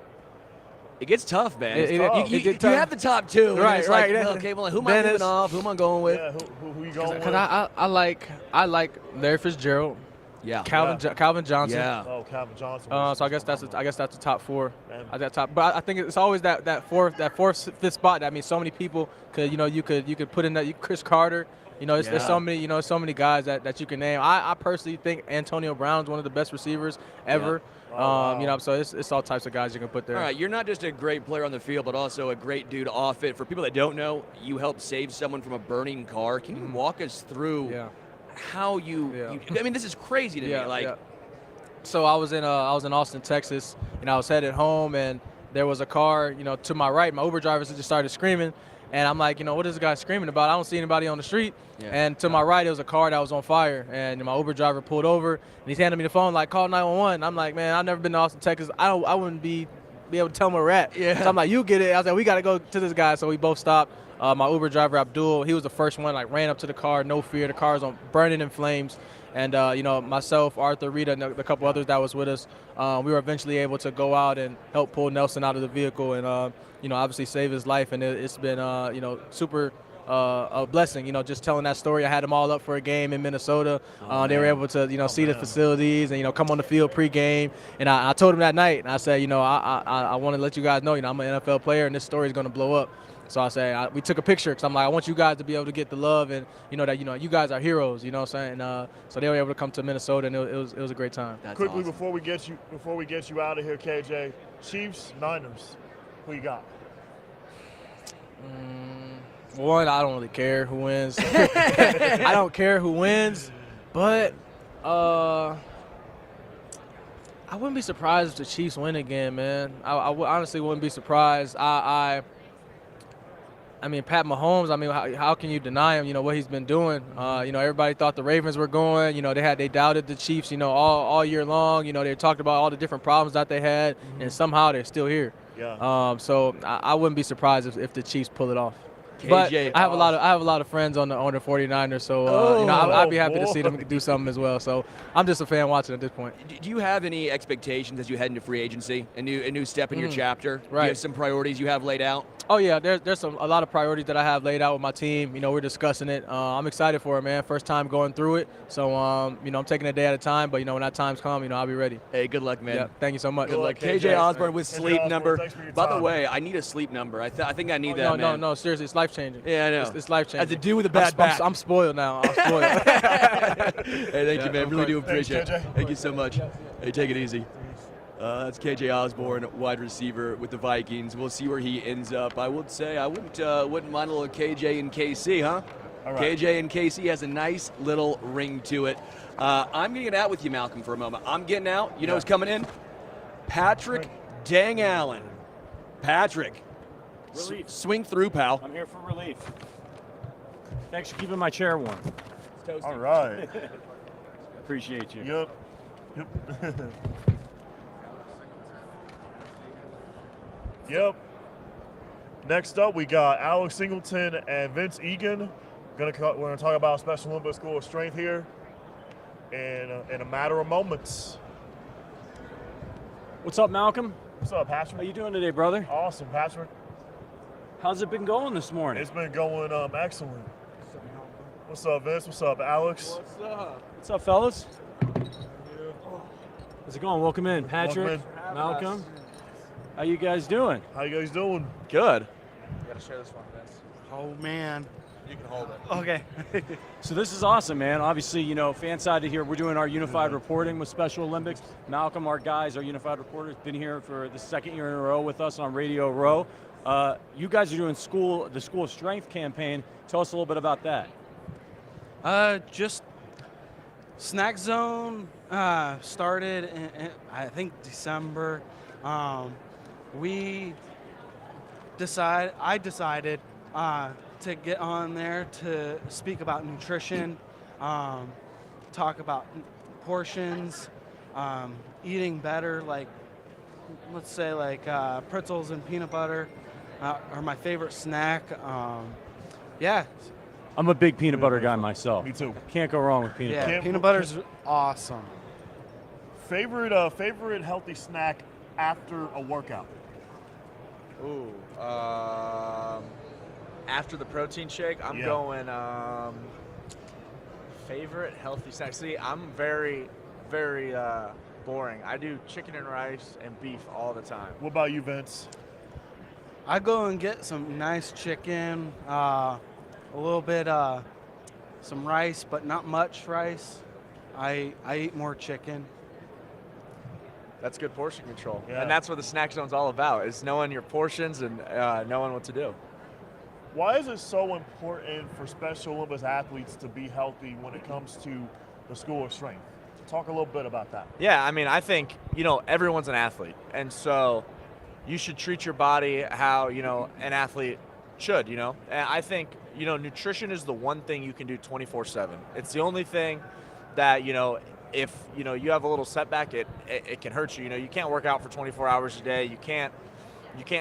It gets tough, man. You have the top two. Right, it's right. Like, okay, well, who am I moving off? Who am I going with? Yeah, who you going with? Because I like Larry Fitzgerald. Yeah. Calvin Johnson. Yeah. Oh, Calvin Johnson. So I guess that's the top 4. At that top, but I think it's always that fourth, fifth spot. I mean, so many people could you could put in that Chris Carter. There's so many so many guys that you can name. I personally think Antonio Brown's one of the best receivers ever. Yeah. Wow. So it's all types of guys you can put there. All right, you're not just a great player on the field, but also a great dude off it. For people that don't know, you helped save someone from a burning car. Can you walk us through? Yeah. How you I mean, this is crazy to me. So I was in Austin, Texas, and I was headed home, and there was a car, to my right. My Uber driver just started screaming, and I'm like, what is this guy screaming about? I don't see anybody on the street. Yeah. And to my right, there was a car that was on fire, and my Uber driver pulled over, and he's handing me the phone like, call 911. I'm like, man, I've never been to Austin, Texas. I wouldn't be able to tell him where we're at. Yeah. So I'm like, you get it. I was like, we got to go to this guy. So we both stopped. My Uber driver, Abdul, he was the first one, ran up to the car, no fear. The car was burning in flames. And, myself, Arthur, Rita, and a couple others that was with us, we were eventually able to go out and help pull Nelson out of the vehicle and, obviously save his life. And it's been, super a blessing, just telling that story. I had them all up for a game in Minnesota. They were able to, see the facilities and, come on the field pregame. And I told them that night, and I said, I want to let you guys know, I'm an NFL player, and this story is going to blow up. So I say we took a picture because I'm like, I want you guys to be able to get the love and that you guys are heroes. You know what I'm saying? So they were able to come to Minnesota, and it was a great time. That's quickly awesome. Before we get you out of here, KJ, Chiefs, Niners, who you got? One, I don't really care who wins. I don't care who wins, but I wouldn't be surprised if the Chiefs win again, man. I honestly wouldn't be surprised. I mean, Pat Mahomes, how can you deny him, what he's been doing? Everybody thought the Ravens were going. They doubted the Chiefs, all year long. They talked about all the different problems that they had, and somehow they're still here. Yeah. So I wouldn't be surprised if the Chiefs pull it off. KJ, but I have a lot of friends on the 49ers, so I'd be happy to see them do something as well. So I'm just a fan watching at this point. Do you have any expectations as you head into free agency, a new step in your chapter? Right. Do you have some priorities you have laid out? Oh yeah, there's a lot of priorities that I have laid out with my team. We're discussing it. I'm excited for it, man. First time going through it, so I'm taking a day at a time. But when that time's come, I'll be ready. Hey, good luck, man. Yeah, thank you so much. Good luck, KJ Osborn with sleep number. By the time. way, I need a sleep number. I think I need that. No, seriously, it's life changing. Yeah, I know. It's life changing. As a dude with a bad back. I'm spoiled now. I'm spoiled. Hey, thank you, man. Really do appreciate it. Thank you so much. Hey, take it easy. That's KJ Osborn, wide receiver with the Vikings. We'll see where he ends up. I would say I wouldn't mind a little KJ and KC, huh? All right. KJ and KC has a nice little ring to it. I'm going to get out with you, Malcolm, for a moment. I'm getting out. You know who's coming in? Patrick Dang Allen. Patrick. Relief. Swing through, pal. I'm here for relief. Thanks for keeping my chair warm. All right. Appreciate you. Yep. Yep. Next up, we got Alex Singleton and Vince Egan. We're gonna talk about Special Olympics School of Strength here in a matter of moments. What's up, Malcolm? What's up, Patrick? How you doing today, brother? Awesome, Patrick. How's it been going this morning? It's been going excellent. What's up, Vince? What's up, Alex? What's up? What's up, fellas? How's it going? Welcome in, Patrick, Malcolm. How you guys doing? How you guys doing? Good. You gotta share this one, Vince. Oh, man. You can hold it. Okay. So this is awesome, man. Obviously, you know, fan side to here, we're doing our unified reporting with Special Olympics. Malcolm, our guys, our unified reporters, been here for the second year in a row with us on Radio Row. You guys are doing the School of Strength campaign. Tell us a little bit about that. Just Snack Zone started in I think December. I decided to get on there to speak about nutrition, talk about portions, eating better, like let's say like pretzels and peanut butter are my favorite snack. Yeah. I'm a big peanut butter guy myself. Me too. Can't go wrong with peanut butter. Yeah, peanut butter's awesome. Favorite healthy snack after a workout? Ooh, after the protein shake, I'm Yeah. going favorite healthy snack. See, I'm very, very boring. I do chicken and rice and beef all the time. What about you, Vince? I go and get some nice chicken, a little bit, some rice, but not much rice. I eat more chicken. That's good portion control. Yeah. And that's what the snack zone's all about, is knowing your portions and knowing what to do. Why is it so important for Special Olympics athletes to be healthy when it comes to the School of Strength? Talk a little bit about that. Yeah, I mean, I think, everyone's an athlete. And so you should treat your body how, an athlete should, And I think, nutrition is the one thing you can do 24/7. It's the only thing that, if, you have a little setback, it can hurt you. You can't work out for 24 hours a day. You can't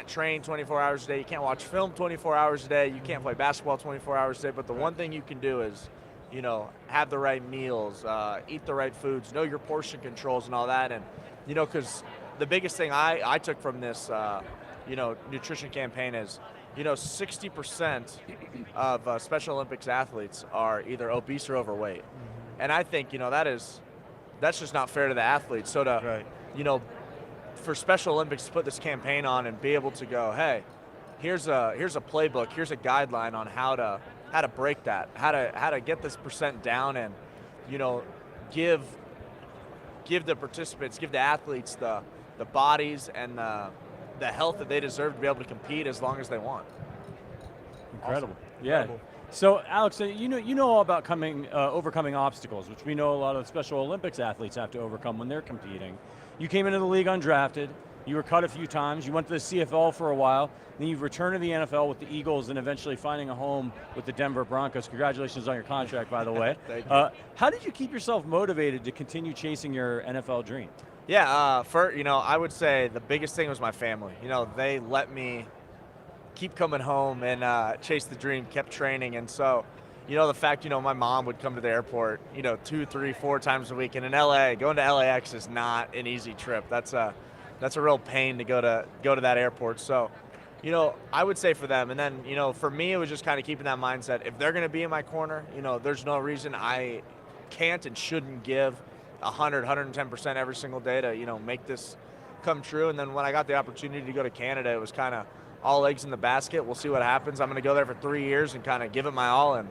train 24 hours a day. You can't watch film 24 hours a day. You can't play basketball 24 hours a day. But the one thing you can do is, have the right meals, eat the right foods, know your portion controls and all that. And, because the biggest thing I took from this, nutrition campaign is, 60% of Special Olympics athletes are either obese or overweight. And I think, that's just not fair to the athletes. So to, for Special Olympics to put this campaign on and be able to go, hey, here's a playbook, here's a guideline on how to break that, how to get this percent down, and give the participants, give the athletes the bodies and the health that they deserve to be able to compete as long as they want. Incredible. Awesome. Yeah. Incredible. So, Alex, you know all about overcoming obstacles, which we know a lot of Special Olympics athletes have to overcome when they're competing. You came into the league undrafted. You were cut a few times. You went to the CFL for a while. Then you've returned to the NFL with the Eagles and eventually finding a home with the Denver Broncos. Congratulations on your contract, by the way. Thank you. How did you keep yourself motivated to continue chasing your NFL dream? Yeah, I would say the biggest thing was my family. They let me keep coming home and chase the dream, kept training. And so, the fact, my mom would come to the airport, 2, 3, 4 times a week. And in LA, going to LAX is not an easy trip. That's a real pain to go to that airport. So, I would say for them. And then, for me, it was just kind of keeping that mindset. If they're going to be in my corner, there's no reason I can't and shouldn't give 100, 110% every single day to, make this come true. And then when I got the opportunity to go to Canada, it was kind of all eggs in the basket. We'll see what happens. I'm going to go there for 3 years and kind of give it my all. And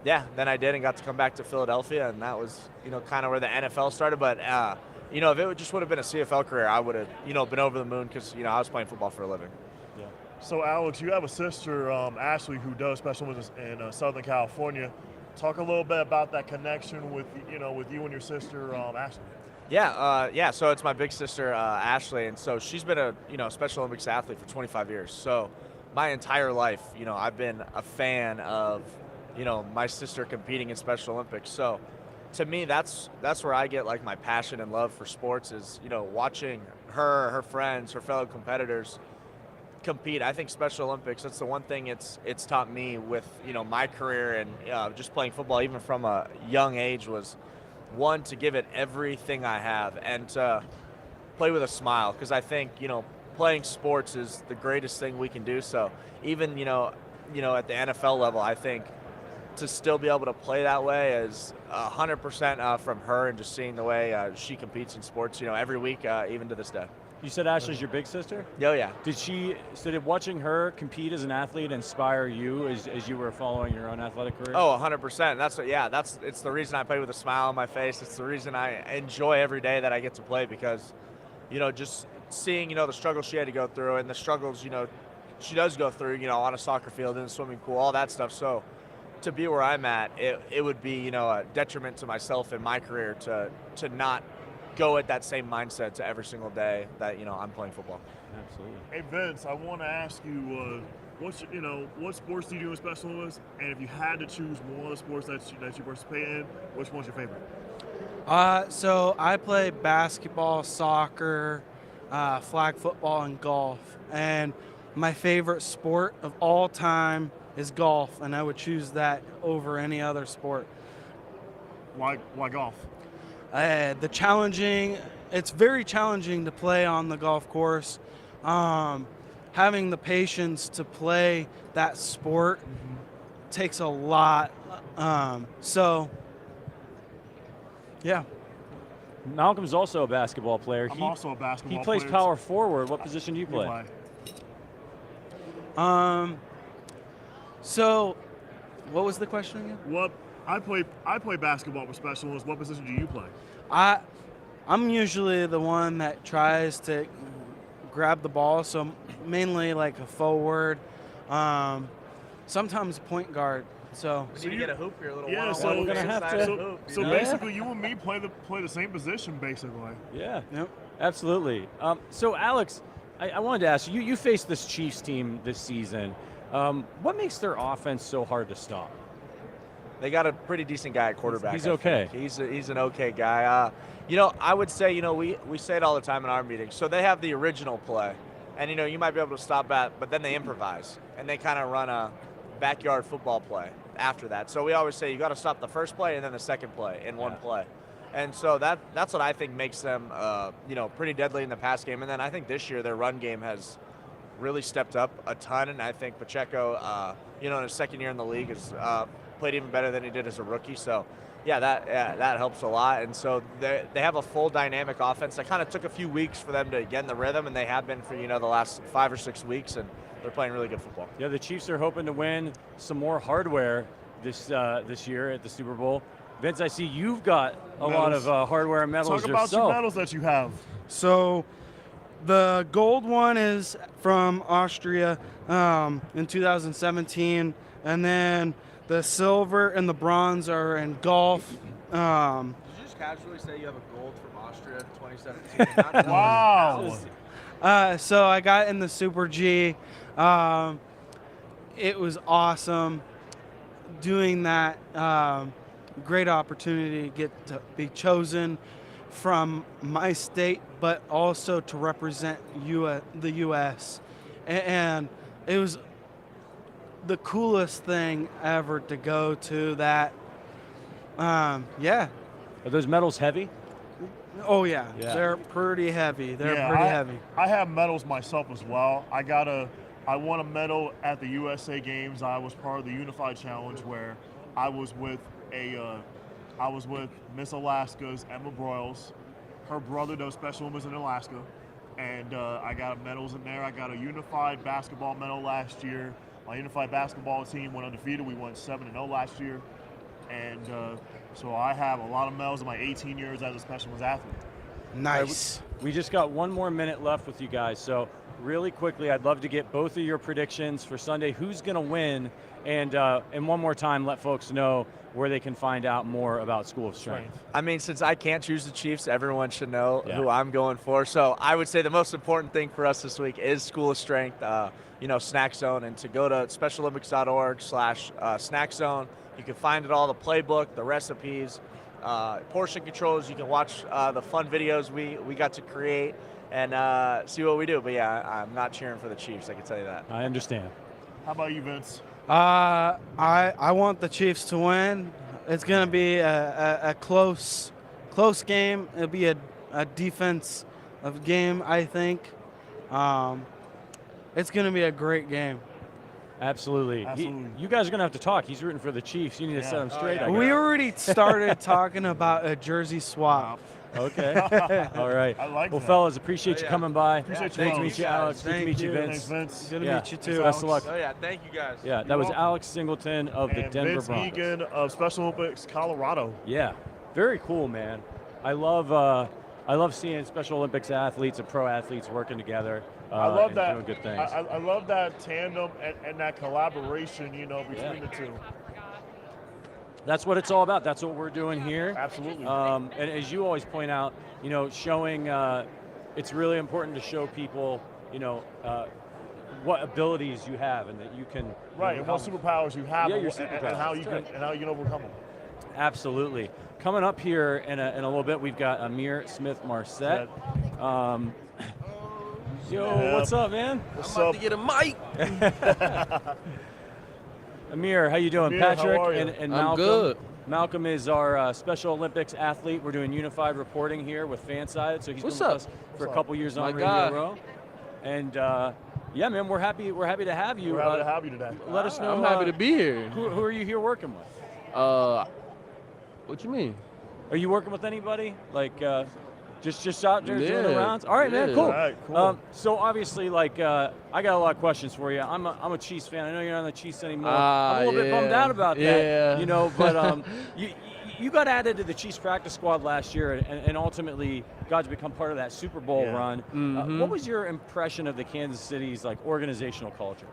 yeah, then I did and got to come back to Philadelphia. And that was, kind of where the NFL started. But if it just would have been a CFL career, I would have, been over the moon because, I was playing football for a living. Yeah. So, Alex, you have a sister, Ashley, who does Special Olympics in Southern California. Talk a little bit about that connection with you and your sister, Ashley. Yeah. So it's my big sister, Ashley, and so she's been a Special Olympics athlete for 25 years. So my entire life, I've been a fan of, my sister competing in Special Olympics. So to me, that's where I get like my passion and love for sports is, watching her friends, her fellow competitors compete. I think Special Olympics, that's the one thing it's taught me with, my career and just playing football, even from a young age, was one, to give it everything I have and to play with a smile, because I think, playing sports is the greatest thing we can do. So even, at the NFL level, I think to still be able to play that way is 100% from her and just seeing the way she competes in sports, every week, even to this day. You said Ashley's your big sister? Oh, yeah. Did watching her compete as an athlete inspire you as you were following your own athletic career? Oh, 100%. It's the reason I play with a smile on my face. It's the reason I enjoy every day that I get to play, because, just seeing, the struggles she had to go through and the struggles, she does go through, on a soccer field, in a swimming pool, all that stuff. So to be where I'm at, it would be, a detriment to myself and my career to not go at that same mindset to every single day that, I'm playing football. Absolutely. Hey, Vince, I want to ask you, what sports do you do in Special Olympics? And if you had to choose one of the sports that you participate in, which one's your favorite? So I play basketball, soccer, flag football, and golf. And my favorite sport of all time is golf, and I would choose that over any other sport. Why golf? It's very challenging to play on the golf course. Having the patience to play that sport takes a lot. Yeah. Malcolm's also a basketball player. I'm also a basketball player. He plays power forward. What position do you play? So, what was the question again? I play basketball for Special Olympics. What position do you play? I'm usually the one that tries to grab the ball, so mainly like a forward, sometimes point guard. So you get a hoop here, a little yeah. one-on-one. So we're gonna have to. Hoop, so basically, you and me play the same position, basically. Yeah. Yep. Absolutely. So Alex, I wanted to ask you. You faced this Chiefs team this season. What makes their offense so hard to stop? They got a pretty decent guy at quarterback. He's okay. He's an okay guy. I would say, we say it all the time in our meetings. So they have the original play, and you might be able to stop that, but then they improvise and they kind of run a backyard football play after that. So we always say you got to stop the first play and then the second play in one play. And so that's what I think makes them, pretty deadly in the pass game. And then I think this year their run game has really stepped up a ton. And I think Pacheco, in his second year in the league, has played even better than he did as a rookie. So, that helps a lot. And so they have a full dynamic offense. That kind of took a few weeks for them to get in the rhythm, and they have been for, the last 5 or 6 weeks. And they're playing really good football. Yeah, the Chiefs are hoping to win some more hardware this year at the Super Bowl. Vince, I see you've got a lot of hardware and medals yourself. Talk about your medals that you have. So the gold one is from Austria in 2017, and then the silver and the bronze are in golf. Did you just casually say you have a gold from Austria 2017? Wow. So I got in the Super G. It was awesome doing that. Great opportunity to get to be chosen from my state, but also to represent the U.S. And it was the coolest thing ever to go to that. Yeah. Are those medals heavy? Oh, yeah. They're pretty heavy. Heavy. I have medals myself as well. I won a medal at the USA Games. I was part of the Unified Challenge where I was with Miss Alaska's Emma Broyles. Her brother does Special Olympics in Alaska, and I got medals in there. I got a unified basketball medal last year. My unified basketball team went undefeated. We won 7-0 last year, and so I have a lot of medals in my 18 years as a Special Olympics athlete. Nice. We just got 1 more minute left with you guys, so really quickly, I'd love to get both of your predictions for Sunday. Who's going to win? And one more time, let folks know where they can find out more about School of Strength. I mean, since I can't choose the Chiefs, everyone should know who I'm going for. So I would say the most important thing for us this week is School of Strength, Snack Zone, and to go to SpecialOlympics.org/Snack Zone. You can find it all, the playbook, the recipes, portion controls. You can watch the fun videos we got to create and see what we do. But yeah, I'm not cheering for the Chiefs, I can tell you that. I understand. How about you, Vince? I want the Chiefs to win. It's going to be a close game. It'll be a defensive game, I think. It's going to be a great game. Absolutely. You guys are going to have to talk. He's rooting for the Chiefs. You need to set him straight. We already started talking about a jersey swap. Okay. All right. I like well, that. fellas, appreciate you coming by. Appreciate you. Good to meet you, Alex. Good to meet you, Vince. Thanks, Vince. Good to meet you, too. Best of luck. Oh, yeah. Thank you, guys. Yeah, that was Alex Singleton of the And Denver Vince Broncos. Egan of Special Olympics, Colorado. Yeah, very cool, man. I love seeing Special Olympics athletes and pro athletes working together. I love and that. doing good things. I love that tandem and that collaboration, between the two. That's what it's all about. That's what we're doing here. Absolutely. And as you always point out, showing it's really important to show people, what abilities you have and that you can. Right, and what superpowers you have, your and superpowers. how you can overcome them. Absolutely. Coming up here in a little bit, we've got Ihmir Smith-Marsette. What's up, man? What's I'm about up? to get a mic. Ihmir, how you doing? Ihmir, Patrick how are you? and I'm Malcom. good. Malcom is our Special Olympics athlete. We're doing unified reporting here with Fansided, so he's What's been with up? us for a couple years on My Radio guy. Row. And yeah, man, we're happy to have you. We're happy to have you today. Let us know. I'm happy to be here. Who are you here working with? What you mean? Are you working with anybody? Like just out there doing the Yeah. rounds? All right, man, Yeah. cool. All right, cool. So obviously, I got a lot of questions for you. I'm a Chiefs fan. I know you're not on the Chiefs anymore. I'm a little bit bummed out about that. Yeah. But you got added to the Chiefs practice squad last year, and ultimately got to become part of that Super Bowl run. What was your impression of the Kansas City's organizational culture?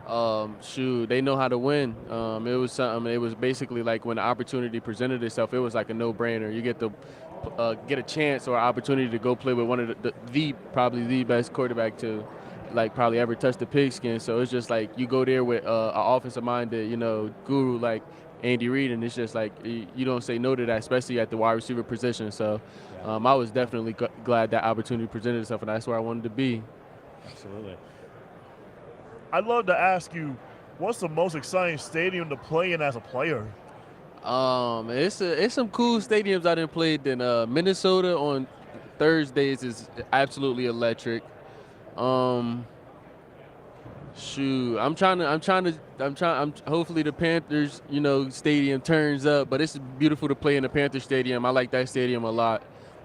Shoot, they know how to win. It was something. It was basically like when the opportunity presented itself, it was like a no-brainer. You get to get a chance or opportunity to go play with one of probably the best quarterback to probably ever touch the pigskin. So it's just like you go there with an offensive-minded, guru like Andy Reid, and it's just like you don't say no to that, especially at the wide receiver position. So I was definitely glad that opportunity presented itself, and that's where I wanted to be. Absolutely. I'd love to ask you, what's the most exciting stadium to play in as a player? It's some cool stadiums I done played in. Minnesota on Thursdays is absolutely electric. Shoot, hopefully the Panthers, stadium turns up, but it's beautiful to play in the Panther Stadium. I like that stadium a lot.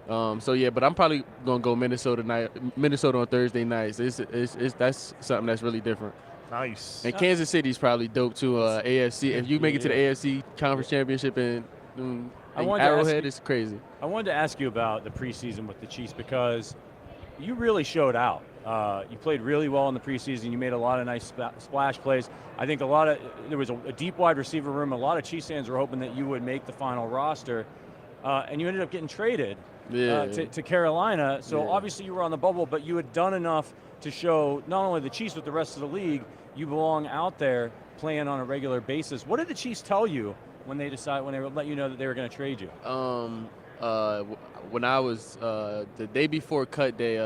But I'm probably gonna go Minnesota on Thursday nights. That's something that's really different. Nice. And Kansas City's probably dope too. AFC. If you make it to the AFC Conference Championship and Arrowhead, it's crazy. I wanted to ask you about the preseason with the Chiefs because you really showed out. You played really well in the preseason. You made a lot of nice splash plays. I think there was a deep wide receiver room. A lot of Chiefs fans were hoping that you would make the final roster, and you ended up getting traded to Carolina. So obviously you were on the bubble, but you had done enough to show not only the Chiefs but the rest of the league you belong out there playing on a regular basis. What did the Chiefs tell you when they let you know that they were going to trade you? When I was the day before cut day,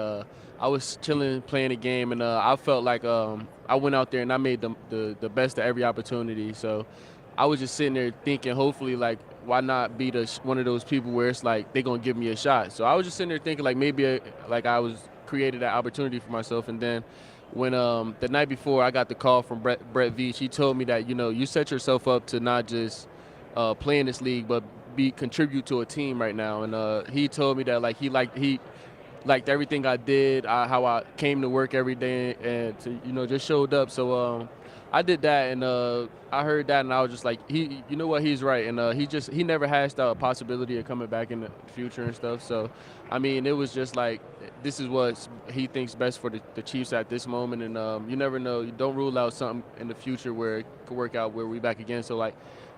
I was chilling, playing a game, and I felt like I went out there and I made the best of every opportunity. So I was just sitting there thinking, hopefully, why not be one of those people where it's like they're gonna give me a shot. So I was just sitting there thinking, maybe I was created that opportunity for myself. And then when the night before I got the call from Brett Veach, he told me that you set yourself up to not just play in this league, but contribute to a team right now. And he told me that he liked everything I did, how I came to work every day, and to, just showed up. So I did that, and I heard that, and I was just like, you know what, he's right, and he never hashed out a possibility of coming back in the future and stuff. So, I mean, it was just like, this is what he thinks best for the Chiefs at this moment, and you never know. You don't rule out something in the future where it could work out where we back again. So, like,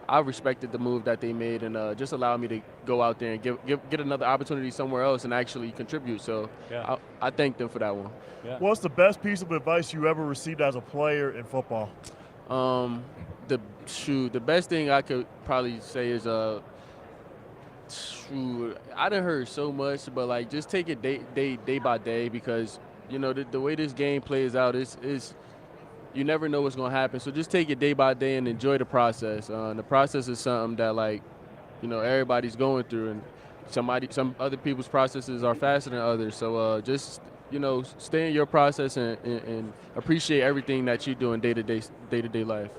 I respected the move that they made, and just allowed me to go out there and get another opportunity somewhere else and actually contribute. So, Yeah. I thank them for that one. Yeah. What's the best piece of advice you ever received as a player in football? The best thing I could probably say is I done heard so much, but like just take it day by day, because you know the way this game plays out is you never know what's gonna happen. So just take it day by day and enjoy the process. The process is something that, like, you know, everybody's going through, and some other people's processes are faster than others. So just, you know, stay in your process and appreciate everything that you do in day-to-day life.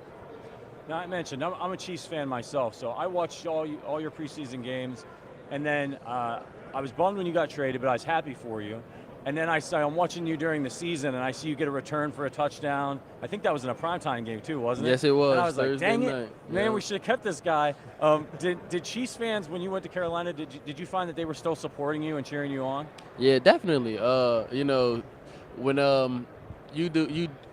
Now, I mentioned I'm a Chiefs fan myself, so I watched all your preseason games, and then I was bummed when you got traded, but I was happy for you. And then I'm watching you during the season, and I see you get a return for a touchdown. I think that was in a primetime game too, wasn't it? Yes, it was. And I was like, Thursday dang night. it, man, Yeah. we should have kept this guy. Did Chiefs fans, when you went to Carolina, did you find that they were still supporting you and cheering you on? Yeah, definitely. You know, when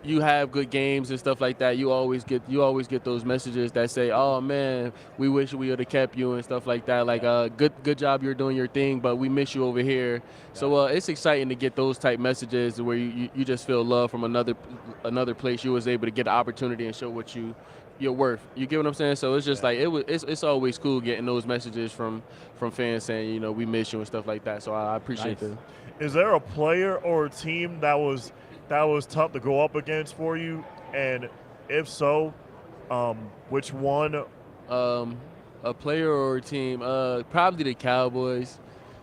you have good games and stuff like that, you always get those messages that say, "Oh man, we wish we would have kept you," and stuff like that. Like, good job, you're doing your thing, but we miss you over here. So it's exciting to get those type messages where you just feel love from another place. You was able to get an opportunity and show what you're worth. You get what I'm saying? So it's just like it's always cool getting those messages from fans saying, you know, we miss you and stuff like that. So I appreciate that. Is there a player or a team that was tough to go up against for you? And if so, which one? A player or a team? Probably the Cowboys.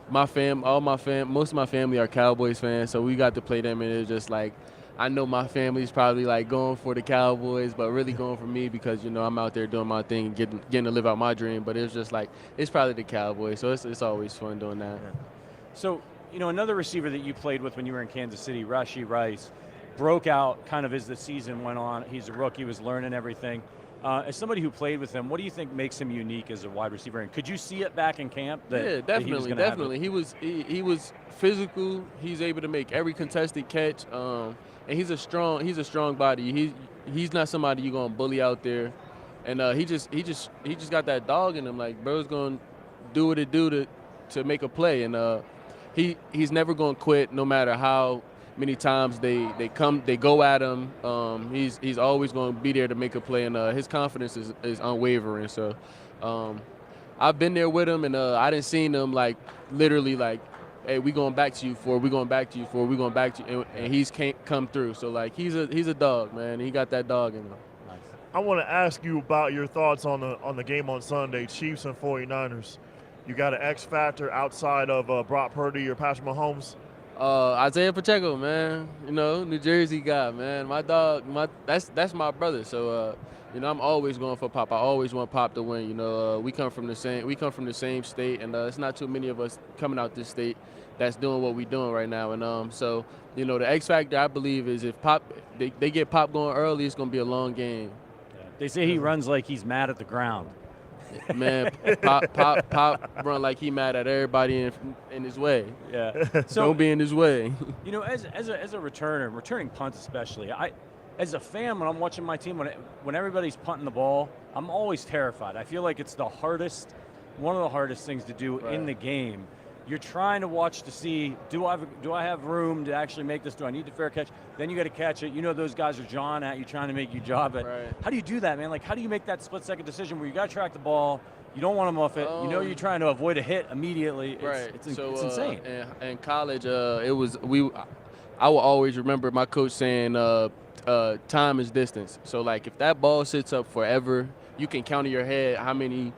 Most of my family are Cowboys fans, so we got to play them, and it's just like, I know my family's probably like going for the Cowboys, but really going for me because, you know, I'm out there doing my thing, getting to live out my dream. But it's just like, it's probably the Cowboys, so it's always fun doing that. So, you know, another receiver that you played with when you were in Kansas City, Rashee Rice, broke out kind of as the season went on. He's a rookie, was learning everything. As somebody who played with him, what do you think makes him unique as a wide receiver? And could you see it back in camp? Yeah, definitely. He was physical. He's able to make every contested catch, and he's a strong body. He's not somebody you're gonna bully out there, and he just got that dog in him. Like, bro's gonna do what it do to make a play, and he's never gonna quit no matter how many times they go at him. He's always going to be there to make a play, and his confidence is unwavering. So I've been there with him, and I didn't see him like literally like, hey, we going back to you for, we going back to you for, we going back to you, and he's can't come through. So like he's a dog, man. He got that dog in him. Nice. I want to ask you about your thoughts on the game on Sunday, Chiefs and 49ers. You got an X factor outside of Brock Purdy or Patrick Mahomes? Isaiah Pacheco, man. You know, New Jersey guy, man. My dog, that's my brother. So, you know, I'm always going for Pop. I always want Pop to win. You know, we come from the same state, and it's not too many of us coming out this state that's doing what we're doing right now. And so, you know, the X factor, I believe, is if Pop they get Pop going early, it's gonna be a long game. Yeah. They say he runs like he's mad at the ground. Man, Pop run like he mad at everybody in his way. Yeah. So don't be in his way. You know, as a returner, returning punts especially, as a fan, when I'm watching my team, when everybody's punting the ball, I'm always terrified. I feel like it's one of the hardest things to do in the game. You're trying to watch to see, do I have room to actually make this? Do I need the fair catch? Then you got to catch it. You know those guys are jawing at you, trying to make you job it. Right. How do you do that, man? Like, how do you make that split-second decision where you got to track the ball, you don't want to muff it, you know you're trying to avoid a hit immediately. It's insane. In college, I will always remember my coach saying, time is distance. So, like, if that ball sits up forever, you can count in your head how many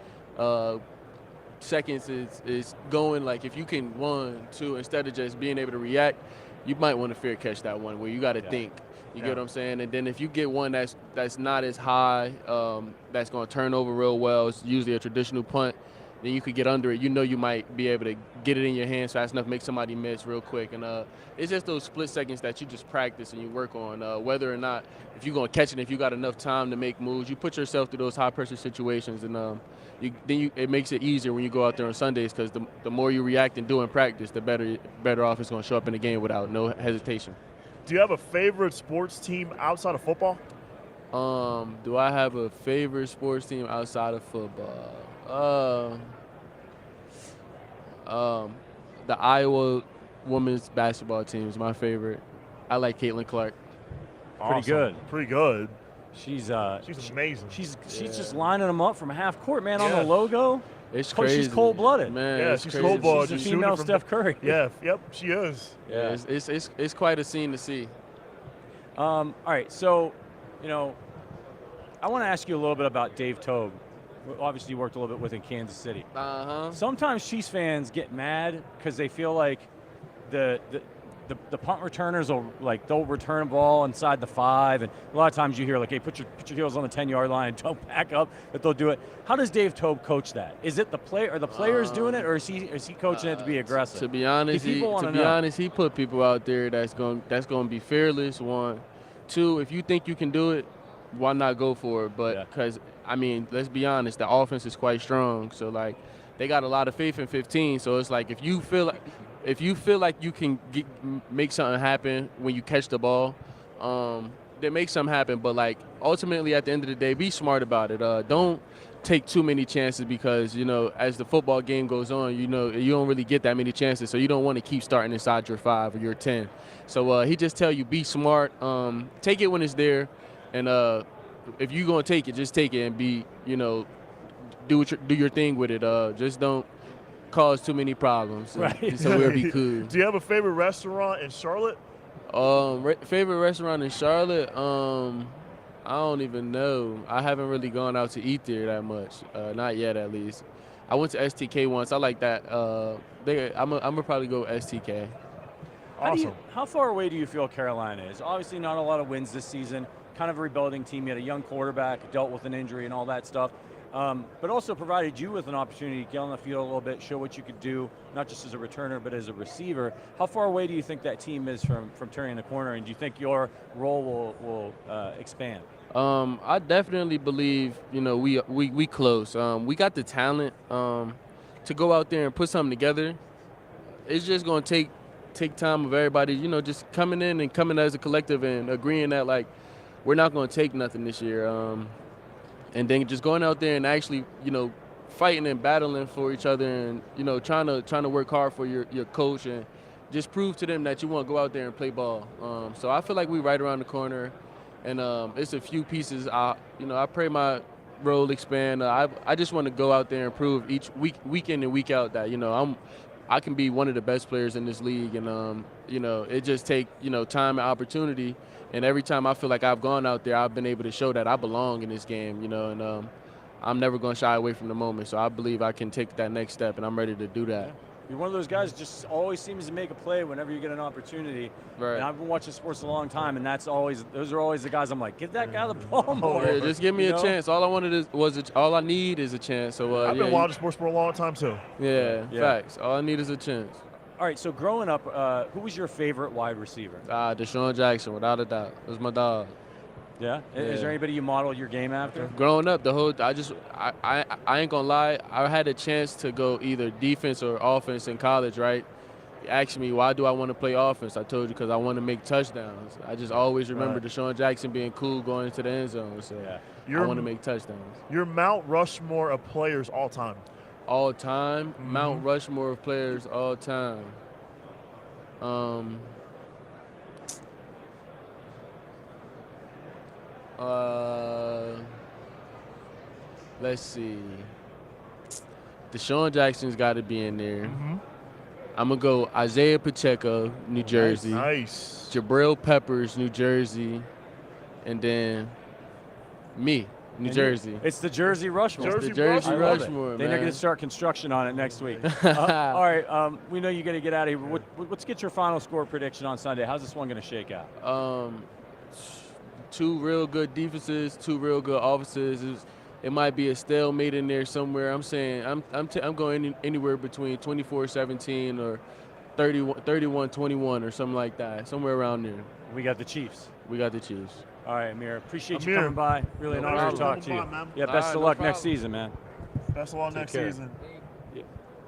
seconds is going. Like, if you can 1, 2, instead of just being able to react, you might want to fair catch that one where you got to think. You get what I'm saying? And then if you get one that's not as high, that's going to turn over real well, it's usually a traditional punt, then you could get under it. You know you might be able to get it in your hands fast enough, make somebody miss real quick. And it's just those split seconds that you just practice and you work on, whether or not if you're going to catch it, if you got enough time to make moves. You put yourself through those high-pressure situations, and it makes it easier when you go out there on Sundays, because the more you react and do in practice, the better off it's going to show up in the game without no hesitation. Do you have a favorite sports team outside of football? Do I have a favorite sports team outside of football? The Iowa women's basketball team is my favorite. I like Caitlin Clark. Awesome. Pretty good. She's amazing. She's just lining them up from half court, man, on the logo. It's crazy. She's cold-blooded. Man, yeah, she's cold-blooded. She's a female Steph Curry. Yeah, yep, she is. Yeah, it's quite a scene to see. All right, so, I want to ask you a little bit about Dave Toub. Obviously, you worked a little bit with in Kansas City. Sometimes Chiefs fans get mad because they feel like the punt returners they'll return a ball inside the 5, and a lot of times you hear like, hey, put your heels on the 10-yard line, don't back up, but they'll do it. How does Dave Toub coach that? Is it the players doing it, or is he coaching it to be aggressive? To be honest, he put people out there that's going to be fearless. 1, 2, if you think you can do it, why not go for it? But because let's be honest, the offense is quite strong, so like they got a lot of faith in 15. So it's like if you feel like you can make something happen when you catch the ball, then make something happen. But like ultimately, at the end of the day, be smart about it. Don't take too many chances, because as the football game goes on, you don't really get that many chances. So you don't want to keep starting inside your 5 or your 10. So he just tell you, be smart. Take it when it's there, and if you're gonna take it, just take it and be do your thing with it. Just don't cause too many problems. Right. So we'll be cool. Do you have a favorite restaurant in Charlotte? Favorite restaurant in Charlotte? I don't even know. I haven't really gone out to eat there that much. Not yet, at least. I went to STK once. I like that. I'm gonna probably go STK. Awesome. How far away do you feel Carolina is? Obviously, not a lot of wins this season. Kind of a rebuilding team. You had a young quarterback, dealt with an injury and all that stuff. But also provided you with an opportunity to get on the field a little bit, show what you could do, not just as a returner, but as a receiver. How far away do you think that team is from turning the corner, and do you think your role will expand? I definitely believe, we close. We got the talent to go out there and put something together. It's just going to take time of everybody, just coming in and coming as a collective and agreeing that, like, we're not going to take nothing this year. And then just going out there and actually, fighting and battling for each other, and trying to work hard for your coach, and just prove to them that you want to go out there and play ball. So I feel like we're right around the corner, and it's a few pieces. I pray my role expand. I just want to go out there and prove each week in and week out that I can be one of the best players in this league, and it just take time and opportunity. And every time I feel like I've gone out there, I've been able to show that I belong in this game, and I'm never going to shy away from the moment. So I believe I can take that next step, and I'm ready to do that. You're one of those guys that just always seems to make a play whenever you get an opportunity. Right. And I've been watching sports a long time, and those are always the guys I'm like, give that guy the ball more. Yeah, just give me a chance. All I need is a chance. So I've been watching sports for a long time too. Yeah, facts. All I need is a chance. All right, so growing up, who was your favorite wide receiver? Deshaun Jackson, without a doubt. It was my dog. Yeah? Is there anybody you modeled your game after? Growing up, I ain't gonna lie, I had a chance to go either defense or offense in college, right? You asked me, why do I want to play offense? I told you because I want to make touchdowns. I just always remember Deshaun Jackson being cool going into the end zone, so I want to make touchdowns. Your Mount Rushmore of players all time. All time? Mm-hmm. Mount Rushmore of players all time. Let's see. Deshaun Jackson's got to be in there. Mm-hmm. I'm going to go Isaiah Pacheco, New Jersey. Nice. Jabril Peppers, New Jersey. And then me. New Jersey. It's the Jersey Rushmore. It's the Jersey Rushmore, man. They're going to start construction on it next week. All right, we know you got to get out of here. Let's get your final score prediction on Sunday. How's this one going to shake out? 2 real good defenses, 2 real good offenses. it might be a stalemate in there somewhere. I'm saying I'm going anywhere between 24-17 or 31-21 or something like that, somewhere around there. We got the Chiefs. We got the Chiefs. All right, Amir. Appreciate you Amir. coming by. Really an No honor to problem. talk to you. Come on, man. Yeah, best of luck next season, man. Best of luck next care. season.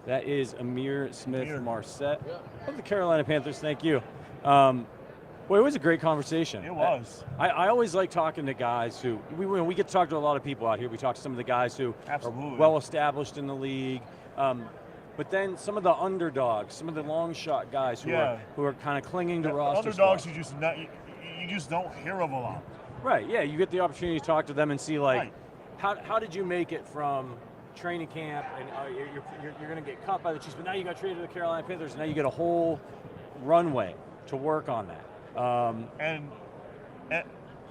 That is Ihmir Smith-Marsette of the Carolina Panthers. Thank you. Boy, it was a great conversation. It was. I always like talking to guys who we get to talk to a lot of people out here. We talk to some of the guys who Absolutely. are well established in the league. But then some of the underdogs, some of the long shot guys who are kind of clinging to roster Underdogs spots. you just don't hear of a lot. Right, yeah, you get the opportunity to talk to them and see, like, how did you make it from training camp, and you're going to get cut by the Chiefs, but now you got traded to the Carolina Panthers, and now you get a whole runway to work on that. And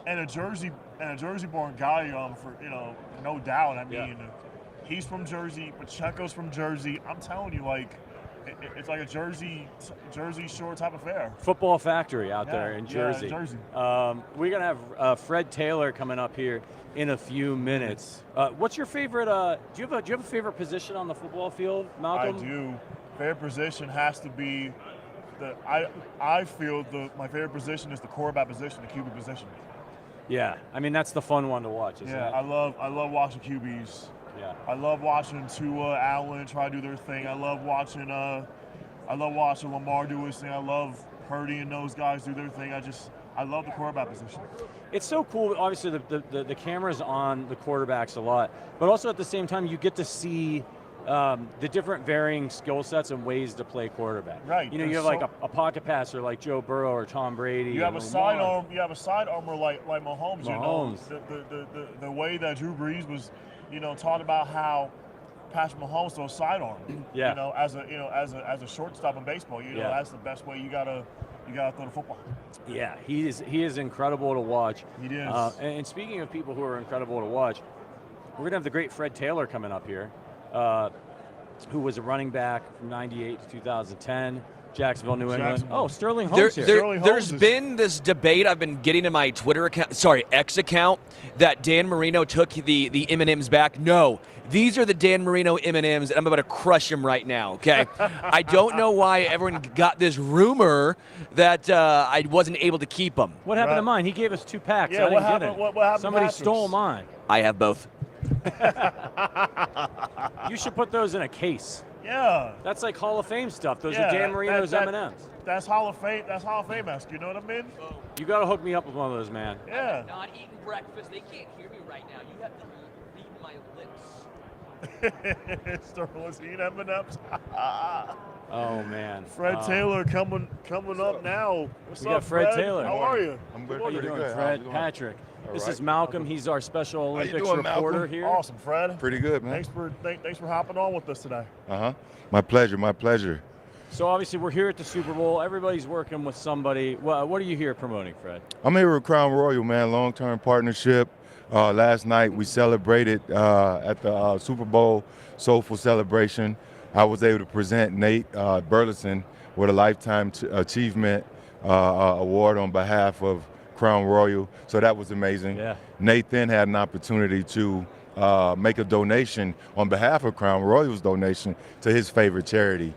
a Jersey-born guy, for no doubt. I mean, he's from Jersey, Pacheco's from Jersey. I'm telling you, like, it's like a Jersey Shore type affair. Football factory out there in Jersey. Yeah, Jersey. We're going to have Fred Taylor coming up here in a few minutes. What's your favorite? Do you have a favorite position on the football field, Malcolm? I do. Favorite position has to be I feel my favorite position is the quarterback position, the QB position. Yeah, I mean that's the fun one to watch. Isn't it? I love watching QBs. Yeah. I love watching Tua, Allen try to do their thing. I love watching Lamar do his thing. I love Purdy and those guys do their thing. I love the quarterback position. It's so cool. Obviously, the camera's on the quarterbacks a lot, but also at the same time, you get to see the different varying skill sets and ways to play quarterback. Right. You have like a pocket passer like Joe Burrow or Tom Brady. You have a sidearm. You have a sidearmer like Mahomes. The way that Drew Brees was, taught about how Patrick Mahomes throws sidearm. Yeah. As a shortstop in baseball, that's the best way you gotta throw the football. Yeah, he is incredible to watch. He is. And speaking of people who are incredible to watch, we're gonna have the great Fred Taylor coming up here, who was a running back from '98 to 2010. Jacksonville, New England. Oh, Sterling Holmes here. There's been this debate I've been getting in my X account, that Dan Marino took the M&Ms back. No, these are the Dan Marino M&Ms, and I'm about to crush them right now, okay? I don't know why everyone got this rumor that I wasn't able to keep them. What happened to mine? He gave us 2 packs. Yeah, I didn't get it. What happened? Somebody stole mine. I have both. You should put those in a case. Yeah. That's like Hall of Fame stuff. Those are Dan Marino's M&Ms. That's Hall of Fame. That's Hall of Fame-esque. You know what I mean? You got to hook me up with one of those, man. Yeah. I'm not eating breakfast. They can't hear me right now. You have to read my lips. Sterling's eating M&Ms. Oh man. Fred Taylor coming up now. What's we up, got Fred Taylor. How are you? I'm good. How you Pretty doing, good. Fred? Patrick. This is Malcolm. He's our Special Olympics doing, reporter Malcolm? here. Awesome, Fred. Pretty good, man. Thanks for hopping on with us today. My pleasure. So obviously we're here at the Super Bowl. Everybody's working with somebody. What are you here promoting, Fred? I'm here with Crown Royal, man. Long-term partnership. Last night we celebrated at the Super Bowl Soulful Celebration. I was able to present Nate Burleson with a Lifetime Achievement Award on behalf of Crown Royal. So that was amazing. Yeah. Nate then had an opportunity to make a donation on behalf of Crown Royal's donation to his favorite charity,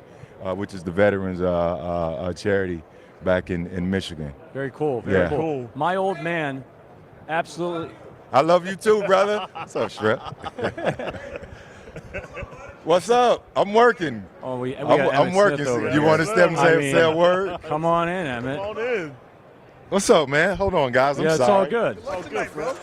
which is the Veterans Charity back in Michigan. Very cool. Very Yeah. cool. My old man, absolutely. I love you too, brother. What's up, Shrep? What's up? I'm working. Oh, we got I'm Emmitt working. Smith over You here. want to step and say a word? Come on in, Emmitt. Come on in. What's up, man? Hold on, guys. I'm Yeah, it's sorry. all good. It's all good, Fred.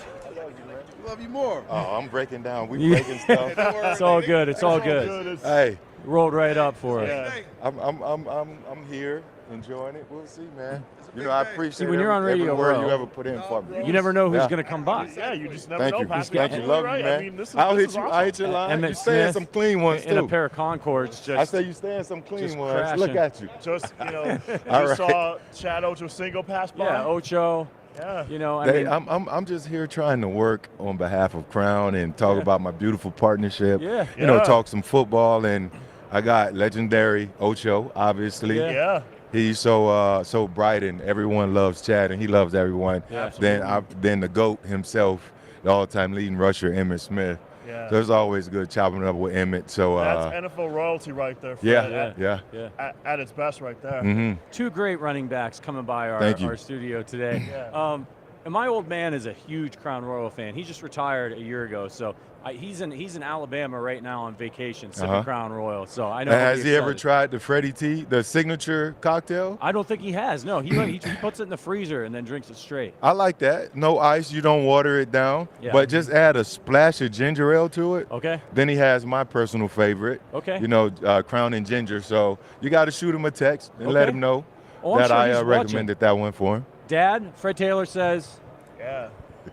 Love you more. Oh, I'm breaking down. We breaking stuff. It's all good. It's all good. Hey, Rolled right up for us. Yeah. I'm here enjoying it. We'll see, man. I appreciate See, when you're on every Radio word Row, you ever put in for me. You never know who's Yeah. going to come by. Yeah, you just never Thank know. you. Patrick. Thank you. Absolutely Love right. you, man. I mean, this is I'll this hit is you. awesome. I hit your line. Emmitt You staying Smith some clean ones in a too. pair of Concords. Just, I say you staying some clean just ones. crashing. Look at you. Just, All you right. saw Chad Ochocinco pass by. yeah, Ocho. Yeah. I mean, I'm just here trying to work on behalf of Crown and talk about my beautiful partnership. Yeah. Yeah. Talk some football, and I got legendary Ocho, obviously. Yeah. Yeah. He's so bright, and everyone loves Chad, and he loves everyone. Yeah, Then the GOAT himself, the all-time leading rusher, Emmitt Smith. Yeah. So it's always good chopping it up with Emmitt. So that's NFL royalty right there. Yeah, Fred. yeah. At its best right there. Mm-hmm. Two great running backs coming by our studio today. Yeah. And my old man is a huge Crown Royal fan. He just retired a year ago, so he's in Alabama right now on vacation, sipping Crown Royal. So I know. Has he ever tried the Freddie T, the signature cocktail? I don't think he has. No, he puts it in the freezer and then drinks it straight. I like that. No ice. You don't water it down. Yeah. But just add a splash of ginger ale to it. Okay. Then he has my personal favorite. Okay. You know, Crown and Ginger. So you got to shoot him a text and let him know I'm that sure he's I watching. recommended that one for him. Dad, Fred Taylor says, yeah,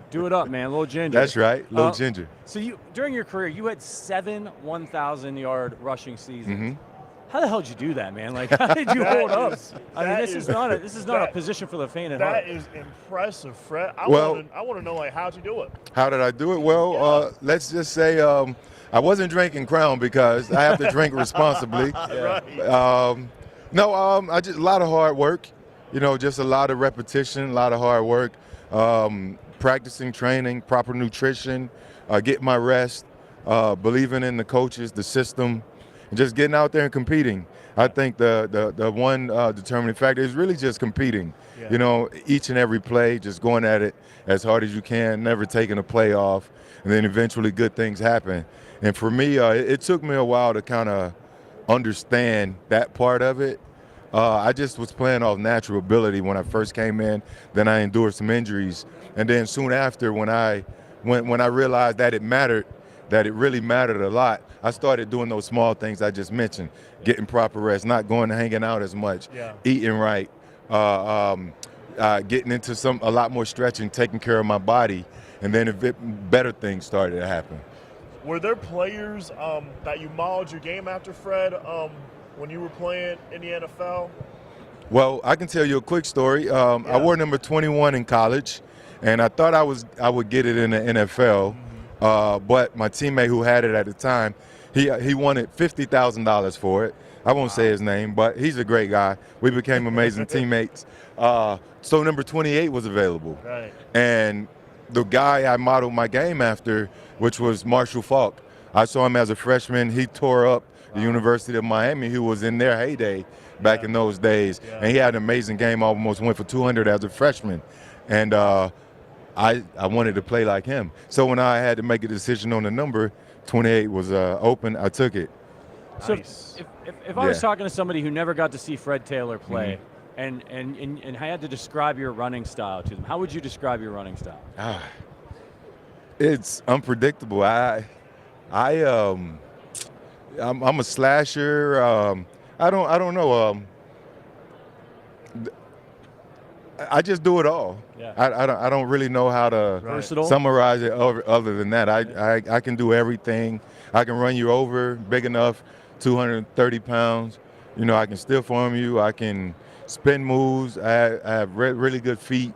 do it up, man. Little ginger. That's right. Little ginger. So during your career, you had 7 1,000-yard rushing seasons. Mm-hmm. How the hell did you do that, man? Like, how did you hold up? I mean, this is not a position for the faint at heart. That is impressive, Fred. I want to know, like, how'd you do it? How did I do it? Well, let's just say I wasn't drinking Crown because I have to drink responsibly. I just a lot of hard work. You know, just a lot of repetition, a lot of hard work, practicing, training, proper nutrition, getting my rest, believing in the coaches, the system, and just getting out there and competing. I think the one determining factor is really just competing. Yeah. You know, each and every play, just going at it as hard as you can, never taking a play off, and then eventually good things happen. And for me, it took me a while to kind of understand that part of it. I just was playing off natural ability when I first came in. Then I endured some injuries, and then soon after, when I realized that it mattered, that it really mattered a lot, I started doing those small things I just mentioned: getting proper rest, not going and hanging out as much, eating right, getting into a lot more stretching, taking care of my body, and then better things started to happen. Were there players that you modeled your game after, Fred? When you were playing in the NFL? Well, I can tell you a quick story. I wore number 21 in college, and I thought I would get it in the NFL, but my teammate who had it at the time, he wanted $50,000 for it. I won't say his name, but he's a great guy. We became amazing teammates. So number 28 was available. Right. And the guy I modeled my game after, which was Marshall Faulk, I saw him as a freshman. He tore up the University of Miami, who was in their heyday back in those days. Yeah. And he had an amazing game, almost went for 200 as a freshman. And I wanted to play like him. So when I had to make a decision on the number, 28 was open, I took it. So if I was talking to somebody who never got to see Fred Taylor play, and I had to describe your running style to them, how would you describe your running style? It's unpredictable. I'm a slasher. I don't know. I just do it all. Yeah. I don't really know how to summarize it other than that. I can do everything. I can run you over big enough, 230 pounds. You know, I can stiff arm you. I can spin moves. I have really good feet,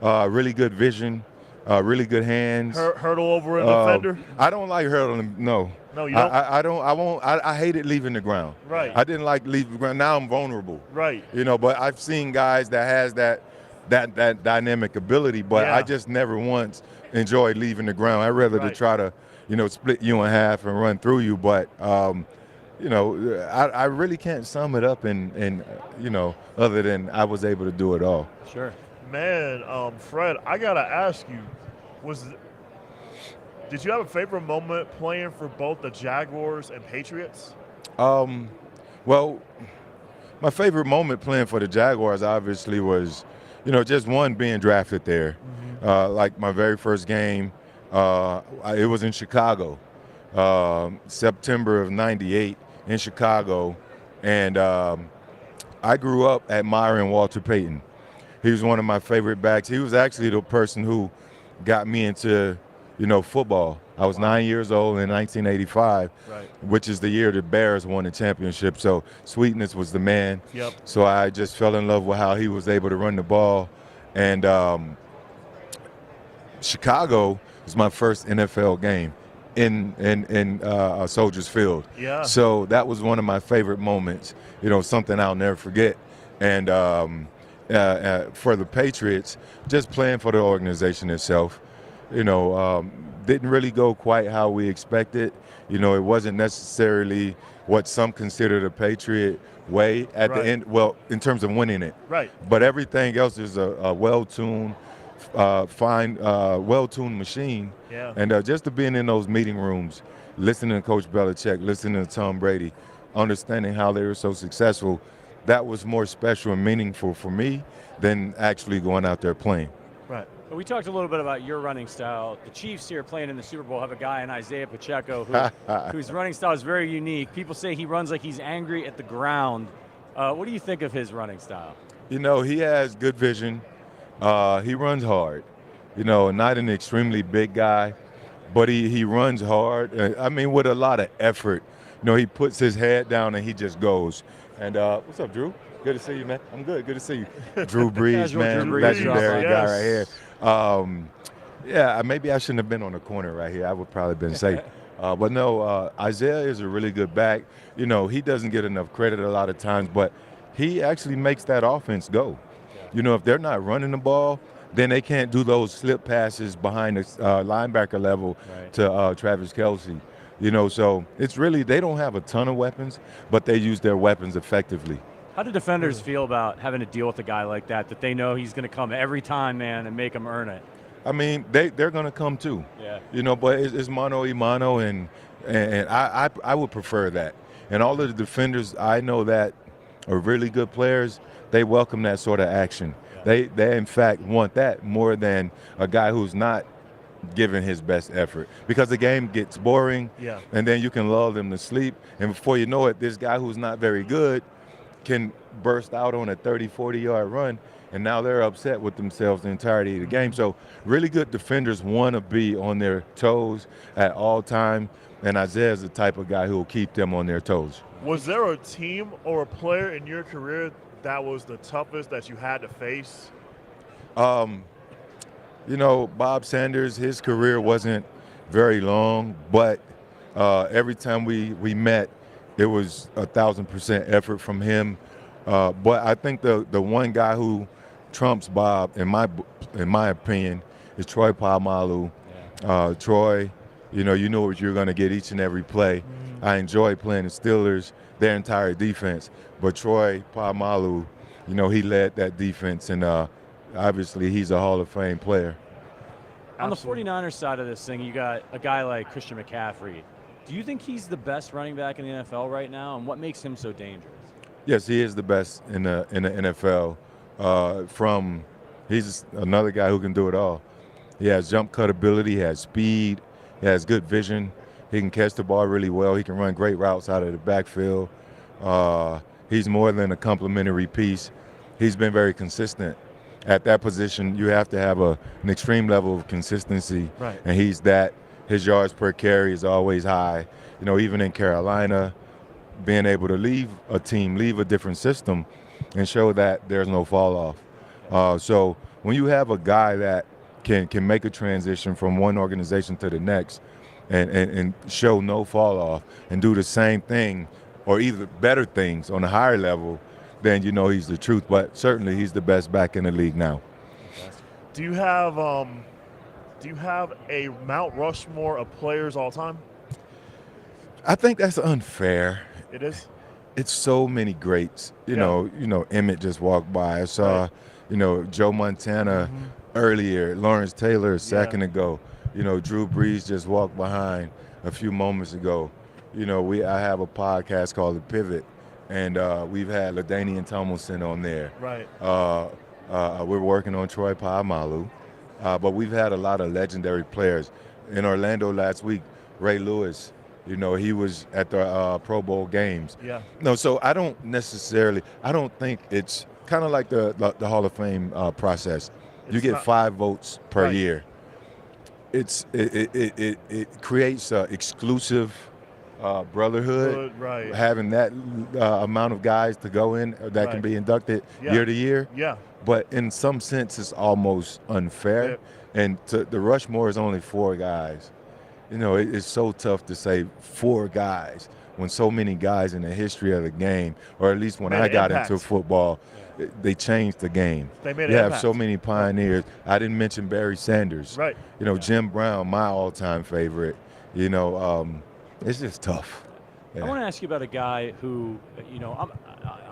really good vision, really good hands. Hurdle over a defender? I don't like hurdling. No. No, you don't? I don't. I won't. I hated leaving the ground. Right. I didn't like leaving the ground. Now I'm vulnerable. Right. You know, but I've seen guys that has that dynamic ability, but I just never once enjoyed leaving the ground. I'd rather to try to, split you in half and run through you. But, I really can't sum it up in other than I was able to do it all. Sure. Man, Fred, I got to ask you, did you have a favorite moment playing for both the Jaguars and Patriots? Well, my favorite moment playing for the Jaguars obviously was, just one, being drafted there. Like my very first game, it was in Chicago, September of '98 in Chicago. And I grew up admiring Walter Payton. He was one of my favorite backs. He was actually the person who got me into football. I was 9 years old in 1985, which is the year the Bears won the championship. So Sweetness was the man. Yep. So I just fell in love with how he was able to run the ball. And Chicago was my first NFL game in Soldiers Field. Yeah. So that was one of my favorite moments. Something I'll never forget. And for the Patriots, just playing for the organization itself. Didn't really go quite how we expected. It wasn't necessarily what some consider the Patriot way at the end. Well, in terms of winning it. Right. But everything else is a well-tuned, well-tuned machine. Yeah. And just to being in those meeting rooms, listening to Coach Belichick, listening to Tom Brady, understanding how they were so successful, that was more special and meaningful for me than actually going out there playing. Right. We talked a little bit about your running style. The Chiefs here playing in the Super Bowl have a guy in Isaiah Pacheco whose running style is very unique. People say he runs like he's angry at the ground. What do you think of his running style? He has good vision. He runs hard. Not an extremely big guy, but he runs hard. With a lot of effort. He puts his head down and he just goes. And what's up, Drew? Good to see you, man. I'm good. Good to see you. Drew Brees, man. Drew Brees. Legendary guy Yes. right here. Maybe I shouldn't have been on the corner right here. I would probably been safe. But no, Isaiah is a really good back. He doesn't get enough credit a lot of times, but he actually makes that offense go. If they're not running the ball, then they can't do those slip passes behind the linebacker level to Travis Kelce. So it's really, they don't have a ton of weapons, but they use their weapons effectively. How do defenders feel about having to deal with a guy like that they know he's going to come every time, man, and make them earn it? They're going to come too. Yeah. But it's mano y mano, and I would prefer that. And all of the defenders I know that are really good players, they welcome that sort of action. Yeah. They in fact want that more than a guy who's not giving his best effort, because the game gets boring, and then you can lull them to sleep, and before you know it, this guy who's not very good can burst out on a 30, 40-yard run, and now they're upset with themselves the entirety of the game. So really good defenders want to be on their toes at all time, and Isaiah is the type of guy who will keep them on their toes. Was there a team or a player in your career that was the toughest that you had to face? Bob Sanders, his career wasn't very long, but every time we met, it was 1,000% effort from him. But I think the one guy who trumps Bob, in my opinion, is Troy Polamalu. Troy, you know what you're going to get each and every play. I enjoy playing the Steelers, their entire defense. But Troy Polamalu, he led that defense, and obviously he's a Hall of Fame player. On the 49ers side of this thing, you got a guy like Christian McCaffrey. Do you think he's the best running back in the NFL right now, and what makes him so dangerous? Yes, he is the best in the NFL. He's another guy who can do it all. He has jump cut ability, he has speed, he has good vision. He can catch the ball really well. He can run great routes out of the backfield. He's more than a complimentary piece. He's been very consistent. At that position, you have to have an extreme level of consistency, and he's that. His yards per carry is always high. Even in Carolina, being able to leave a team, leave a different system, and show that there's no fall off. So when you have a guy that can make a transition from one organization to the next and show no fall off and do the same thing or either better things on a higher level, then he's the truth. But certainly he's the best back in the league now. Do you have a Mount Rushmore of players all time? I think that's unfair. It is. It's so many greats. Emmitt just walked by. I saw, Joe Montana earlier, Lawrence Taylor a second ago. Drew Brees just walked behind a few moments ago. I have a podcast called The Pivot, and we've had LaDainian Tomlinson on there. Right. We're working on Troy Polamalu, but we've had a lot of legendary players. In Orlando last week, Ray Lewis, he was at the Pro Bowl games. Yeah. No, so I don't think it's kind of like the Hall of Fame process. You get 5 votes per year. It creates an exclusive brotherhood. Having that amount of guys to go in that can be inducted year to year. Yeah. But in some sense, it's almost unfair. And the Rushmore is only 4 guys. It's so tough to say 4 guys when so many guys in the history of the game, or at least when Made I an got impact. into football, they changed the game. They made You an have impact. so many pioneers. I didn't mention Barry Sanders. Right. You know, Jim Brown, my all-time favorite. You know, it's just tough. I want to ask you about a guy who, you know,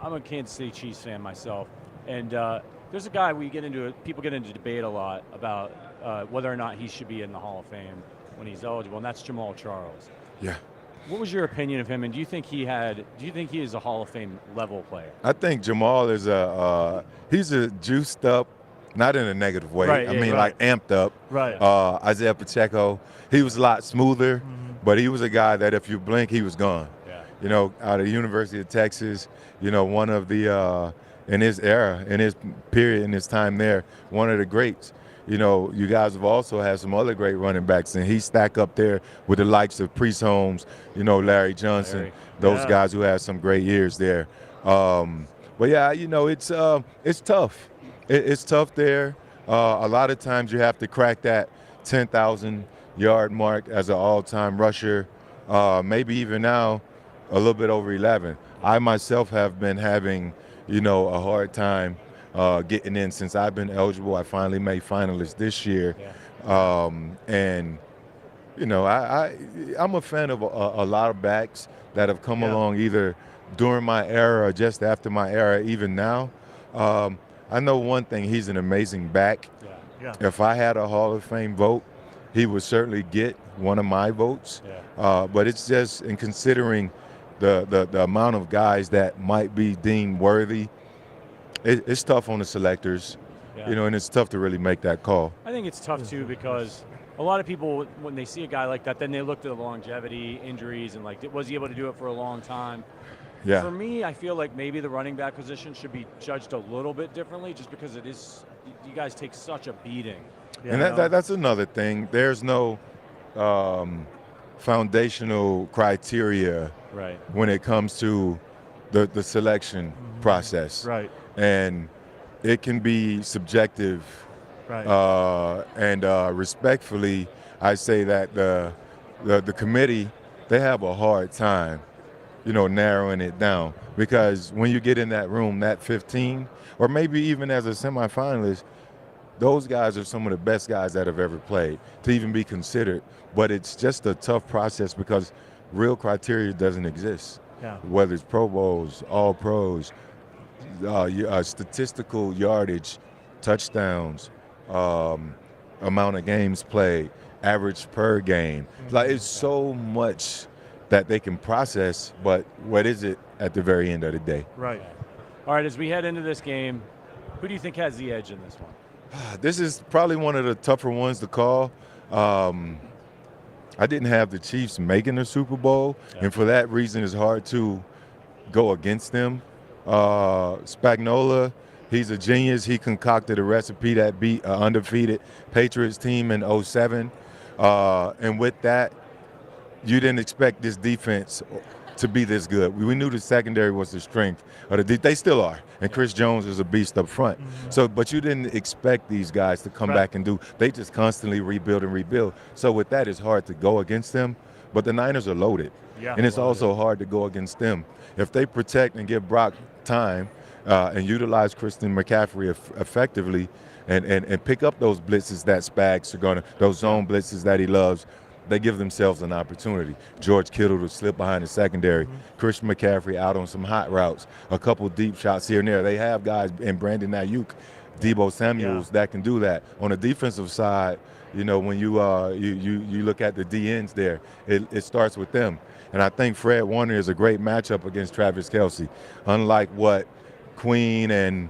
I'm a Kansas City Chiefs fan myself, and there's a guy people get into debate a lot about whether or not he should be in the Hall of Fame when he's eligible, and that's Jamal Charles. Yeah. What was your opinion of him, and do you think he is a Hall of Fame level player? I think Jamal is he's a juiced up, not in a negative way. Right, I yeah, mean, right. like amped up. Right. Isaiah Pacheco, he was a lot smoother, but he was a guy that if you blink, he was gone. Yeah. You know, out of the University of Texas, you know, one of the, in his era, in his period, in his time there, one of the greats. You know, you guys have also had some other great running backs, and he stack up there with the likes of Priest Holmes, you know, Larry Johnson, those guys who had some great years there. But yeah, you know, it's tough. It's tough there. A lot of times you have to crack that 10,000-yard mark as an all-time rusher. Maybe even now, a little bit over 11. I myself have been having, you know, a hard time getting in since I've been eligible. I finally made finalists this year. And, you know, I'm a fan of a lot of backs that have come along either during my era or just after my era, even now. I know one thing, he's an amazing back. If I had a Hall of Fame vote, he would certainly get one of my votes. But it's just in considering the amount of guys that might be deemed worthy, it's tough on the selectors, you know, and it's tough to really make that call. I think it's tough too because a lot of people, when they see a guy like that, then they look at the longevity, injuries, and like, was he able to do it for a long time? Yeah. For me, I feel like maybe the running back position should be judged a little bit differently, just because it is. You guys take such a beating. And that's another thing. There's no foundational criteria when it comes to the selection process. Right. And it can be subjective. Right. And respectfully, I say that the committee, they have a hard time, you know, narrowing it down. Because when you get in that room, that 15, or maybe even as a semifinalist, those guys are some of the best guys that have ever played to even be considered. But it's just a tough process because real criteria doesn't exist. Whether it's Pro Bowls, All Pros, statistical yardage, touchdowns, amount of games played, average per game. Like, it's so much that they can process, but what is it at the very end of the day? Right. All right, as we head into this game, who do you think has the edge in this one? This is probably one of the tougher ones to call. I didn't have the Chiefs making the Super Bowl, and for that reason, it's hard to go against them. Spagnuolo, he's a genius. He concocted a recipe that beat an undefeated Patriots team in 2007. And with that, you didn't expect this defense to be this good. We knew the secondary was the strength of the they still are. And Chris Jones is a beast up front. So, but you didn't expect these guys to come back and do. They just constantly rebuild and rebuild. So with that, it's hard to go against them. But the Niners are loaded. And it's also hard to go against them. If they protect and give Brock time and utilize Christian McCaffrey effectively and pick up those blitzes that Spags are going to, those zone blitzes that he loves, they give themselves an opportunity. George Kittle to slip behind the secondary. Christian McCaffrey out on some hot routes. A couple deep shots here and there. They have guys in Brandon Ayuk, Deebo Samuels that can do that. On the defensive side, you know, when you look at the DNs there, it starts with them. And I think Fred Warner is a great matchup against Travis Kelce. Unlike what Queen and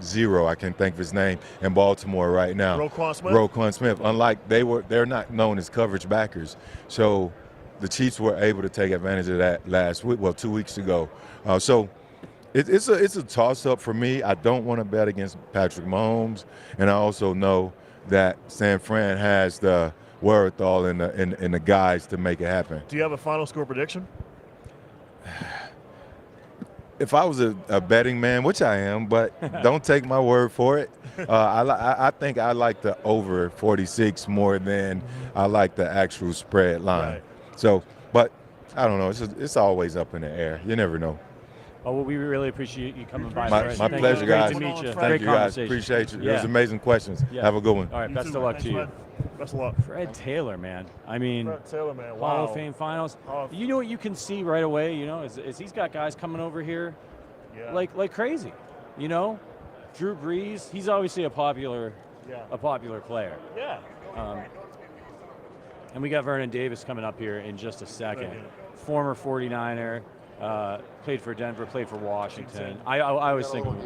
Zero, I can't think of his name, in Baltimore right now. Roquan Smith. Unlike they're not known as coverage backers. So the Chiefs were able to take advantage of that last week, 2 weeks ago. So it's a toss-up for me. I don't want to bet against Patrick Mahomes, and I also know that San Fran has the wherewithal and the guys to make it happen. Do you have a final score prediction? If I was a betting man, which I am, but don't take my word for it, I think I like the over 46 more than I like the actual spread line. So, but I don't know. It's always up in the air. You never know. Oh, well, we really appreciate you coming by. My Thank pleasure, you. guys. Great to meet you. Thank Great you, guys. conversation. Appreciate you. Yeah. It was amazing questions. Yeah. Have a good one. All right, best of luck to you. Best of luck. Fred Taylor, man. I mean, Fred Taylor, man. Hall Wow. of Fame finals. Hall of- You know what you can see right away, is he's got guys coming over here like crazy. Drew Brees, he's obviously a popular player. Yeah. And we got Vernon Davis coming up here in just a second. Former 49er, played for Denver, played for Washington. I was thinking.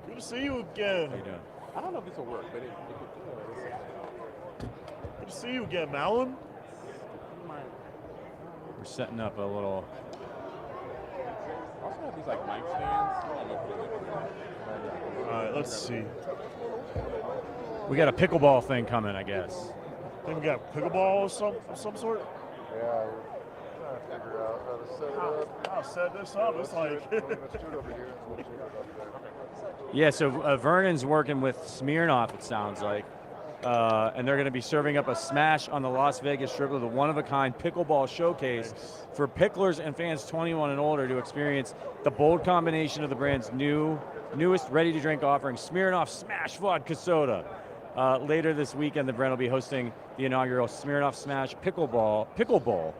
Good to see you again. How you doing? I don't know if this will work, but it Good to see you again, Malin. We're setting up a little. also have these like mic stands. All right, let's see. We got a pickleball thing coming, I guess. I think we got pickleball of some sort. Yeah, we're trying to figure out how to set it up. How to set this up? It's like. Yeah, so Vernon's working with Smirnoff, it sounds like. And they're going to be serving up a smash on the Las Vegas Strip with a one-of-a-kind pickleball showcase for picklers and fans 21 and older to experience the bold combination of the brand's newest ready-to-drink offering, Smirnoff Smash Vodka Soda. Later this weekend, the brand will be hosting the inaugural Smirnoff Smash Pickle Bowl,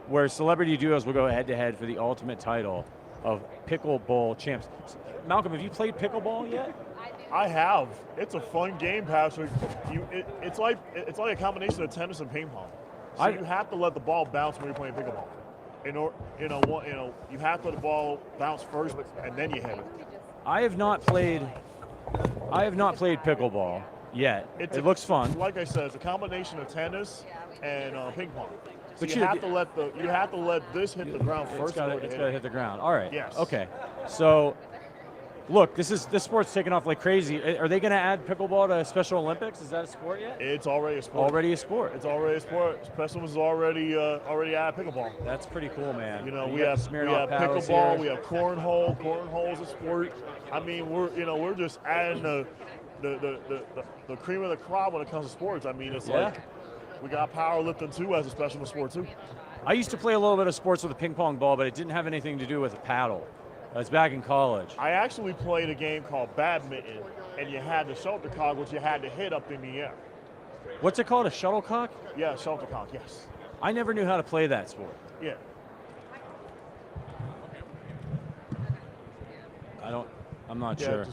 where celebrity duos will go head-to-head for the ultimate title of Pickle Bowl champs. Malcolm, have you played pickleball yet? I have. It's a fun game, Patrick. It's like a combination of tennis and ping pong. So you have to let the ball bounce when you're playing pickleball. You have to let the ball bounce first, and then you hit it. I have not played pickleball yet. It looks fun. Like I said, it's a combination of tennis and ping pong. So But you have to let this hit the ground first. It's got to hit the ground. All right. Yes. Okay. So, look, this sport's taking off like crazy. Are they going to add pickleball to Special Olympics? Is that a sport yet? It's already a sport. Already a sport. It's already a sport. Special was already at pickleball. That's pretty cool, man. We have pickleball. We have cornhole. Cornhole is a sport. I mean, we're just adding the cream of the crop when it comes to sports. I mean, it's like we got powerlifting too as a special sport too. I used to play a little bit of sports with a ping pong ball, but it didn't have anything to do with a paddle. It's back in college. I actually played a game called badminton, and you had the shuttlecock, which you had to hit up in the air. What's it called? A shuttlecock? Yeah, shuttlecock. Yes. I never knew how to play that sport. Yeah. I'm not sure.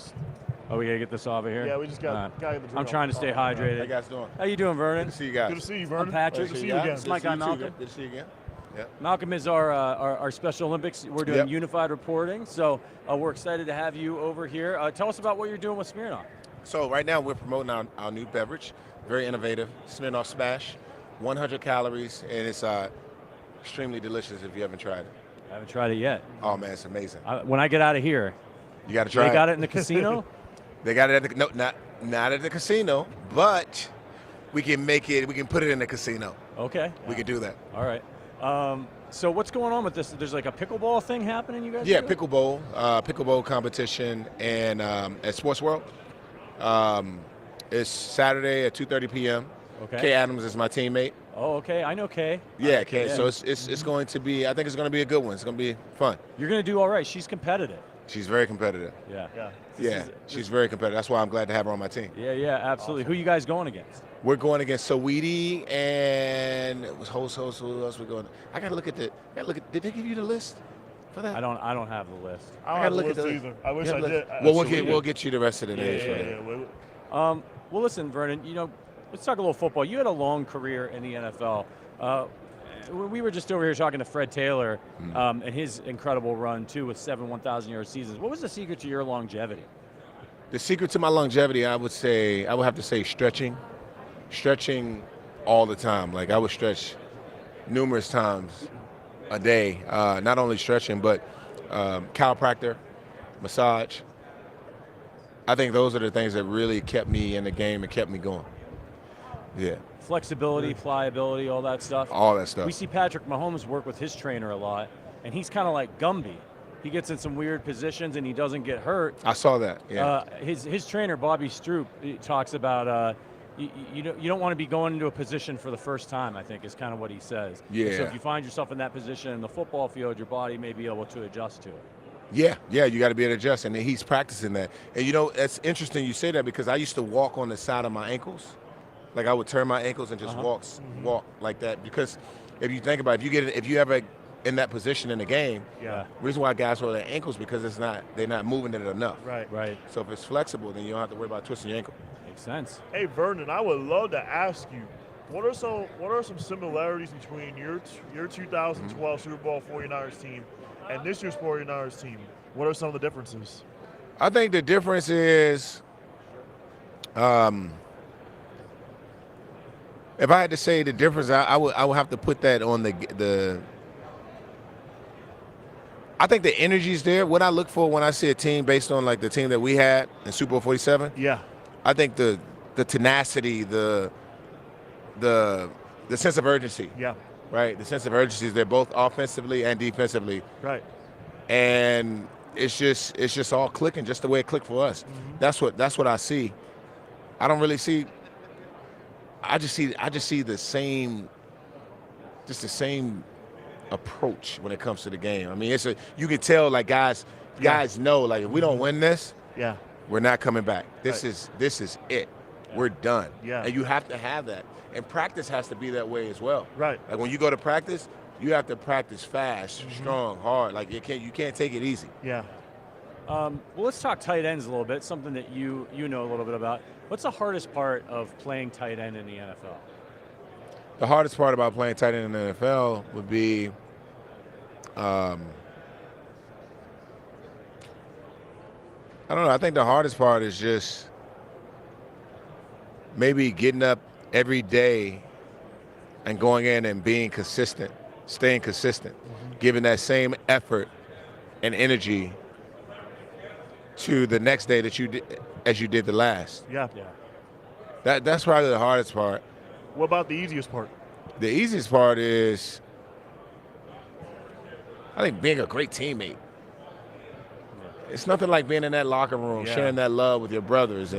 We gotta get this off of here. Yeah, we just got to get the drink I'm trying to stay hydrated. How you guys doing? How you doing, Vernon? Good to see you guys. Good to see you, Vernon. I'm Patrick. Good to see you again. This is my guy, Malcolm. Good to see you again. Yeah. Malcolm is our Special Olympics. We're doing unified reporting, so we're excited to have you over here. Tell us about what you're doing with Smirnoff. So right now we're promoting our new beverage, very innovative, Smirnoff Smash, 100 calories, and it's extremely delicious if you haven't tried it. I haven't tried it yet. Oh man, it's amazing. When I get out of here, you got to try it. They got it in the casino? They got it at not at the casino, but we can make it. We can put it in the casino. Okay. We can do that. All right. So what's going on with this? There's like a pickleball thing happening, you guys? Yeah, pickleball competition, and at Sports World. It's Saturday at 2:30 p.m. Okay. Kay Adams is my teammate. Oh, okay. I know Kay. Yeah, Kay. So it's going to be. I think it's going to be a good one. It's going to be fun. You're going to do all right. She's competitive. She's very competitive. Yeah. She's very competitive. That's why I'm glad to have her on my team. Yeah, absolutely. Who you guys going against? We're going against Saweetie and it was Who else we're going? I gotta look at did they give you the list for that? I don't have the list. I don't have the list either. I wish I did. Well, we'll get you the rest of the names. Well, listen, Vernon, let's talk a little football. You had a long career in the NFL. We were just over here talking to Fred Taylor and his incredible run, too, with 7 1,000-yard seasons. What was the secret to your longevity? The secret to my longevity, I would have to say stretching. Stretching all the time. Like, I would stretch numerous times a day. Not only stretching, but chiropractor, massage. I think those are the things that really kept me in the game and kept me going. Yeah. Flexibility, pliability, all that stuff. All that stuff. We see Patrick Mahomes work with his trainer a lot, and he's kind of like Gumby. He gets in some weird positions and he doesn't get hurt. I saw that. Yeah. His trainer Bobby Stroop talks about you don't want to be going into a position for the first time, I think, is kind of what he says. Yeah. So if you find yourself in that position in the football field, your body may be able to adjust to it. Yeah, you got to be able to adjust, and he's practicing that. And it's interesting you say that because I used to walk on the side of my ankles, like I would turn my ankles and just walk like that. Because if you think about it, if you ever in that position in the game, the reason why guys roll their ankles because they're not moving it enough. Right. So if it's flexible, then you don't have to worry about twisting your ankle. Makes sense. Hey Vernon, I would love to ask you, what are some similarities between your 2012 Super Bowl 49ers team and this year's 49ers team? What are some of the differences? I think the difference is, if I had to say the difference, I would have to put that on the. I think the energy's there. What I look for when I see a team based on like the team that we had in Super Bowl 47. Yeah. I think the tenacity, the sense of urgency. Yeah. Right. The sense of urgency is there both offensively and defensively. Right. And it's just all clicking just the way it clicked for us. Mm-hmm. That's what I see. I don't really see. I just see the same approach when it comes to the game. I mean, you can tell like guys know like if we don't win this, we're not coming back. This is it. We're done. Yeah. And you have to have that. And practice has to be that way as well. Right. Like when you go to practice, you have to practice fast, strong, hard. Like you can't take it easy. Yeah. Well, let's talk tight ends a little bit. Something that you know a little bit about. What's the hardest part of playing tight end in the NFL? The hardest part about playing tight end in the NFL would be, I don't know. I think the hardest part is just maybe getting up every day and going in and being consistent, staying consistent, giving that same effort and energy to the next day that you did as you did the last. Yeah. That's probably the hardest part. What about the easiest part? The easiest part is, I think, being a great teammate. It's nothing like being in that locker room, sharing that love with your brothers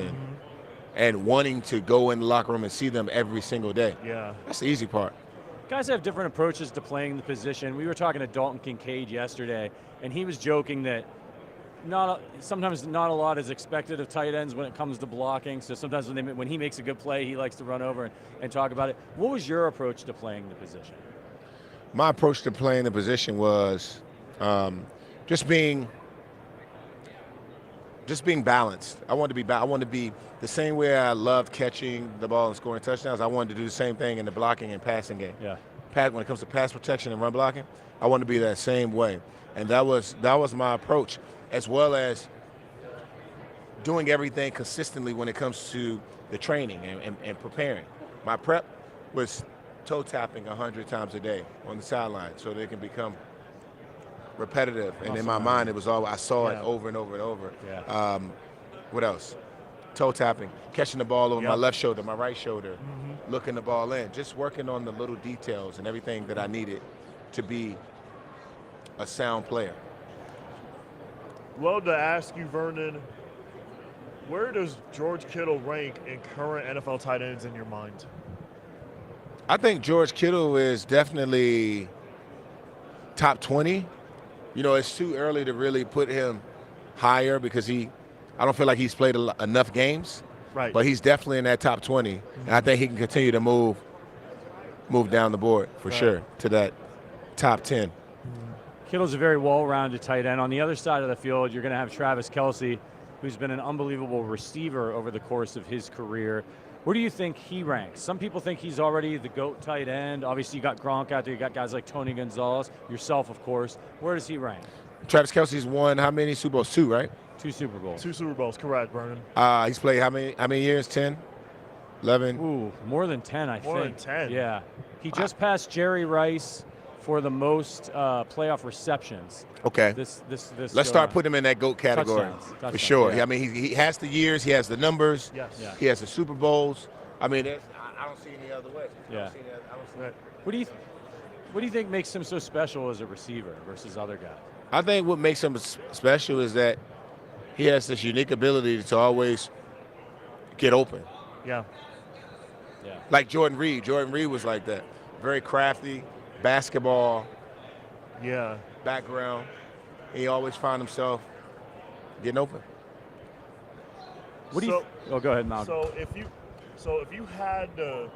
and wanting to go in the locker room and see them every single day. Yeah. That's the easy part. Guys have different approaches to playing the position. We were talking to Dalton Kincaid yesterday, and he was joking that sometimes not a lot is expected of tight ends when it comes to blocking. So sometimes when he makes a good play, he likes to run over and talk about it. What was your approach to playing the position? My approach to playing the position was just being balanced. I wanted to be the same way I loved catching the ball and scoring touchdowns. I wanted to do the same thing in the blocking and passing game. Yeah. When it comes to pass protection and run blocking, I wanted to be that same way, and that was my approach, as well as doing everything consistently when it comes to the training and preparing. My prep was toe tapping 100 times a day on the sideline so they can become repetitive. And in my mind, it was all I saw it over and over and over. Yeah. What else? Toe tapping, catching the ball over my left shoulder, my right shoulder, looking the ball in, just working on the little details and everything that I needed to be a sound player. Love to ask you, Vernon, where does George Kittle rank in current NFL tight ends in your mind? I think George Kittle is definitely top 20. You know, it's too early to really put him higher because I don't feel like he's played enough games. Right. But he's definitely in that top 20. And I think he can continue to move down the board for sure to that top 10. Kittle's a very well-rounded tight end. On the other side of the field, you're going to have Travis Kelce, who's been an unbelievable receiver over the course of his career. Where do you think he ranks? Some people think he's already the GOAT tight end. Obviously, you got Gronk out there. You got guys like Tony Gonzalez, yourself, of course. Where does he rank? Travis Kelce's won how many Super Bowls? 2, right? 2 Super Bowls. 2 Super Bowls, correct, Vernon. He's played how many years? 10? 11? Ooh, more than 10, I think. More than 10. Yeah. He just passed Jerry Rice for the most playoff receptions. Okay. This Let's start putting him in that GOAT category touchdowns, for sure. Yeah. I mean, he has the years, he has the numbers, he has the Super Bowls. I mean, I don't see any other way. Yeah. What do you think makes him so special as a receiver versus other guys? I think what makes him special is that he has this unique ability to always get open. Yeah. Yeah. Like Jordan Reed. Jordan Reed was like that. Very crafty, basketball background. He always found himself getting open. What do you? Oh, go ahead, Malcolm. So if you had to,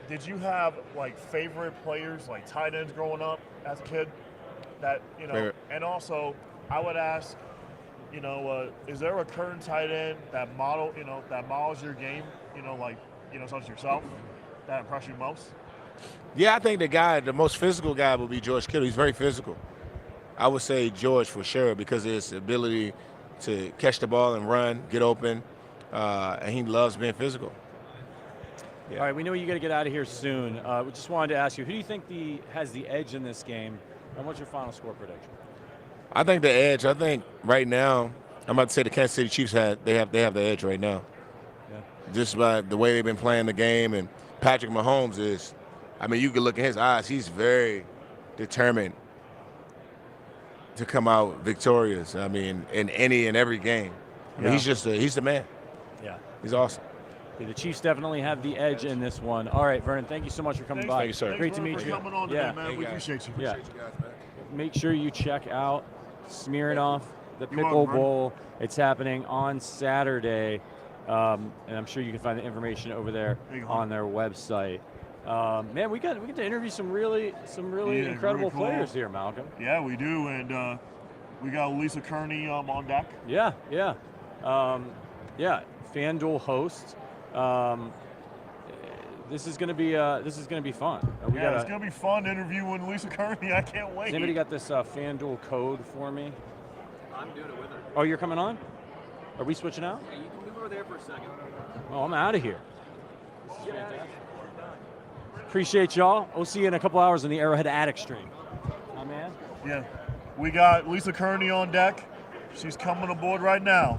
did you have like favorite players, like tight ends growing up as a kid? That Favorite. And also I would ask, is there a current tight end that models your game, such as yourself, that impressed you most? Yeah, I think the most physical guy would be George Kittle. He's very physical. I would say George for sure because of his ability to catch the ball and run, get open, and he loves being physical. All right, we know you got to get out of here soon. We just wanted to ask you, who do you think has the edge in this game, and what's your final score prediction? I think the edge. I think right now, I'm about to say the Kansas City Chiefs have the edge right now. Yeah. Just by the way they've been playing the game, and Patrick Mahomes is. I mean, you can look in his eyes. He's very determined to come out victorious. I mean, in any and every game. I mean, he's the man. Yeah. He's awesome. The Chiefs definitely have the edge in this one. All right, Vernon, thank you so much for coming by. Thank you, sir. Great to meet for you. coming on yeah. today, man. We appreciate you. Yeah. Make sure you check out Smirnoff, the You Pickle are, Vernon. Bowl. It's happening on Saturday, and I'm sure you can find the information over there on their website. Man, we get to interview some really incredible really cool players here, Malcolm. Yeah, we do, and we got Lisa Kerney on deck. Yeah. FanDuel host. This is gonna be fun. It's gonna be fun interviewing Lisa Kerney. I can't wait. Has anybody got this FanDuel code for me? I'm doing it with her. Oh, you're coming on? Are we switching out? Yeah, you can move over there for a second. Oh, I'm out of here. Appreciate y'all. We'll see you in a couple hours on the Arrowhead Addict stream. My man. Yeah, we got Lisa Kerney on deck. She's coming aboard right now.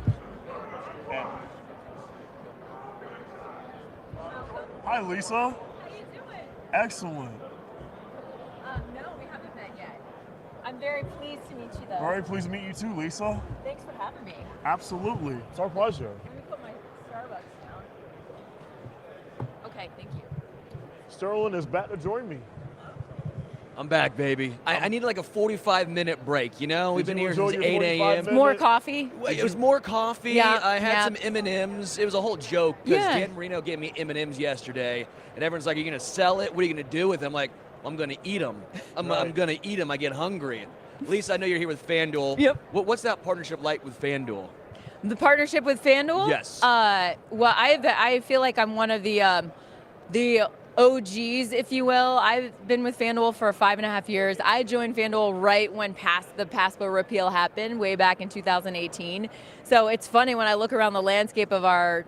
Hi, Lisa. How you doing? Excellent. No, we haven't met yet. I'm very pleased to meet you, though. Very pleased to meet you too, Lisa. Thanks for having me. Absolutely. It's our pleasure. Let me put my Starbucks down. Okay, thank you. Sterling is back to join me. I'm back, baby. I needed like a 45-minute break, We've been here since 8 a.m. More coffee? It was more coffee. Yeah, I had yeah. some M&Ms. It was a whole joke because Yeah. Dan Marino gave me M&Ms yesterday, and everyone's like, "Are you gonna sell it? What are you gonna do with them?" I'm like, "I'm gonna eat them. I'm gonna eat them. I get hungry." Lisa, I know you're here with FanDuel. Yep. What's that partnership like with FanDuel? The partnership with FanDuel? Yes. Well, I feel like I'm one of the OGs, if you will. I've been with FanDuel for 5.5 years. I joined FanDuel right when the PASPA repeal happened, way back in 2018. So it's funny when I look around the landscape of our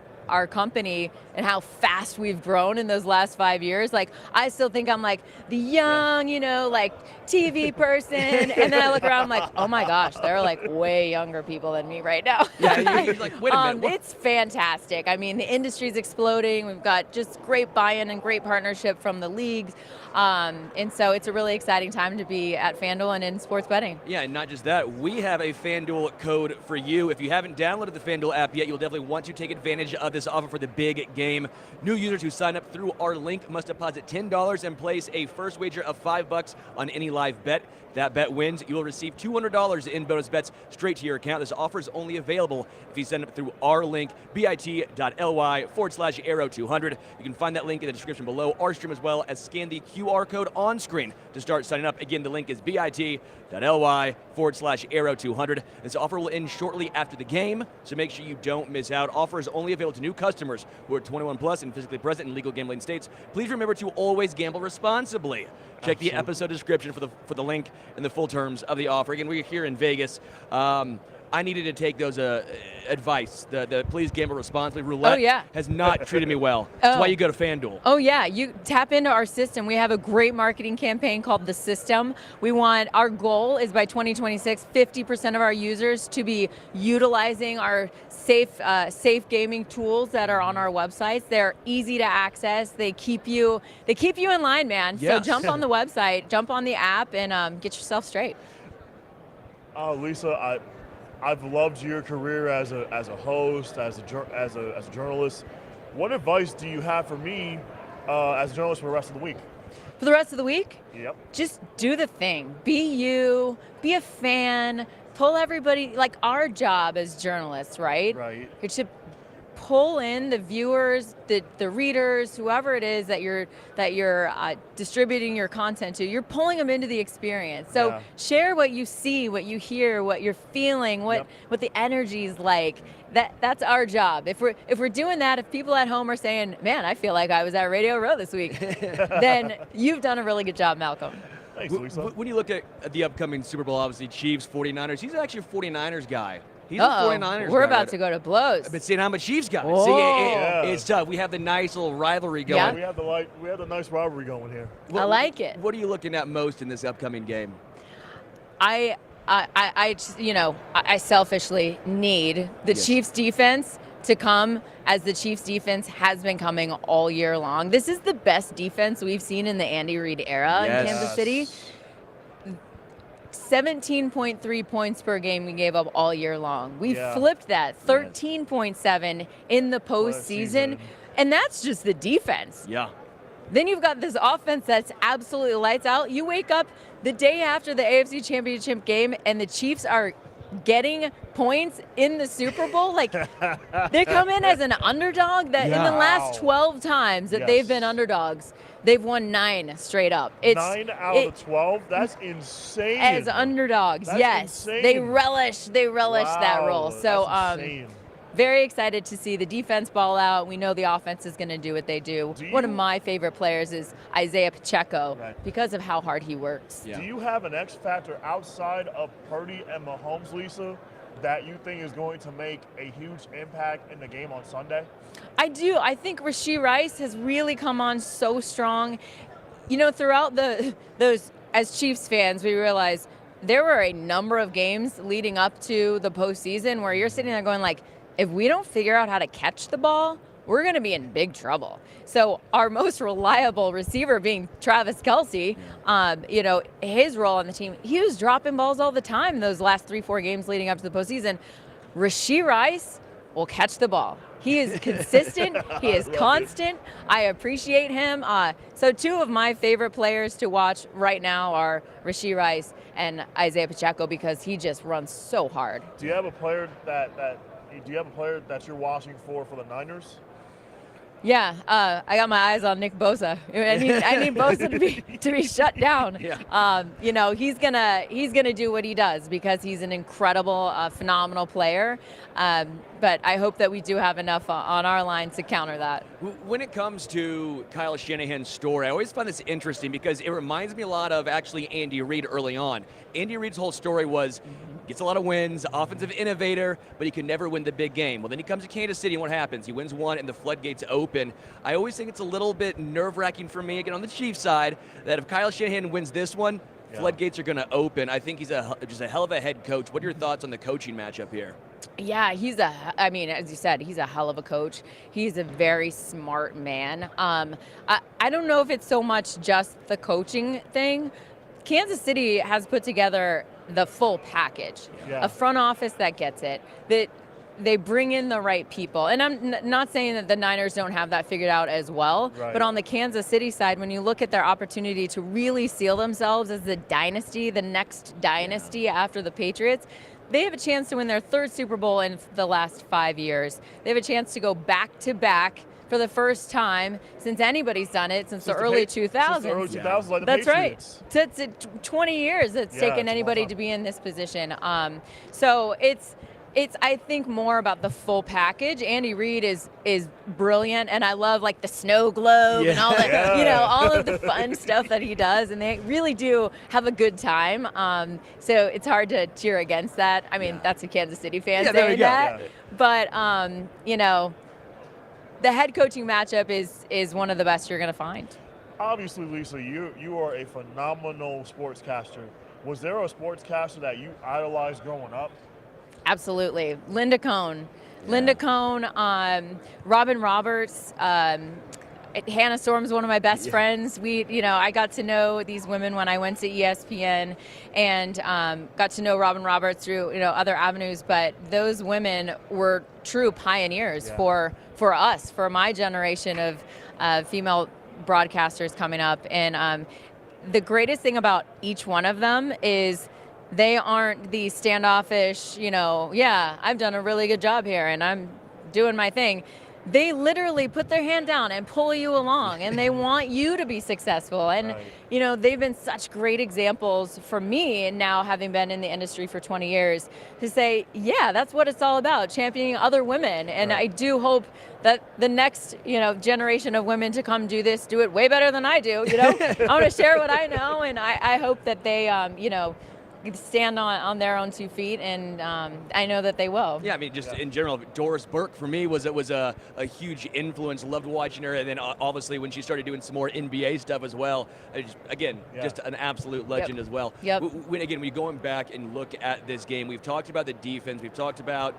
company and how fast we've grown in those last 5 years. Like, I still think I'm like the young, like TV person. And then I look around, I'm like, oh my gosh, there are like way younger people than me right now. Yeah, you're like, wait a minute. what- It's fantastic. I mean, the industry's exploding. We've got just great buy-in and great partnership from the leagues. And so it's a really exciting time to be at FanDuel and in sports betting. Yeah, and not just that, we have a FanDuel code for you. If you haven't downloaded the FanDuel app yet, you'll definitely want to take advantage of this offer for the big game. New users who sign up through our link must deposit $10 and place a first wager of $5 on any live bet. That bet wins, you will receive $200 in bonus bets straight to your account. This offer is only available if you sign up through our link, bit.ly/arrow200. You can find that link in the description below our stream, as well as scan the QR code on screen to start signing up. Again, the link is bit.ly/arrow200. This offer will end shortly after the game, so make sure you don't miss out. Offer is only available to new customers who are 21 plus and physically present in legal gambling states. Please remember to always gamble responsibly. Check the episode description for the link and the full terms of the offer. Again, we're here in Vegas. I needed to take those advice. The please gamble responsibly. Roulette has not treated me well. That's why you go to FanDuel. Oh yeah, you tap into our system. We have a great marketing campaign called The System. Our goal is by 2026, 50% of our users to be utilizing our safe gaming tools that are on our websites. They're easy to access. They keep you in line, man. Yes. So jump on the website, jump on the app, and get yourself straight. Lisa, I've loved your career as a host, as a journalist. What advice do you have for me as a journalist for the rest of the week? For the rest of the week? Yep. Just do the thing. Be you. Be a fan. Pull everybody. Like our job as journalists, right? Right. It's to pull in the viewers, the readers, whoever it is that you're distributing your content to. You're pulling them into the experience. So share what you see, what you hear, what you're feeling, what the energy's like. That's our job. If we're doing that, if people at home are saying, "Man, I feel like I was at Radio Row this week," then you've done a really good job, Malcolm. Thanks, Lisa. When you look at the upcoming Super Bowl, obviously Chiefs, 49ers, he's actually a 49ers guy. He's a 49ers We're guy, about to go to blows. I've been saying I'm a Chiefs guy. Oh. See, it's tough. We have the nice little rivalry going. Yeah. We have the nice rivalry going here. I like it. What are you looking at most in this upcoming game? I selfishly need the Chiefs defense to come as the Chiefs defense has been coming all year long. This is the best defense we've seen in the Andy Reid era in Kansas City. 17.3 points per game we gave up all year long. We flipped that, 13.7 in the postseason, and that's just the defense. Yeah. Then you've got this offense that's absolutely lights out. You wake up the day after the AFC Championship game, and the Chiefs are getting points in the Super Bowl. Like, they come in as an underdog that in the last 12 times that they've been underdogs, they've won 9 straight up. It's 9 out of the 12? That's insane. As underdogs, That's insane. They relish that role. So that's insane. very excited to see the defense ball out. We know the offense is going to do what they do. One of my favorite players is Isaiah Pacheco because of how hard he works. Do you have an X factor outside of Purdy and Mahomes, Lisa, that you think is going to make a huge impact in the game on Sunday? I do. I think Rashee Rice has really come on so strong. You know, throughout those, as Chiefs fans, we realize there were a number of games leading up to the postseason where you're sitting there going like, if we don't figure out how to catch the ball, we're going to be in big trouble. So our most reliable receiver being Travis Kelce, his role on the team, he was dropping balls all the time those last 3-4 games leading up to the postseason. Rashee Rice will catch the ball. He is consistent. He is constant. I appreciate him. So 2 of my favorite players to watch right now are Rashee Rice and Isaiah Pacheco because he just runs so hard. Do you have a player that you're watching for the Niners? Yeah, I got my eyes on Nick Bosa. I need Bosa to be shut down. Yeah. He's gonna do what he does because he's an incredible, phenomenal player. But I hope that we do have enough on our line to counter that. When it comes to Kyle Shanahan's story, I always find this interesting because it reminds me a lot of actually Andy Reid early on. Andy Reid's whole story was gets a lot of wins, offensive innovator, but he can never win the big game. Well, then he comes to Kansas City, and what happens? He wins one, and the floodgates open. I always think it's a little bit nerve-wracking for me, again, on the Chiefs side, that if Kyle Shanahan wins this one, floodgates are going to open. I think he's just a hell of a head coach. What are your thoughts on the coaching matchup here? Yeah, as you said, he's a hell of a coach. He's a very smart man. I don't know if it's so much just the coaching thing. Kansas City has put together the full package, a front office that gets it, that they bring in the right people. And I'm not saying that the Niners don't have that figured out as well, but on the Kansas City side, when you look at their opportunity to really seal themselves as the dynasty, the next dynasty after the Patriots, they have a chance to win their 3rd Super Bowl in the last 5 years. They have a chance to go back-to-back for the first time since anybody's done it since the early 2000s. Since the early 2000s, like the That's Patriots. right. So it's 20 years it's taken anybody to be in this position. So it's I think more about the full package. Andy Reid is brilliant, and I love like the snow globe and all that, all of the fun stuff that he does, and they really do have a good time. So it's hard to cheer against that. I mean, that's a Kansas City fan saying that, but the head coaching matchup is one of the best you're going to find. Obviously, Lisa, you are a phenomenal sportscaster. Was there a sportscaster that you idolized growing up? Absolutely. Linda Cohn. Robin Roberts. Hannah Storm's one of my best friends. I got to know these women when I went to ESPN, and got to know Robin Roberts through other avenues. But those women were true pioneers for us, for my generation of female broadcasters coming up. And the greatest thing about each one of them is they aren't the standoffish, I've done a really good job here and I'm doing my thing. They literally put their hand down and pull you along, and they want you to be successful. And, they've been such great examples for me, and now having been in the industry for 20 years, to say, yeah, that's what it's all about, championing other women. And I do hope that the next, generation of women to come do this, do it way better than I do. I want to share what I know, and I hope that they, stand on their own 2 feet, and I know that they will. Yeah, I mean, just in general, Doris Burke for me was a huge influence. Loved watching her, and then obviously when she started doing some more NBA stuff as well. Just an absolute legend as well. Yep. When we going back and look at this game, we've talked about the defense. We've talked about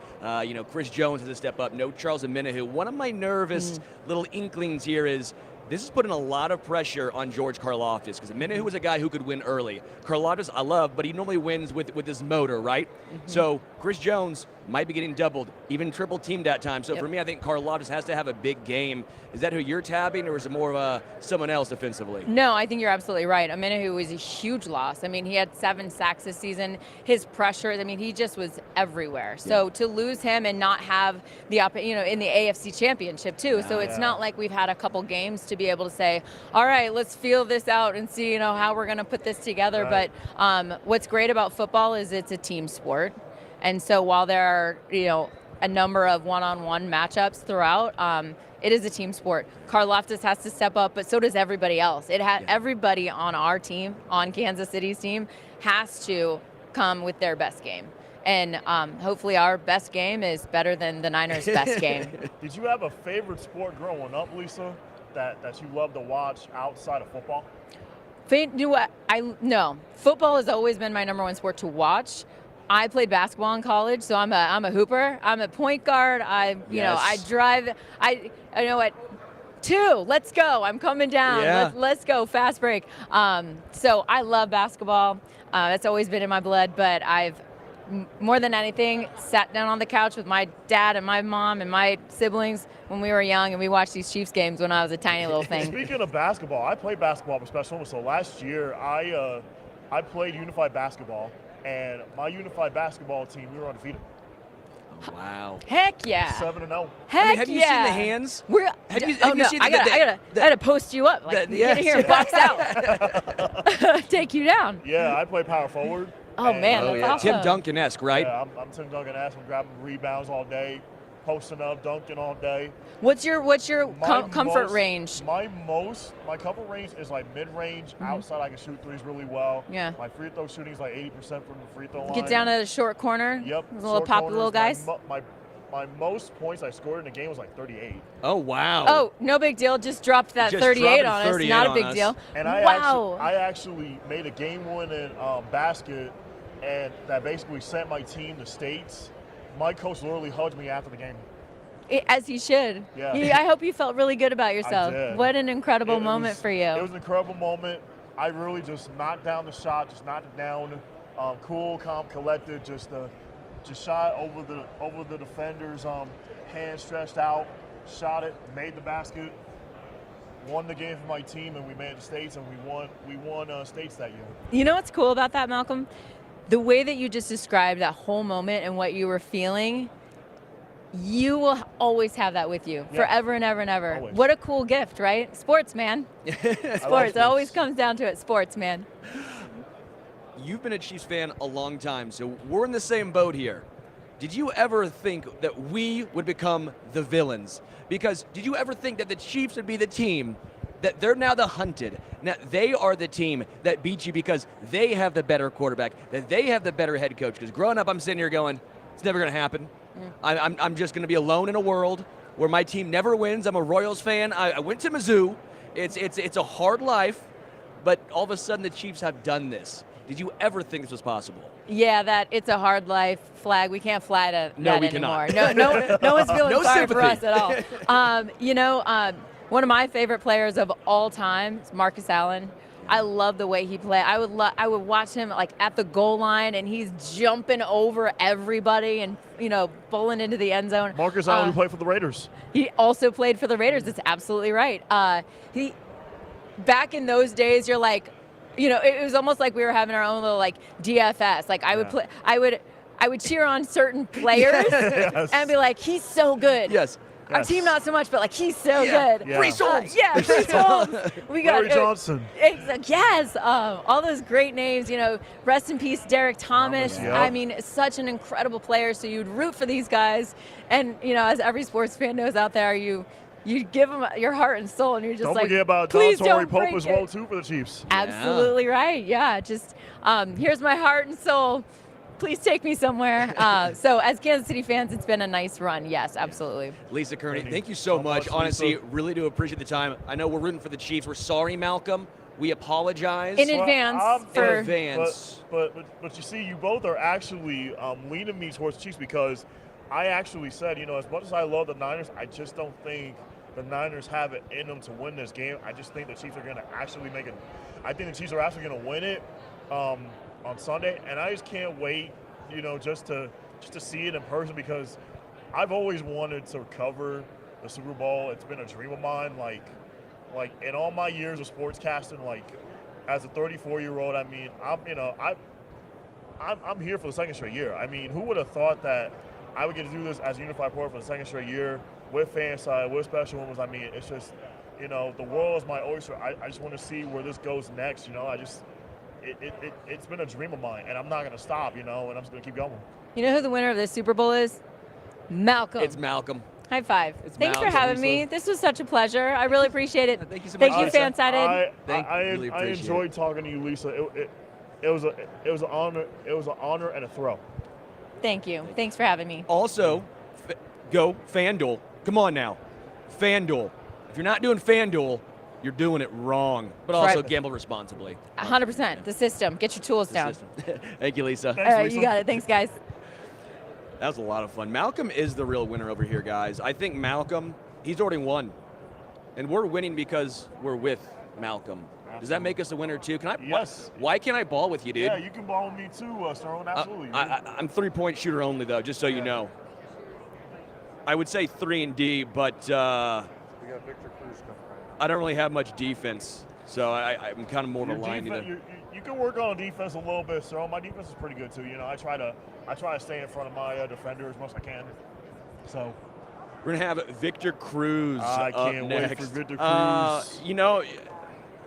Chris Jones has to step up. No Charles Omenihu. One of my nervous little inklings here is, this is putting a lot of pressure on George Karlaftis, because Omenihu was a guy who could win early. Karlaftis, I love, but he normally wins with his motor, right? So Chris Jones might be getting doubled, even triple teamed that time. So for me, I think Karlaftis has to have a big game. Is that who you're tabbing, or is it more of someone else defensively? No, I think you're absolutely right. Omenihu was a huge loss. I mean, he had 7 sacks this season. His pressure, he just was everywhere. So to lose him and not have the in the AFC Championship too. So it's not like we've had a couple games to be able to say, all right, let's feel this out and see, how we're going to put this together. Right. But what's great about football is it's a team sport. And so while there are, a number of one-on-one matchups throughout, it is a team sport. Karlaftis has to step up, but so does everybody else. Everybody on our team, on Kansas City's team, has to come with their best game. And hopefully our best game is better than the Niners' best game. Did you have a favorite sport growing up, Lisa, that you love to watch outside of football? No. Football has always been my number one sport to watch. I played basketball in college, so I'm a hooper. I'm a point guard. I drive. I know what. 2, let's go. I'm coming down. Yeah. Let's go. Fast break. So I love basketball. That's always been in my blood, but I've more than anything sat down on the couch with my dad and my mom and my siblings when we were young, and we watched these Chiefs games when I was a tiny little thing. Speaking of basketball, I played basketball for Special Olympics. So last year, I played unified basketball, and my unified basketball team, we were undefeated. Wow. Heck yeah. 7-0. Heck have you seen the hands? I gotta post you up. Get in here and box out. Take you down. Yeah, I play power forward. Oh man, that's awesome. Tim Duncan-esque, right? Yeah, I'm Tim Duncan-esque. I'm grabbing rebounds all day, posting up, dunking all day. What's your comfort range? My comfort range is like mid-range. Outside, I can shoot threes really well. Yeah. My free throw shooting is like 80% from the free throw line. Get down to the short corner. Yep. The little pop of the little guys. My most points I scored in a game was like 38. Oh wow. Oh, no big deal. Just dropped that 38 on us. Not a big deal. And wow. I actually made a game-winning basket, and that basically sent my team to States. My coach literally hugged me after the game. As he should. Yeah. I hope you felt really good about yourself. I did. What an incredible moment for you. It was an incredible moment. I really just knocked down the shot, just knocked it down, cool, calm, collected, just shot over the defender's hand stretched out, shot it, made the basket, won the game for my team, and we made it to States, and we won States that year. You know what's cool about that, Malcolm? The way that you just described that whole moment and what you were feeling, you will always have that with you forever and ever and ever. Always. What a cool gift, right? Sports, man. Sports. It always comes down to it. Sports, man. You've been a Chiefs fan a long time, so we're in the same boat here. Did you ever think that we would become the villains? Because did you ever think that the Chiefs would be the team that they're now the hunted? Now they are the team that beat you because they have the better quarterback, that they have the better head coach. Because growing up, I'm sitting here going, it's never going to happen. I'm just going to be alone in a world where my team never wins. I'm a Royals fan. I went to Mizzou. It's a hard life, but all of a sudden the Chiefs have done this. Did you ever think this was possible? Yeah, that it's a hard life flag. We can't fly that No, we anymore. cannot. No one's feeling No sorry sympathy. for us at all. One of my favorite players of all time is Marcus Allen. I love the way he played. I would watch him like at the goal line, and he's jumping over everybody and bowling into the end zone. Marcus Allen, who played for the Raiders. He also played for the Raiders. That's absolutely right. He back in those days, you're like, it was almost like we were having our own little like DFS. Like I would play, I would cheer on certain players and be like, he's so good. Yes. Our team not so much, but like he's so good. Brees Holmes. Brees Holmes. We got Larry Johnson. Yes, all those great names. Rest in peace, Derek Thomas. Yep. I mean, such an incredible player. So you'd root for these guys, and as every sports fan knows out there, you give them your heart and soul, and you're just Don't like, forget about please Torrey don't Pope break as well too for the Chiefs. Absolutely right. Yeah, just here's my heart and soul. Please take me somewhere. So as Kansas City fans, it's been a nice run. Yes, absolutely. Lisa Kerney, thank you so much. Honestly, really do appreciate the time. I know we're rooting for the Chiefs. We're sorry, Malcolm. We apologize. In advance. In advance. But you see, you both are actually leaning me towards the Chiefs because I actually said, as much as I love the Niners, I just don't think the Niners have it in them to win this game. I just think the Chiefs are going to actually make it. I think the Chiefs are actually going to win it on Sunday, and I just can't wait, just to see it in person because I've always wanted to cover the Super Bowl. It's been a dream of mine. Like in all my years of sportscasting, like as a 34-year-old, I mean, I'm here for the second straight year. I mean, who would have thought that I would get to do this as a unified reporter for the second straight year with fan side, with special moments? I mean, it's just, the world is my oyster. I just want to see where this goes next. It's been a dream of mine, and I'm not going to stop, and I'm just going to keep going. You know who the winner of this Super Bowl is? Malcolm. It's Malcolm. High five. Thanks Malcolm, for having me. This was such a pleasure. I really appreciate it. Thank you so much. Thank you, Fansided. I enjoyed talking to you, Lisa. It was an honor. It was an honor and a thrill. Thank you. Thanks for having me. Also, go FanDuel. Come on now. FanDuel. If you're not doing FanDuel, you're doing it wrong. But also Right. gamble responsibly. 100%. The system. Get your tools down. Thank you, Lisa. All right, you got it. Thanks, guys. That was a lot of fun. Malcolm is the real winner over here, guys. I think Malcolm, he's already won. And we're winning because we're with Malcolm. Does that make us a winner too? Can I? Yes. Why can't I ball with you, dude? Yeah, you can ball with me too, Sterling. Absolutely. I'm 3-point shooter only, though, just so you know. I would say 3 and D, but We got Victor Cruz coming right now. I don't really have much defense, so I'm kind of more of a line. You can work on defense a little bit, Sterling. My defense is pretty good too. I try to stay in front of my defender as much as I can. So we're gonna have Victor Cruz I up can't next. wait for Victor Cruz.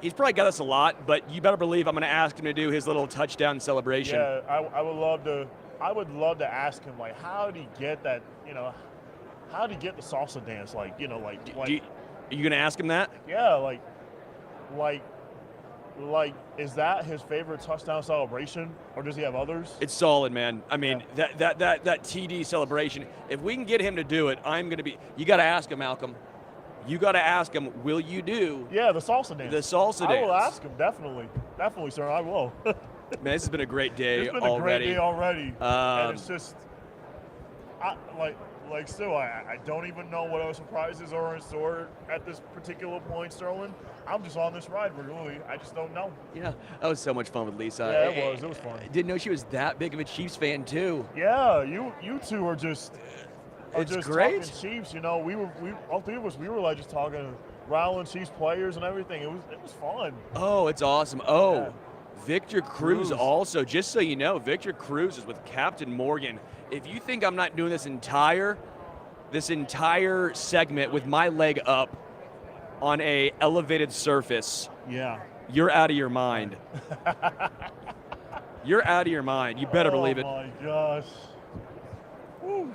He's probably got us a lot, but you better believe I'm gonna ask him to do his little touchdown celebration. Yeah, I would love to. I would love to ask him how did he get that? How did he get the salsa dance? Are you gonna ask him that? Yeah, is that his favorite touchdown celebration, or does he have others? It's solid, man. I mean, that TD celebration. If we can get him to do it, I'm gonna be. You got to ask him, Malcolm. You got to ask him. Will you do? Yeah, the salsa dance. The salsa dance. I will ask him definitely, sir. I will. Man, this has been a great day It's been already. a great day already, and it's just, still, I don't even know what other surprises are in store at this particular point, Sterling. I'm just on this ride, really. I just don't know. Yeah, that was so much fun with Lisa. Yeah, it was fun. I didn't know she was that big of a Chiefs fan too. Yeah, you two are just. It's great. Talking Chiefs, we all three of us, we were just talking Rowland Chiefs players and everything. It was fun. Oh, it's awesome. Oh, Yeah. Victor Cruz also. Just so you know, Victor Cruz is with Captain Morgan. If you think I'm not doing this entire segment with my leg up on a elevated surface, yeah, you're out of your mind. You're out of your mind. You better believe it. Oh my gosh. Woo.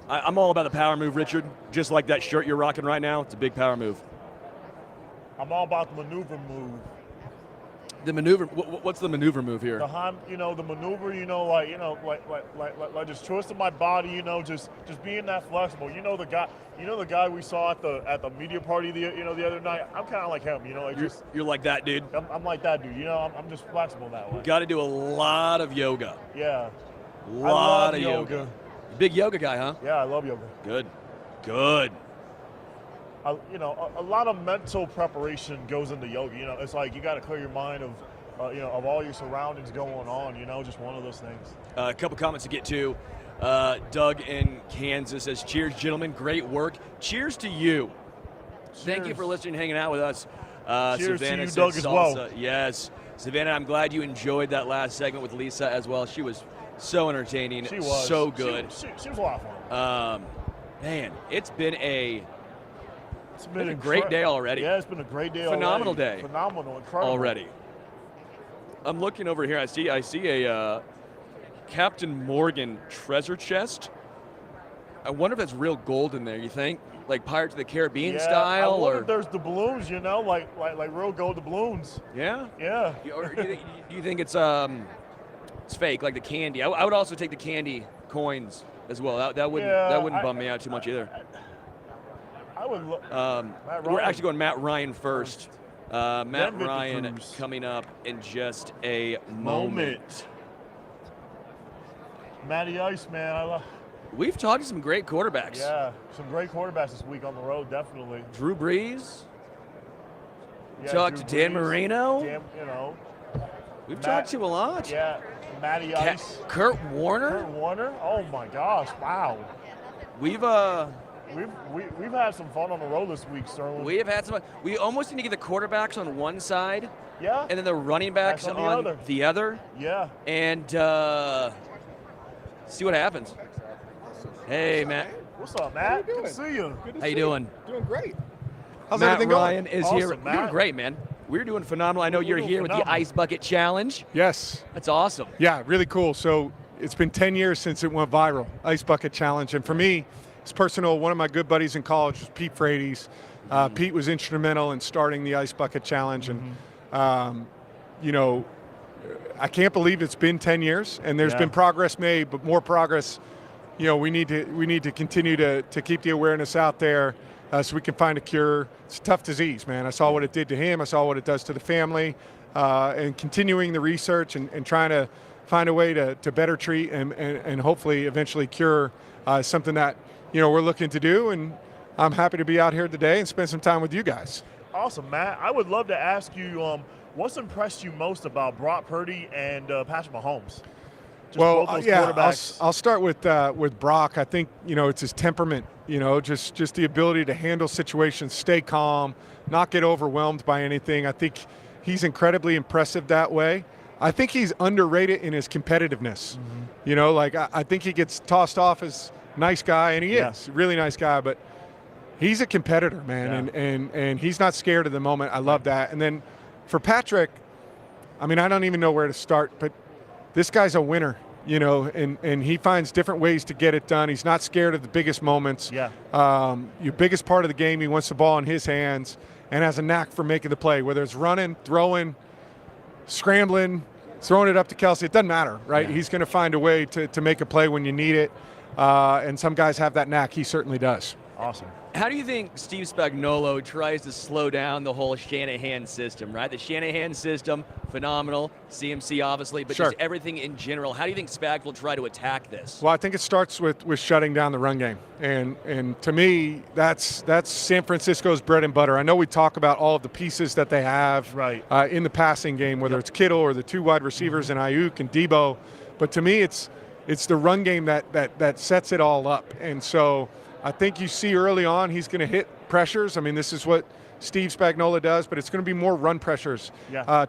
I'm all about the power move, Richard. Just like that shirt you're rocking right now. It's a big power move. I'm all about the maneuver move. The maneuver. What's the maneuver move here? The maneuver. Like just twisting my body. Just being that flexible. The guy we saw at the media party the other night. I'm kind of like him. You're like that dude. I'm like that dude. I'm just flexible that way. Got to do a lot of yoga. Yeah. A lot of yoga. Big yoga guy, huh? Yeah, I love yoga. Good. a lot of mental preparation goes into yoga. It's like you got to clear your mind of of all your surroundings going on. Just one of those things. A couple comments to get to. Doug in Kansas says, "Cheers, gentlemen. Great work. Cheers to you. Thank you for listening and hanging out with us." Cheers Savannah to you, Doug, says as well. salsa. Yes. Savannah, I'm glad you enjoyed that last segment with Lisa as well. She was so entertaining. She was. So good. She was a lot of fun. Man, it's been a great day already. Yeah, it's been a great day Phenomenal already. day. Phenomenal, incredible. Already. I'm looking over here. I see a Captain Morgan treasure chest. I wonder if that's real gold in there, you think? Like Pirates of the Caribbean style? I wonder or if there's doubloons, like real gold doubloons. Yeah? Yeah. Or do you think it's fake, like the candy? I would also take the candy coins as well. That wouldn't bum me out too much either. I would look. We're actually going Matt Ryan first. Matt Then Victor Ryan Cruz. coming up in just a moment. Matty Ice, man. We've talked to some great quarterbacks. Yeah, some great quarterbacks this week on the road, definitely. Drew Brees. Yeah, Talked Drew to Dan Brees, Marino. We've talked to a lot. Yeah, Matty Ice. Kurt Warner. Kurt Warner. Oh my gosh! Wow. We've had some fun on the road this week, Sterling. We have had some. We almost need to get the quarterbacks on one side. Yeah. And then the running backs on the other. Yeah. And see what happens. Hey, Matt. What's up, Matt? Good to see you. How you doing? Doing great. How's Matt everything going? Ryan is Awesome, here. Matt. Doing great, man. We're doing phenomenal. I know you're doing here with the phenomenal. Ice Bucket Challenge. Yes. That's awesome. Yeah, really cool. So it's been 10 years since it went viral, Ice Bucket Challenge. And for me, it's personal. One of my good buddies in college was Pete Frates. Pete was instrumental in starting the Ice Bucket Challenge. And, I can't believe it's been 10 years. And there's been progress made, but more progress. We need to continue to keep the awareness out there so we can find a cure. It's a tough disease, man. I saw what it did to him. I saw what it does to the family. And continuing the research and trying to find a way to better treat and hopefully eventually cure something that, we're looking to do. And I'm happy to be out here today and spend some time with you guys. Awesome, Matt. I would love to ask you, what's impressed you most about Brock Purdy and Patrick Mahomes? Well, both those yeah, quarterbacks. I'll start with Brock. I think it's his temperament. Just the ability to handle situations, stay calm, not get overwhelmed by anything. I think he's incredibly impressive that way. I think he's underrated in his competitiveness. I think he gets tossed off as a nice guy, and he is a really nice guy, but he's a competitor, man, and he's not scared of the moment. I love that. And then for Patrick, I don't even know where to start, but this guy's a winner, and he finds different ways to get it done. He's not scared of the biggest moments. Yeah. Your biggest part of the game, he wants the ball in his hands and has a knack for making the play, whether it's running, throwing, scrambling, throwing it up to Kelsey. It doesn't matter, right? Yeah. He's going to find a way to make a play when you need it, and some guys have that knack. He certainly does. Awesome. How do you think Steve Spagnuolo tries to slow down the whole Shanahan system, right? The Shanahan system, phenomenal. CMC, obviously, but just everything in general. How do you think Spag will try to attack this? Well, I think it starts with shutting down the run game. And to me, that's San Francisco's bread and butter. I know we talk about all of the pieces that they have in the passing game, whether it's Kittle or the two wide receivers and Ayuk and Debo. But to me, it's the run game that sets it all up. And so I think you see early on he's going to hit pressures. This is what Steve Spagnuolo does, but it's going to be more run pressures,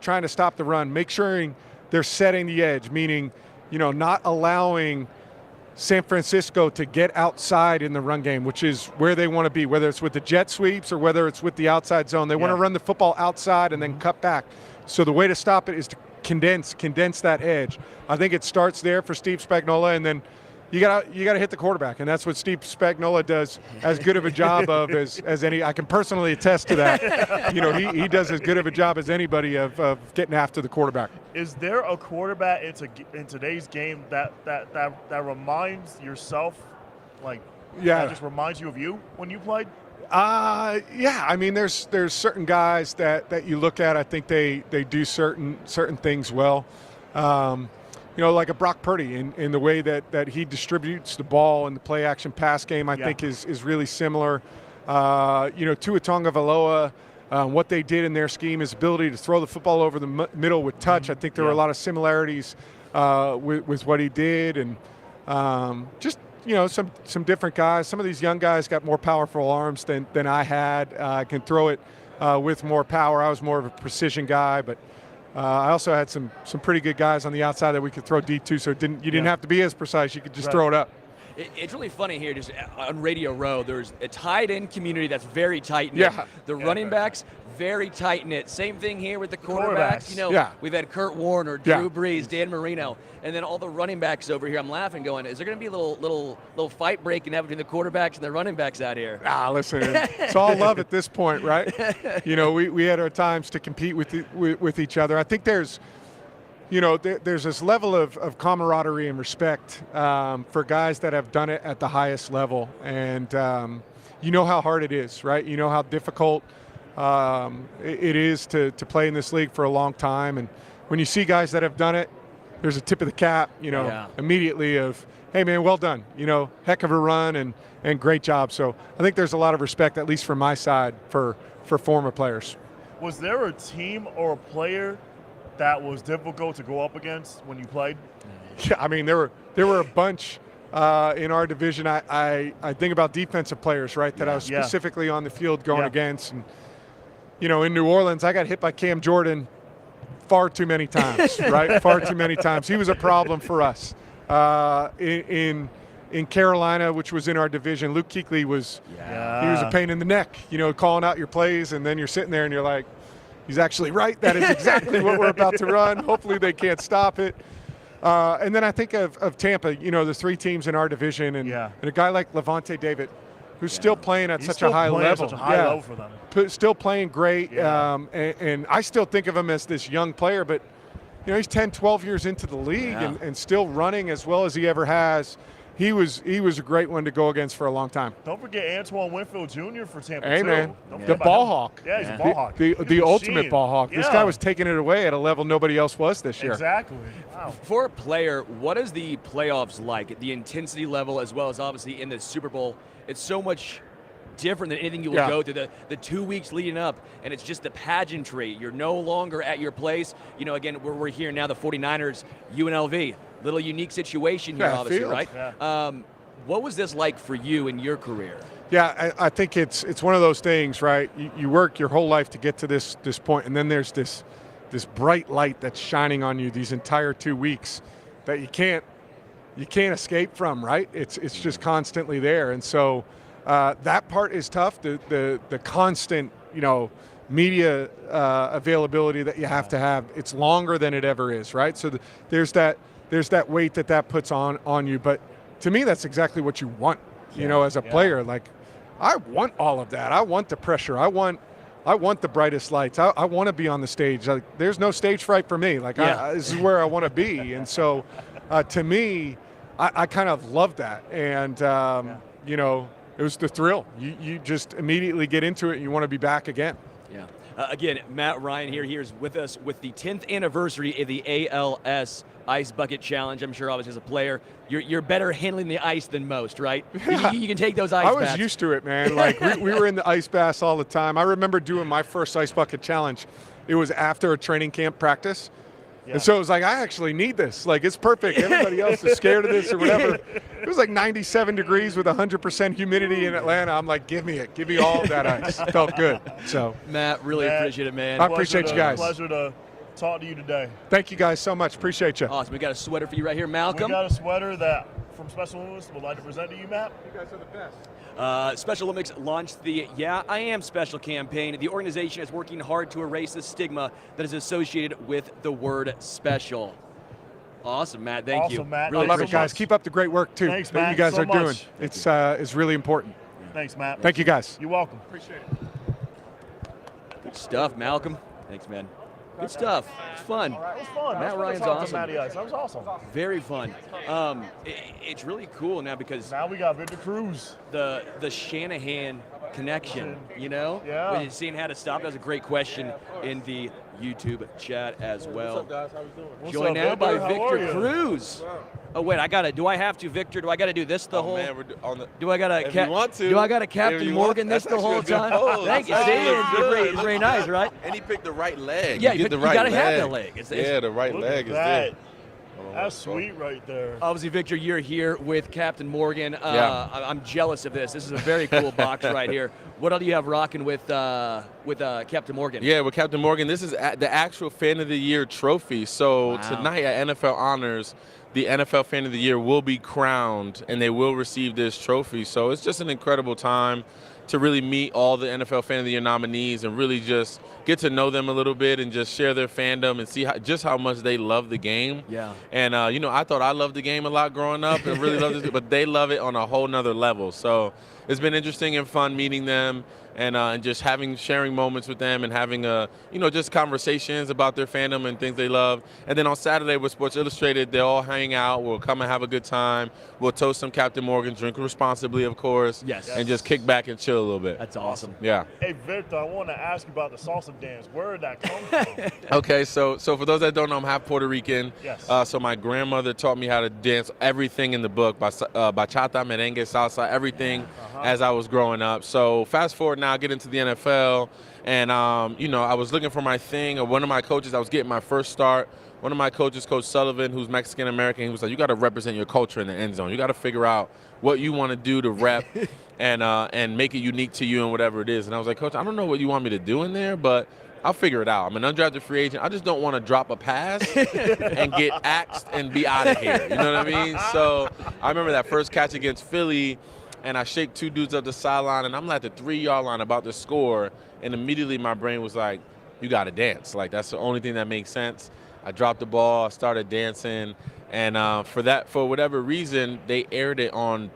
trying to stop the run, make sure they're setting the edge, meaning, not allowing San Francisco to get outside in the run game, which is where they want to be, whether it's with the jet sweeps or whether it's with the outside zone. They want to run the football outside and then cut back. So the way to stop it is to condense that edge. I think it starts there for Steve Spagnuolo, and then you gotta hit the quarterback, and that's what Steve Spagnuolo does as good of a job of as any. I can personally attest to that. He does as good of a job as anybody of getting after the quarterback. Is there a quarterback in today's game that reminds yourself, that just reminds you of you when you played? Yeah. There's certain guys that you look at. I think they do certain things well. Like a Brock Purdy in the way that he distributes the ball in the play action pass game, I think is really similar. Tua Tagovailoa, what they did in their scheme, his ability to throw the football over the middle with touch. I think there were a lot of similarities with what he did, and just some different guys. Some of these young guys got more powerful arms than I had. Can throw it with more power. I was more of a precision guy, but I also had some pretty good guys on the outside that we could throw deep to, so you didn't have to be as precise. You could just throw it up. It's really funny here, just on Radio Row, there's a tight-end community that's very tight-knit. Yeah. The running backs, very tight-knit. Same thing here with the quarterbacks. We've had Kurt Warner, Drew Brees, Dan Marino, and then all the running backs over here. I'm laughing going, is there going to be a little fight breaking out between the quarterbacks and the running backs out here? Listen, it's all love at this point, right? We had our times to compete with each other. I think there's this level of camaraderie and respect for guys that have done it at the highest level. And you know how hard it is, right? You know how difficult it is to play in this league for a long time. And when you see guys that have done it, there's a tip of the cap, immediately of, hey, man, well done. Heck of a run and great job. So I think there's a lot of respect, at least from my side, for former players. Was there a team or a player that was difficult to go up against when you played? Yeah, I mean, there were a bunch in our division. I think about defensive players, right, that I was specifically on the field going against. And, in New Orleans, I got hit by Cam Jordan far too many times, right? Far too many times. He was a problem for us. In Carolina, which was in our division, Luke Kuechly was a pain in the neck, calling out your plays, and then you're sitting there and you're like, he's actually right. That is exactly what we're about to run. Hopefully they can't stop it. And then I think of Tampa, the three teams in our division, and a guy like Levante David, who's still playing at such a high level. Such a high level for them. Still playing great. And I still think of him as this young player, but he's 10, 12 years into the league and still running as well as he ever has. He was a great one to go against for a long time. Don't forget Antoine Winfield Jr. for Tampa. Hey, man, the ball hawk. Yeah, he's a ball hawk. The ultimate ball hawk. This guy was taking it away at a level nobody else was this year. Exactly. Wow. For a player, what is the playoffs like? The intensity level, as well as obviously in the Super Bowl, it's so much different than anything you will go through the 2 weeks leading up, and it's just the pageantry. You're no longer at your place. Again, we're here now, the 49ers, UNLV. Little unique situation here, obviously, right? Yeah. What was this like for you in your career? Yeah, I think it's one of those things, right? You work your whole life to get to this point, and then there's this bright light that's shining on you these entire 2 weeks that you can't escape from, right? It's just constantly there, and so that part is tough. The constant media availability that you have to have. It's longer than it ever is, right? So there's that weight that puts on you. But to me, that's exactly what you want, as a player. Like, I want all of that. I want the pressure. I want the brightest lights. I want to be on the stage. Like, there's no stage fright for me. Like, this is where I want to be. And so, to me, I kind of love that. And, it was the thrill. You just immediately get into it and you want to be back again. Yeah. Again, Matt Ryan here. He is with us with the 10th anniversary of the ALS Ice Bucket Challenge. I'm sure, obviously, as a player, you're better handling the ice than most, right? Yeah. You can take those ice baths. I was baths. used to it, man. Like, we were in the ice baths all the time. I remember doing my first Ice Bucket Challenge. It was after a training camp practice. Yeah. And so it was like, I actually need this. Like, it's perfect. Everybody else is scared of this or whatever. It was like 97 degrees with 100% humidity in Atlanta. I'm like, give me it. Give me all of that ice. It felt good. So, Matt, really appreciate it, man. I appreciate you guys. Pleasure to talk to you today. Thank you guys so much. Appreciate you. Awesome. We got a sweater for you right here, Malcom. We got a sweater that from Special Olympics would like to present to you, Matt. You guys are the best. Special Olympics launched the Yeah, I Am Special campaign. The organization is working hard to erase the stigma that is associated with the word special. Awesome, Matt. Thank you. Awesome, Matt. Really I love it, guys. Keep up the great work, too, Thanks, that Matt, you guys so are doing. much. It's really important. Thanks, Matt. Thank you, guys. You're welcome. Appreciate it. Good stuff, Malcom. Thanks, man. Good stuff. It's fun. All right, it was fun. Matt Ryan's awesome. That was awesome. Very fun. It's really cool now because now we got Victor Cruz. The Shanahan connection, you know? Yeah. When seeing how to stop, that was a great question in the YouTube chat as well. What's up, guys? How we doing? What's Joined up, now by Victor? How are Victor you? Cruz. Oh wait, do I have to, Victor? Do I got to do this the whole? Man, we're on the, Do I got to? if you want to. Do I got to If Captain you Morgan want- this the that's whole actually a good time? pose. Thank you. That's See, actually it's good. very, it's very nice, right? And he picked the right leg. Yeah, you you get the you right gotta leg. have that leg. Yeah, the right Look leg at is that. there. That's sweet right there. Obviously, Victor, you're here with Captain Morgan. Yeah. I'm jealous of this. This is a very cool box right here. What all do you have rocking with Captain Morgan? Yeah, with Captain Morgan, this is the actual Fan of the Year trophy. So Wow. tonight at NFL Honors, the NFL Fan of the Year will be crowned, and they will receive this trophy. So it's just an incredible time to really meet all the NFL Fan of the Year nominees and really just get to know them a little bit and just share their fandom and see just how much they love the game. Yeah. And, I thought I loved the game a lot growing up and really loved it, but they love it on a whole nother level. So it's been interesting and fun meeting them and just sharing moments with them and having just conversations about their fandom and things they love. And then on Saturday with Sports Illustrated, they'll all hang out. We'll come and have a good time. We'll toast some Captain Morgan, drink responsibly, of course. Yes. And just kick back and chill a little bit. That's awesome. Yeah. Hey, Victor, I want to ask you about the salsa dance. Where did that come from? Okay, so for those that don't know, I'm half Puerto Rican. Yes. So my grandmother taught me how to dance everything in the book, bachata, merengue, salsa, everything as I was growing up. So fast forward now, get into the NFL, and I was looking for my thing. Or one of my coaches, I was getting my first start. One of my coaches, Coach Sullivan, who's Mexican American, he was like, "You got to represent your culture in the end zone. You got to figure out what you want to do to rep and make it unique to you and whatever it is." And I was like, "Coach, I don't know what you want me to do in there, but I'll figure it out. I'm an undrafted free agent. I just don't want to drop a pass and get axed and be out of here." You know what I mean? So I remember that first catch against Philly, and I shake two dudes up the sideline, and I'm at the 3-yard line about to score, and immediately my brain was like, "You got to dance. Like, that's the only thing that makes sense." I dropped the ball, started dancing, and for whatever reason, they aired it on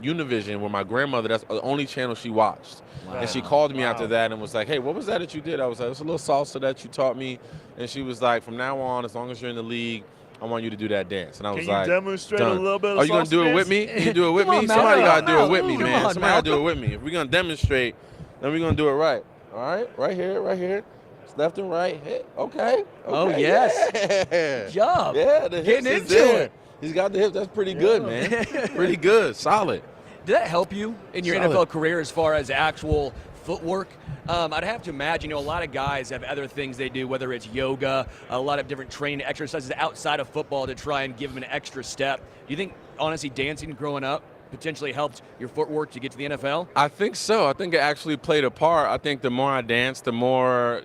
Univision, where my grandmother, that's the only channel she watched. Wow. And she called me after that and was like, "Hey, what was that you did?" I was like, "It's a little salsa that you taught me." And she was like, "From now on, as long as you're in the league, I want you to do that dance." And I was Can you like, demonstrate done. a little bit of Are you gonna salsa do it with dance? me? Can you do it with Come me? on, Somebody Malcolm. gotta do it with me, Come man. on, Somebody gotta do it Malcolm. with me. If we're gonna demonstrate, then we're gonna do it right. All right, right here. It's left and right. Hit. Okay. Oh, Okay, yes. yeah. Good job. Yeah, the hips Getting is into there. it. He's got the hips. That's pretty good, man. Pretty good. Solid. Did that help you in your Solid. NFL career as far as actual footwork? I'd have to imagine, a lot of guys have other things they do, whether it's yoga, a lot of different training exercises outside of football to try and give them an extra step. Do you think, honestly, dancing growing up potentially helped your footwork to get to the NFL? I think so. I think it actually played a part. I think the more I danced, the more,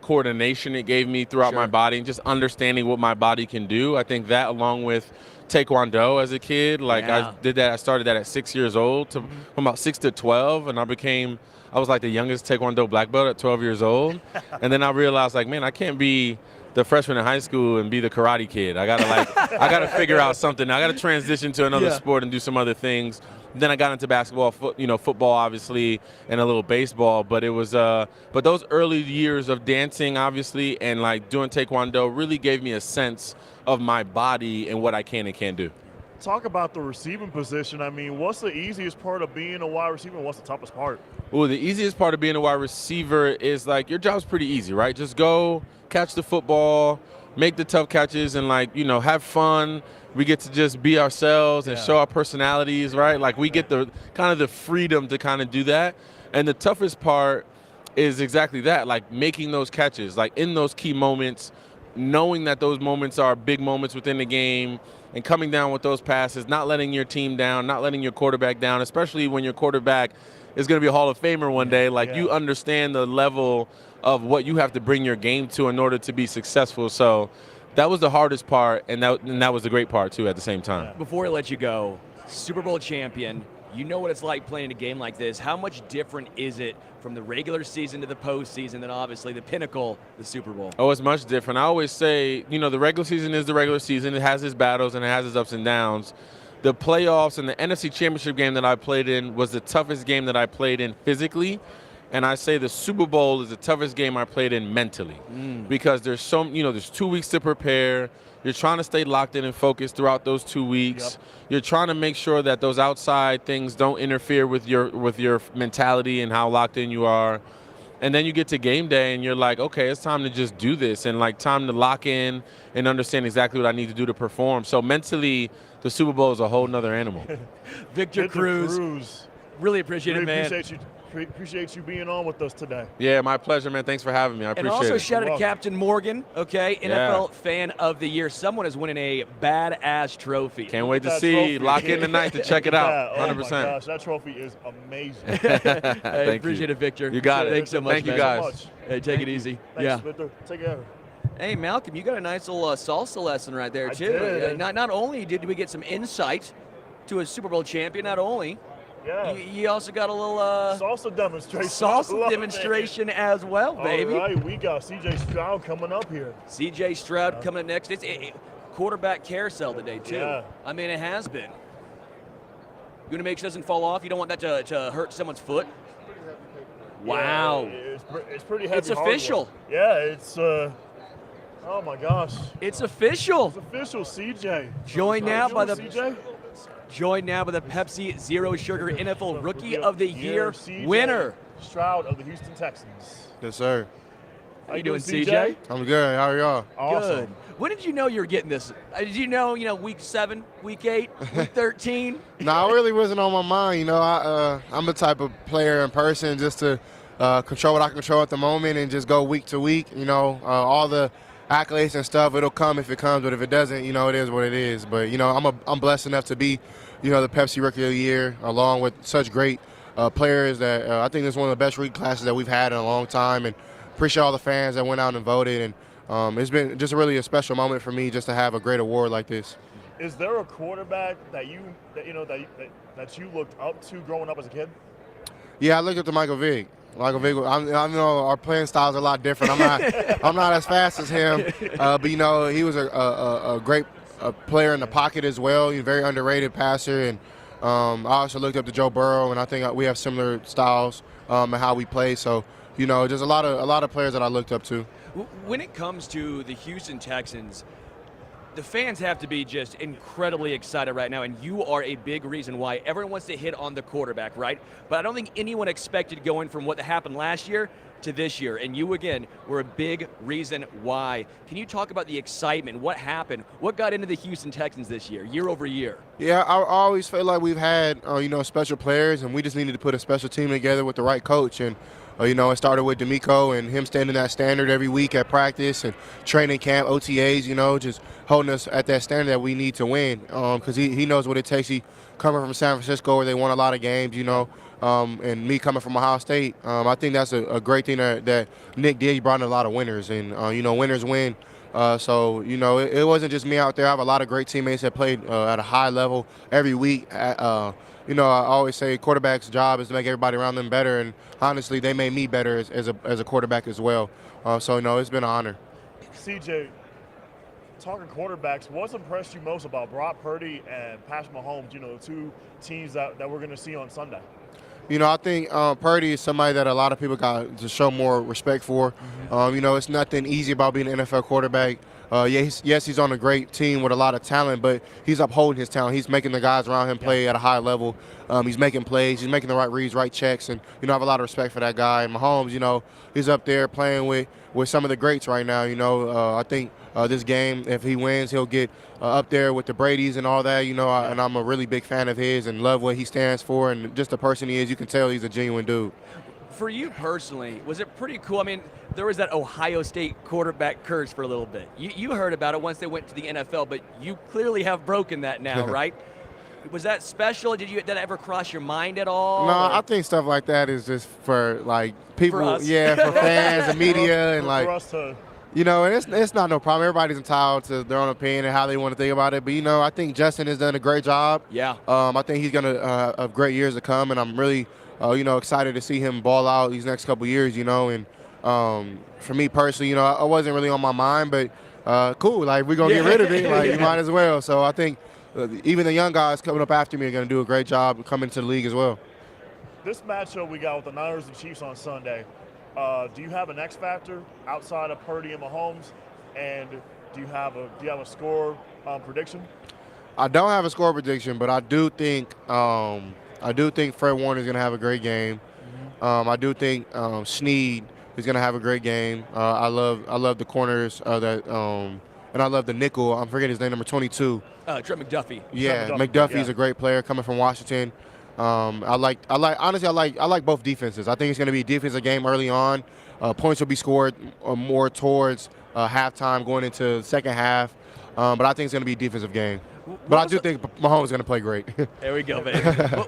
coordination it gave me throughout my body and just understanding what my body can do. I think that, along with Taekwondo as a kid, Yeah. I started that at 6 years old from about 6 to 12, and I was like the youngest Taekwondo black belt at 12 years old. And then I realized, man, I can't be the freshman in high school and be the karate kid. I gotta figure out something. I gotta transition to another sport and do some other things. Then I got into basketball, football, obviously, and a little baseball. But it was, but those early years of dancing, obviously, and doing Taekwondo really gave me a sense of my body and what I can and can't do. Talk about the receiving position. I mean, what's the easiest part of being a wide receiver and what's the toughest part? Well, the easiest part of being a wide receiver is your job's pretty easy, right? Just go catch the football, make the tough catches, and have fun. We get to just be ourselves and show our personalities, right? We get the kind of the freedom to kind of do that. And the toughest part is exactly that, making those catches, in those key moments, knowing that those moments are big moments within the game, and coming down with those passes, not letting your team down, not letting your quarterback down, especially when your quarterback is going to be a Hall of Famer one day. You understand the level of what you have to bring your game to in order to be successful. So that was the hardest part, and that was the great part, too, at the same time. Before I let you go, Super Bowl champion, you know what it's like playing a game like this. How much different is it from the regular season to the postseason, then obviously the pinnacle, the Super Bowl? Oh, it's much different. I always say, the regular season is the regular season. It has its battles and it has its ups and downs. The playoffs and the NFC Championship game that I played in was the toughest game that I played in physically. And I say the Super Bowl is the toughest game I played in mentally because there's there's 2 weeks to prepare. You're trying to stay locked in and focused throughout those 2 weeks. You're trying to make sure that those outside things don't interfere with your mentality and how locked in you are. And then you get to game day and you're like, okay, it's time to just do this and like time to lock in and understand exactly what I need to do to perform. So mentally, the Super Bowl is a whole nother animal. Victor Cruz. Really appreciate it, man. Appreciate you being on with us today. Yeah, my pleasure, man. Thanks for having me. I appreciate it. And also shout out to Captain Morgan, okay? NFL Fan of the Year. Someone is winning a badass trophy. Can't wait to see. Lock in tonight to check it out. 100%. Oh my gosh, that trophy is amazing. I appreciate it, Victor. You got it. Thanks so much, Thank man. you, guys. Hey, take it easy. Thanks, Victor. Take care. Hey, Malcolm, you got a nice little salsa lesson right there, too. did. Not only did we get some insight to a Super Bowl champion, not only, you also got a little salsa demonstration. As well, baby. All right, we got C.J. Stroud coming up here. C.J. Stroud coming up next. It's a quarterback carousel today, too. Yeah. I mean, it has been. You want to make sure it doesn't fall off? You don't want that to hurt someone's foot? Wow. It's pretty heavy. It's official. Hardware. Yeah, it's oh my gosh. It's official. It's official, CJ. Joined now by the CJ? Joined now by the Pepsi Zero Sugar NFL Rookie of the Year CJ winner. Stroud of the Houston Texans. Yes, sir. How you doing, CJ? I'm good. How are y'all? Awesome. Good. When did you know you were getting this? Did you know, week 7, week 8, week 13? No, it really wasn't on my mind. I'm the type of player and person just to control what I can control at the moment and just go week to week. All the accolades and stuff, it'll come if it comes, but if it doesn't, it is what it is. But I'm blessed enough to be, the Pepsi Rookie of the Year, along with such great players that I think it's one of the best rookie classes that we've had in a long time. And appreciate all the fans that went out and voted. And it's been just really a special moment for me just to have a great award like this. Is there a quarterback that you looked up to growing up as a kid? Yeah, I looked up to Michael Vick. I know our playing styles are a lot different. I'm not as fast as him, but he was a great player in the pocket as well. He's a very underrated passer, and I also looked up to Joe Burrow, and I think we have similar styles and how we play. So there's a lot of players that I looked up to. When it comes to the Houston Texans, the fans have to be just incredibly excited right now, and you are a big reason why. Everyone wants to hit on the quarterback, right? But I don't think anyone expected going from what happened last year to this year, and you, again, were a big reason why. Can you talk about the excitement? What happened? What got into the Houston Texans this year over year? Yeah, I always feel like we've had, special players, and we just needed to put a special team together with the right coach. And it started with D'Amico and him standing that standard every week at practice and training camp, OTAs, just holding us at that standard that we need to win because he knows what it takes. He coming from San Francisco where they won a lot of games, and me coming from Ohio State. I think that's a great thing that Nick did. He brought in a lot of winners, and, winners win. So it wasn't just me out there. I have a lot of great teammates that played at a high level every week. I always say quarterback's job is to make everybody around them better, and honestly, they made me better as a quarterback as well. So it's been an honor. CJ, talking quarterbacks, what's impressed you most about Brock Purdy and Patrick Mahomes, the two teams that we're going to see on Sunday? I think Purdy is somebody that a lot of people got to show more respect for. It's nothing easy about being an NFL quarterback. Yes, he's on a great team with a lot of talent, but he's upholding his talent. He's making the guys around him play at a high level. He's making plays. He's making the right reads, right checks, and I have a lot of respect for that guy. And Mahomes, he's up there playing with some of the greats right now. I think this game, if he wins, he'll get up there with the Bradys and all that. And I'm a really big fan of his and love what he stands for and just the person he is. You can tell he's a genuine dude. For you personally, was it pretty cool? I mean, there was that Ohio State quarterback curse for a little bit. You heard about it once they went to the NFL, but you clearly have broken that now, right? Was that special? Did that ever cross your mind at all? No, I think stuff like that is just for people, for us. For fans and media and for us to. And it's not no problem. Everybody's entitled to their own opinion and how they want to think about it. But I think Justin has done a great job. Yeah. I think he's gonna have great years to come, and I'm really excited to see him ball out these next couple years. And for me personally, I wasn't really on my mind, but cool. We're gonna get rid of it. You might as well. So I think even the young guys coming up after me are gonna do a great job coming to the league as well. this matchup we got with the Niners and Chiefs on Sunday, do you have an X factor outside of Purdy and Mahomes? And do you have a score prediction? I don't have a score prediction, but I do think Fred Warner is going to have a great game. I do think Snead is going to have a great game. I love the corners and I love the nickel. I'm forgetting his name, number 22. Trent McDuffie. Yeah, McDuffie's a great player coming from Washington. I like both defenses. I think it's going to be a defensive game early on. Points will be scored more towards halftime, going into the second half. But I think it's going to be a defensive game. But I do think Mahomes is going to play great. There we go, baby.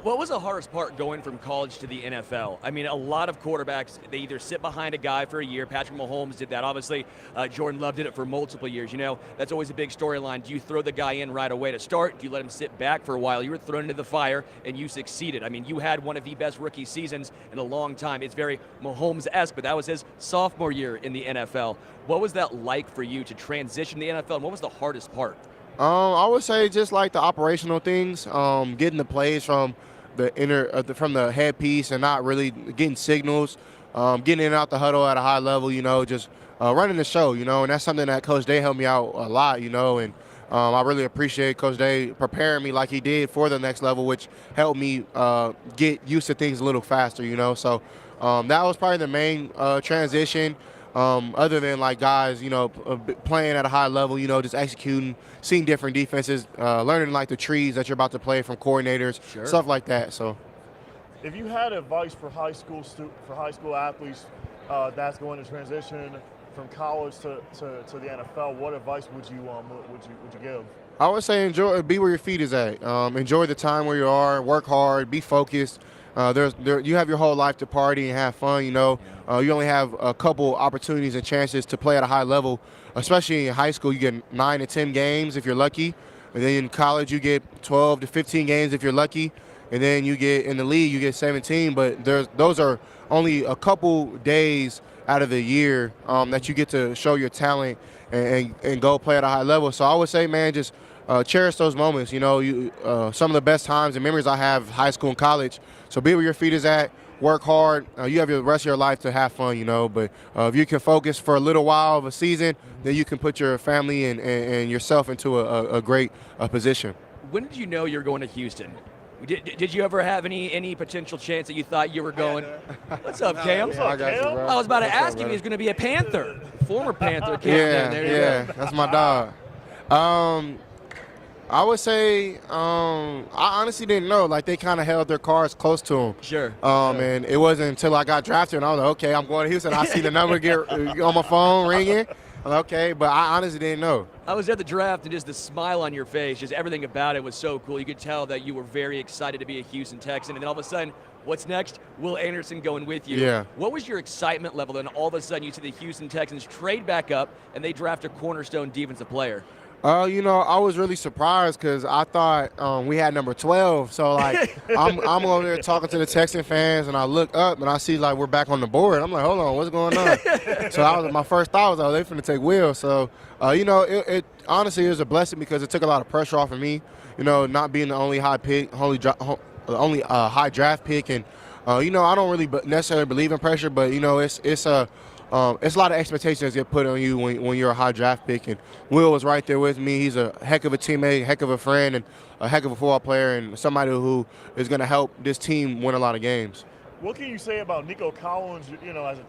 What was the hardest part going from college to the NFL? I mean, a lot of quarterbacks, they either sit behind a guy for a year. Patrick Mahomes did that. Obviously, Jordan Love did it for multiple years. You know, that's always a big storyline. Do you throw the guy in right away to start? Do you let him sit back for a while? You were thrown into the fire, and you succeeded. I mean, you had one of the best rookie seasons in a long time. It's very Mahomes-esque, but that was his sophomore year in the NFL. What was that like for you to transition to the NFL, and what was the hardest part? I would say just like the operational things, getting the plays from from the headpiece and not really getting signals, getting in and out the huddle at a high level, just running the show, and that's something that Coach Day helped me out a lot, and I really appreciate Coach Day preparing me like he did for the next level, which helped me get used to things a little faster, so that was probably the main transition. Other than like guys, playing at a high level, just executing, seeing different defenses, learning like the trees that you're about to play from coordinators, stuff like that. So, if you had advice for high school athletes that's going to transition from college to the NFL, what advice would you give? I would say be where your feet is at. Enjoy the time where you are. Work hard. Be focused. You have your whole life to party and have fun, you only have a couple opportunities and chances to play at a high level, especially in high school. You get 9 to 10 games if you're lucky. And then in college, you get 12 to 15 games if you're lucky. And then you get in the league, you get 17. But those are only a couple days out of the year that you get to show your talent and go play at a high level. So I would say, man, just cherish those moments. Some of the best times and memories I have high school and college. So be where your feet is at. Work hard. You have the rest of your life to have fun, But if you can focus for a little while of a season, then you can put your family and yourself into a great position. When did you know you were going to Houston? Did you ever have any potential chance that you thought you were going? What's up, Cam? I was about to ask him if he's going to be a Panther, former Panther. Cam. Yeah, that's my dog. I would say I honestly didn't know. Like, they kind of held their cards close to him. Sure. And it wasn't until I got drafted and I was like, okay, I'm going to Houston. I see the number get on my phone ringing. I'm like, okay, but I honestly didn't know. I was at the draft, and just the smile on your face, just everything about it was so cool. You could tell that you were very excited to be a Houston Texan. And then all of a sudden, what's next? Will Anderson going with you. Yeah. What was your excitement level? And all of a sudden, you see the Houston Texans trade back up, and they draft a cornerstone defensive player. I was really surprised because I thought we had number 12. So, like, I'm over there talking to the Texan fans, and I look up, and I see, like, we're back on the board. I'm like, hold on, what's going on? So my first thought was, they finna take Will. So, it honestly is a blessing because it took a lot of pressure off of me, not being the only high pick, only high draft pick. And, I don't really necessarily believe in pressure, but, it's a lot of expectations get put on you when you're a high draft pick, and Will was right there with me. He's a heck of a teammate, heck of a friend, and a heck of a football player, and somebody who is going to help this team win a lot of games. What can you say about Nico Collins? As a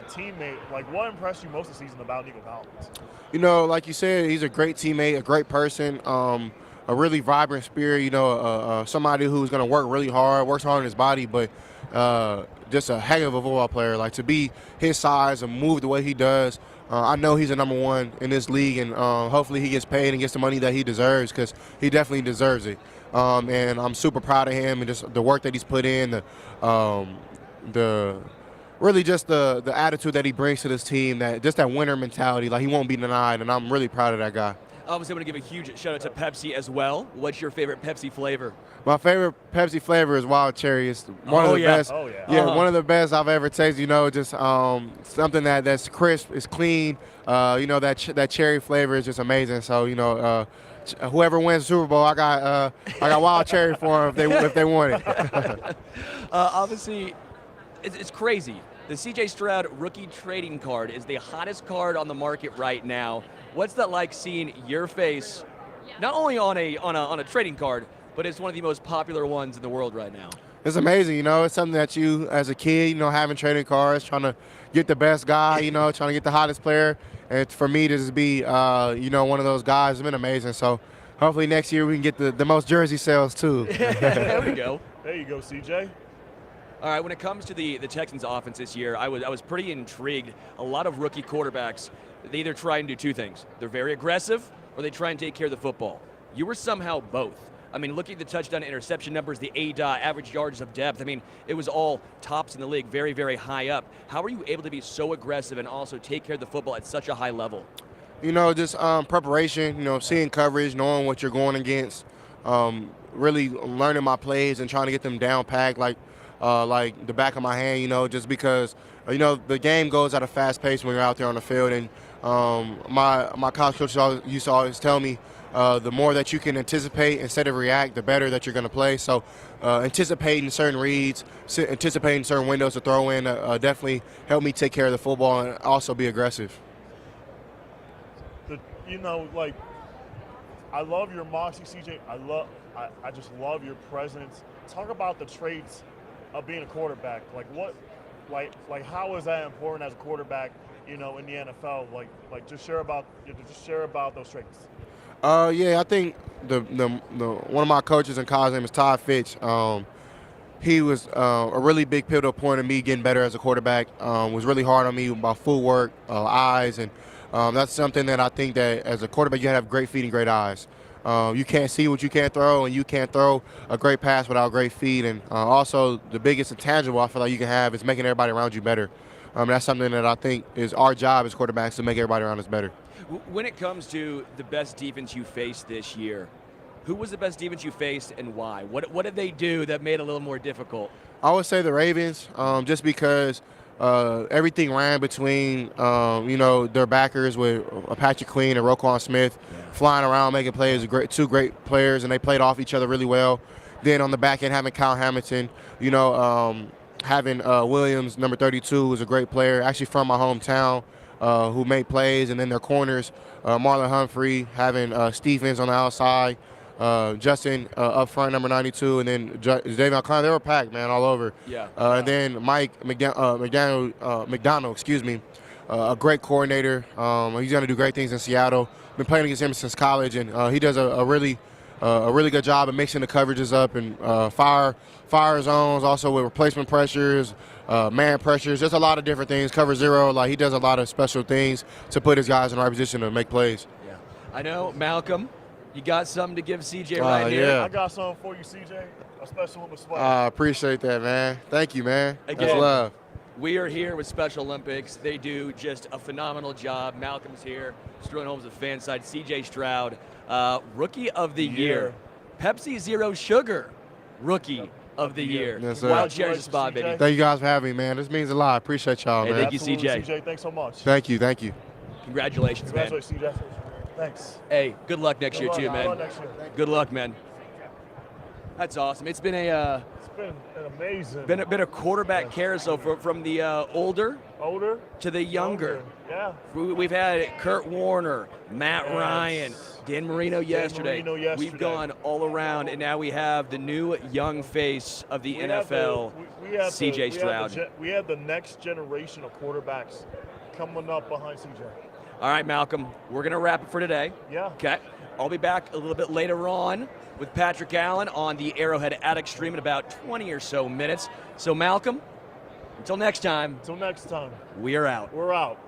teammate, like, what impressed you most this season about Nico Collins? Like you said, he's a great teammate, a great person, a really vibrant spirit. Somebody who's going to work really hard, works hard on his body, but just a heck of a football player. Like, to be his size and move the way he does, I know he's a number one in this league, and hopefully he gets paid and gets the money that he deserves, because he definitely deserves it. And I'm super proud of him and just the work that he's put in, the attitude that he brings to this team, that winner mentality. Like, he won't be denied, and I'm really proud of that guy. I was able to give a huge shout out to Pepsi as well. What's your favorite Pepsi flavor? My favorite Pepsi flavor is wild cherry. It's one of the best. Oh, yeah. Yeah, one of the best I've ever tasted. Just something that's crisp, it's clean. That cherry flavor is just amazing. So, whoever wins the Super Bowl, I got wild cherry for them if they want it. Obviously, it's crazy. The CJ Stroud rookie trading card is the hottest card on the market right now. What's that like seeing your face, not only on a trading card, but it's one of the most popular ones in the world right now? It's amazing, It's something that you, as a kid, having trading cards, trying to get the best guy, trying to get the hottest player. And for me to just be, one of those guys, it's been amazing. So hopefully next year we can get the most jersey sales too. There we go. There you go, CJ. All right, when it comes to the Texans offense this year, I was pretty intrigued. A lot of rookie quarterbacks, they either try and do two things. They're very aggressive or they try and take care of the football. You were somehow both. I mean, looking at the touchdown to interception numbers, the ADOT, average yards of depth, I mean, it was all tops in the league, very, very high up. How are you able to be so aggressive and also take care of the football at such a high level? Just preparation, seeing coverage, knowing what you're going against, really learning my plays and trying to get them down packed like the back of my hand, just because, the game goes at a fast pace when you're out there on the field. And my college coach used to always tell me, the more that you can anticipate instead of react, the better that you're going to play. So anticipating certain reads, anticipating certain windows to throw in definitely helped me take care of the football and also be aggressive. I love your moxie, CJ. I just love your presence. Talk about the traits of being a quarterback. How is that important as a quarterback, in the NFL? Just share about those traits. I think the one of my coaches in college, name is Todd Fitch. He was a really big pivotal point in me getting better as a quarterback. Was really hard on me about footwork, eyes, and that's something that I think that as a quarterback you have great feet and great eyes. You can't see what you can't throw, and you can't throw a great pass without great feet. And also the biggest intangible I feel like you can have is making everybody around you better. That's something that I think is our job as quarterbacks, to make everybody around us better. When it comes to the best defense you faced this year, who was the best defense you faced and why? What did they do that made it a little more difficult? I would say the Ravens, just because everything ran between, their backers with Patrick Queen and Roquan Smith flying around, making plays, two great players, and they played off each other really well. Then on the back end, having Kyle Hamilton, having Williams, number 32, who's a great player, actually from my hometown, who made plays, and then their corners, Marlon Humphrey, having Stephens on the outside, Justin up front, number 92, and then Davion Clown. They were packed, man, all over. Yeah. And then Mike McDonald, a great coordinator. He's going to do great things in Seattle. Been playing against him since college, and he does a really good job of mixing the coverages up and fire zones, also with replacement pressures, man pressures, just a lot of different things. Cover zero, he does a lot of special things to put his guys in the right position to make plays. Yeah. I know, Malcom, you got something to give CJ right here. Yeah. I got something for you, CJ. A special one with swag. I appreciate that, man. Thank you, man. Again, That's love. We are here with Special Olympics. They do just a phenomenal job. Malcom's here. Sterling Holmes, the fan side. CJ Stroud, Rookie of the Year. Pepsi Zero Sugar, Rookie of the Year. Yes, sir. Wild cherry spot, baby. Thank you guys for having me, man. This means a lot. I appreciate y'all, Hey, man. thank you, CJ. CJ, thanks so much. Thank you. Congratulations, man. Congratulations, CJ. Thanks. Hey, good luck next year, too, Good man. luck next year. Good luck, man. That's awesome. It's been It's been an amazing. been a quarterback carousel from the older to the younger. Yeah. We've had Kurt Warner, Matt Ryan, Dan Marino yesterday. We've gone all around, and now we have the new young face of the NFL, CJ Stroud. We have the next generation of quarterbacks coming up behind CJ. All right, Malcom, we're going to wrap it for today. Yeah. Okay. I'll be back a little bit later on with Patrick Allen on the Arrowhead Addict stream in about 20 or so minutes. So, Malcom, until next time. Until next time. We are out. We're out.